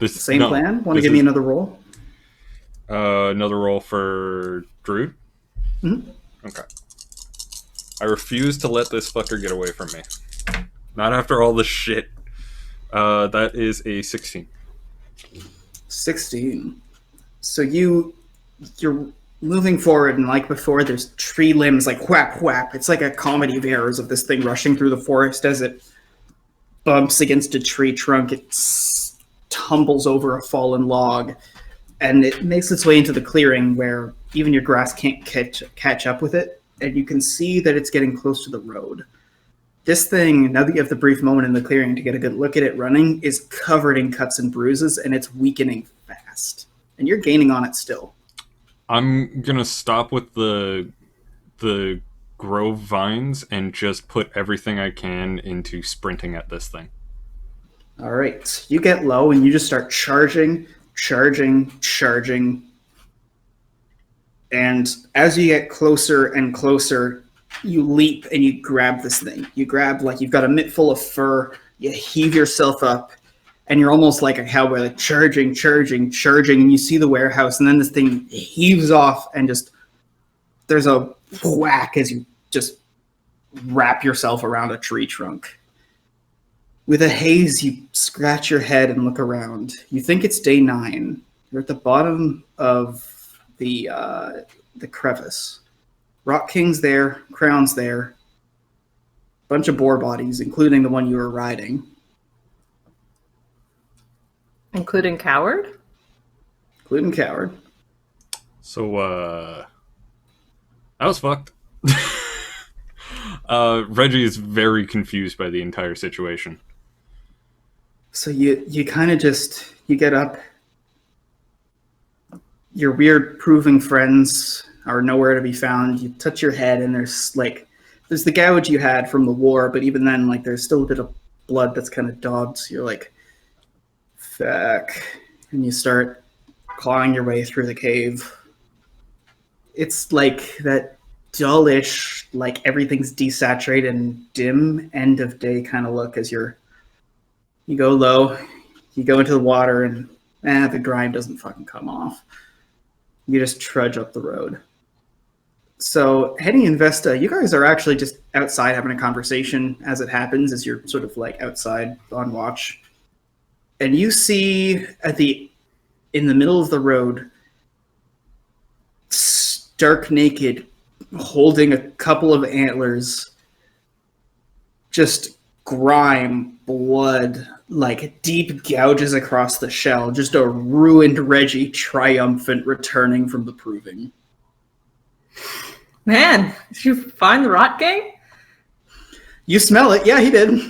Same plan? Want to give me another roll? Another roll for Druid? Mm-hmm. Okay. I refuse to let this fucker get away from me. Not after all this shit. That is a 16. 16. So you're moving forward, and like before, there's tree limbs like whap whap. It's like a comedy of errors of this thing rushing through the forest as it bumps against a tree trunk. It tumbles over a fallen log, and it makes its way into the clearing where even your grass can't catch up with it, and you can see that it's getting close to the road. This thing, now that you have the brief moment in the clearing to get a good look at it running, is covered in cuts and bruises, and it's weakening fast. And you're gaining on it still. I'm gonna stop with the grove vines and just put everything I can into sprinting at this thing. All right. You get low, and you just start charging. And as you get closer and closer, you leap and you grab this thing. You grab, like, you've got a mitt full of fur, you heave yourself up, and you're almost like a cowboy, like charging, and you see the warehouse, and then this thing heaves off, and just there's a whack as you just wrap yourself around a tree trunk. With a haze, you scratch your head and look around. You think it's day 9. You're at the bottom of the crevice. Rock King's there, Crown's there, bunch of boar bodies, including the one you were riding. Including Coward? Including Coward. So, that was fucked. Reggie is very confused by the entire situation. So you kind of just, you get up. Your weird proving friends are nowhere to be found. You touch your head, and there's the gouge you had from the war, but even then, like, there's still a bit of blood that's kind of daubed. So you're like, fuck. And you start clawing your way through the cave. It's like that dullish, like everything's desaturated and dim end of day kind of look as you go low, you go into the water, and the grime doesn't fucking come off. You just trudge up the road. So Henny and Vesta, you guys are actually just outside having a conversation as it happens, as you're sort of like outside on watch. And you see in the middle of the road, stark naked, holding a couple of antlers, just grime, blood, like deep gouges across the shell, just a ruined Reggie triumphant returning from the proving. Man, did you find the Rot Gang? You smell it. Yeah, he did.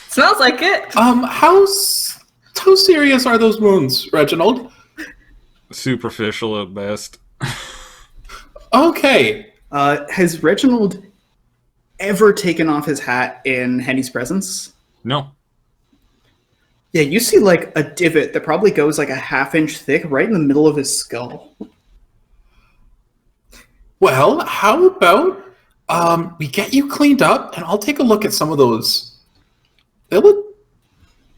Smells like it. How serious are those wounds, Reginald? Superficial at best. Okay. Has Reginald ever taken off his hat in Henny's presence? No. Yeah, you see like a divot that probably goes like a half-inch thick right in the middle of his skull. Well, how about we get you cleaned up, and I'll take a look at some of those. They look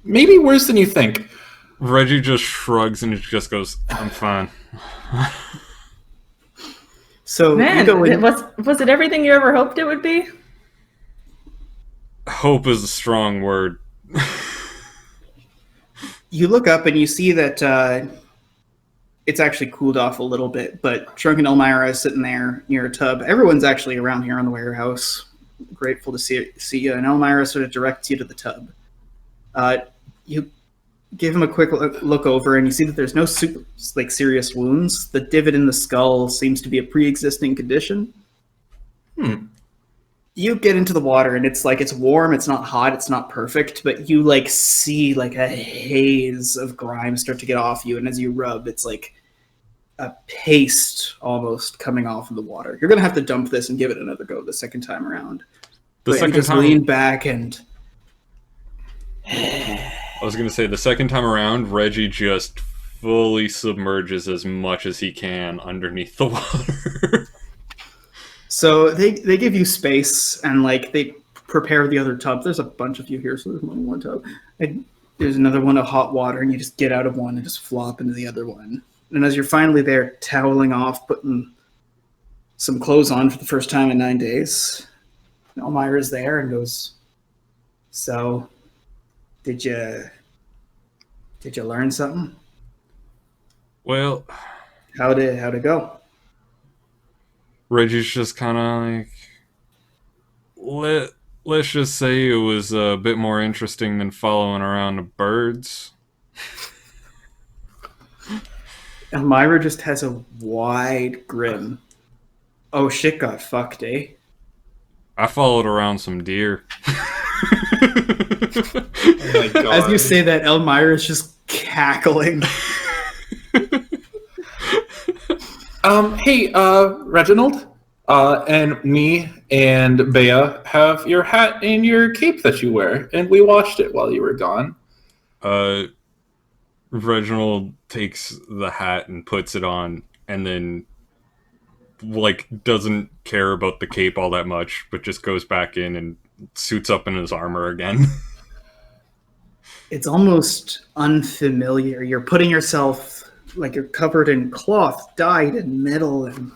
maybe worse than you think. Reggie just shrugs and just goes, I'm fine. So Man, you go in. was it everything you ever hoped it would be? Hope is a strong word. You look up and you see that it's actually cooled off a little bit, but Drunken Elmira is sitting there near a tub. Everyone's actually around here on the warehouse. Grateful to see you. And Elmira sort of directs you to the tub. You give him a quick look over, and you see that there's no serious wounds. The divot in the skull seems to be a pre-existing condition. You get into the water, and it's warm, it's not hot, it's not perfect, but you see a haze of grime start to get off you, and as you rub, it's like a paste almost coming off of the water. You're gonna have to dump this and give it another go the second time around. You just lean back and I was going to say, the second time around, Reggie just fully submerges as much as he can underneath the water. So they give you space, and they prepare the other tub. There's a bunch of you here, so there's only one tub. And there's another one of hot water, and you just get out of one and just flop into the other one. And as you're finally there, toweling off, putting some clothes on for the first time in 9 days, Elmira's there and goes, "So, did you learn something? Well, How'd it go?" Reggie's just kind of let's just say it was a bit more interesting than following around the birds. Elmira just has a wide grin. Oh, shit got fucked, eh? I followed around some deer. Oh my God. As you say that, Elmira's just cackling. Hey, Reginald, and me and Bea have your hat and your cape that you wear, and we washed it while you were gone. Reginald takes the hat and puts it on, and then doesn't care about the cape all that much, but just goes back in and suits up in his armor again. It's almost unfamiliar. You're putting yourself like you're covered in cloth, dyed in metal, and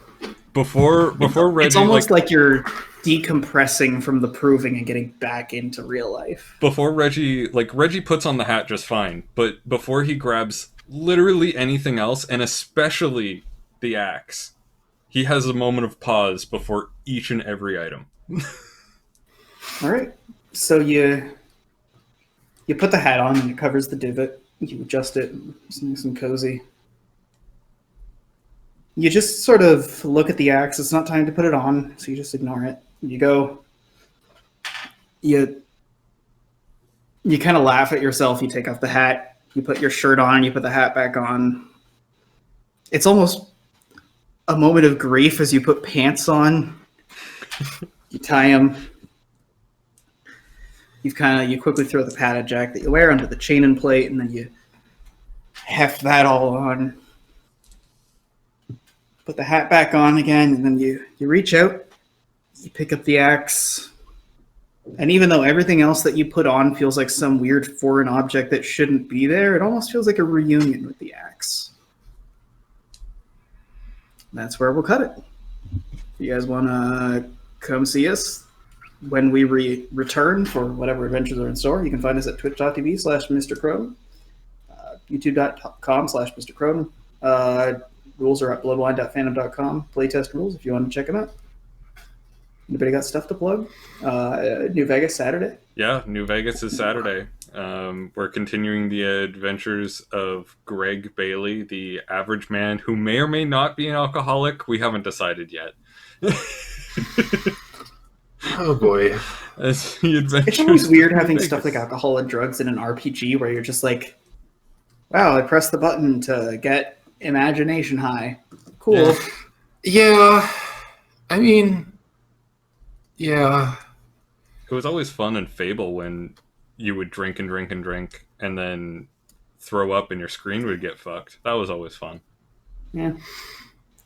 Before Reggie, it's almost like you're decompressing from the proving and getting back into real life. before Reggie puts on the hat just fine, but before he grabs literally anything else, and especially the axe, he has a moment of pause before each and every item. All right, so you put the hat on and it covers the divot. You adjust it, it's nice and cozy. You just sort of look at the axe. It's not time to put it on, so you just ignore it. You go. You kind of laugh at yourself. You take off the hat. You put your shirt on. You put the hat back on. It's almost a moment of grief as you put pants on. You tie them. You quickly throw the padded jacket that you wear under the chain and plate, and then you heft that all on. Put the hat back on again, and then you reach out, you pick up the axe, and even though everything else that you put on feels like some weird foreign object that shouldn't be there, it almost feels like a reunion with the axe. That's where we'll cut it. If you guys want to come see us when we return for whatever adventures are in store, you can find us at twitch.tv/Mr. Crone, youtube.com/Mr. Crone. Rules are at bloodwine.fandom.com. Playtest rules if you want to check them out. Anybody got stuff to plug? New Vegas Saturday? Yeah, New Vegas is Saturday. We're continuing the adventures of Greg Bailey, the average man who may or may not be an alcoholic. We haven't decided yet. Oh boy. It's always weird having stuff like alcohol and drugs in an RPG where you're just like, wow, I pressed the button to get imagination high. Cool. Yeah. I mean, yeah. It was always fun in Fable when you would drink and drink and drink and then throw up and your screen would get fucked. That was always fun. Yeah.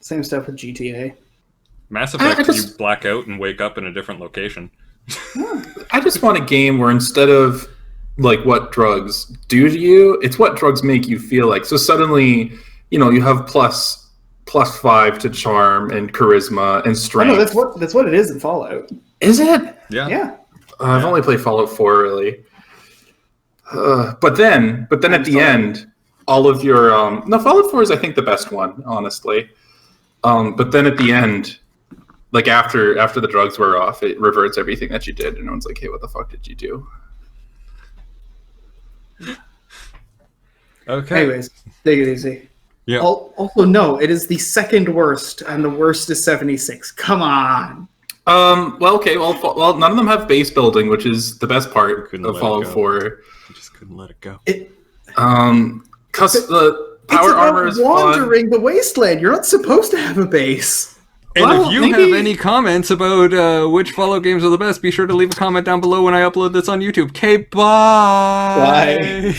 Same stuff with GTA. Mass Effect, you black out and wake up in a different location. I just want a game where instead of like what drugs do to you, it's what drugs make you feel like. So suddenly, you have plus 5 to charm and charisma and strength. Oh, no, that's what it is in Fallout. Is it? Yeah. Yeah. I've only played Fallout 4 really. But then at the end, all of your no, Fallout 4 is I think the best one, honestly. But then at the end, like after the drugs wear off, it reverts everything that you did, and no one's like, "Hey, what the fuck did you do?" Okay. Anyways, take it easy. Yeah. Also, no, it is the second worst, and the worst is 76. Come on. Well, okay. Well, none of them have base building, which is the best part of Fallout 4. I just couldn't let it go. Cause the power armor is wandering the wasteland. You're not supposed to have a base. And if you have any comments about which Fallout games are the best, be sure to leave a comment down below when I upload this on YouTube. Okay, bye. Bye.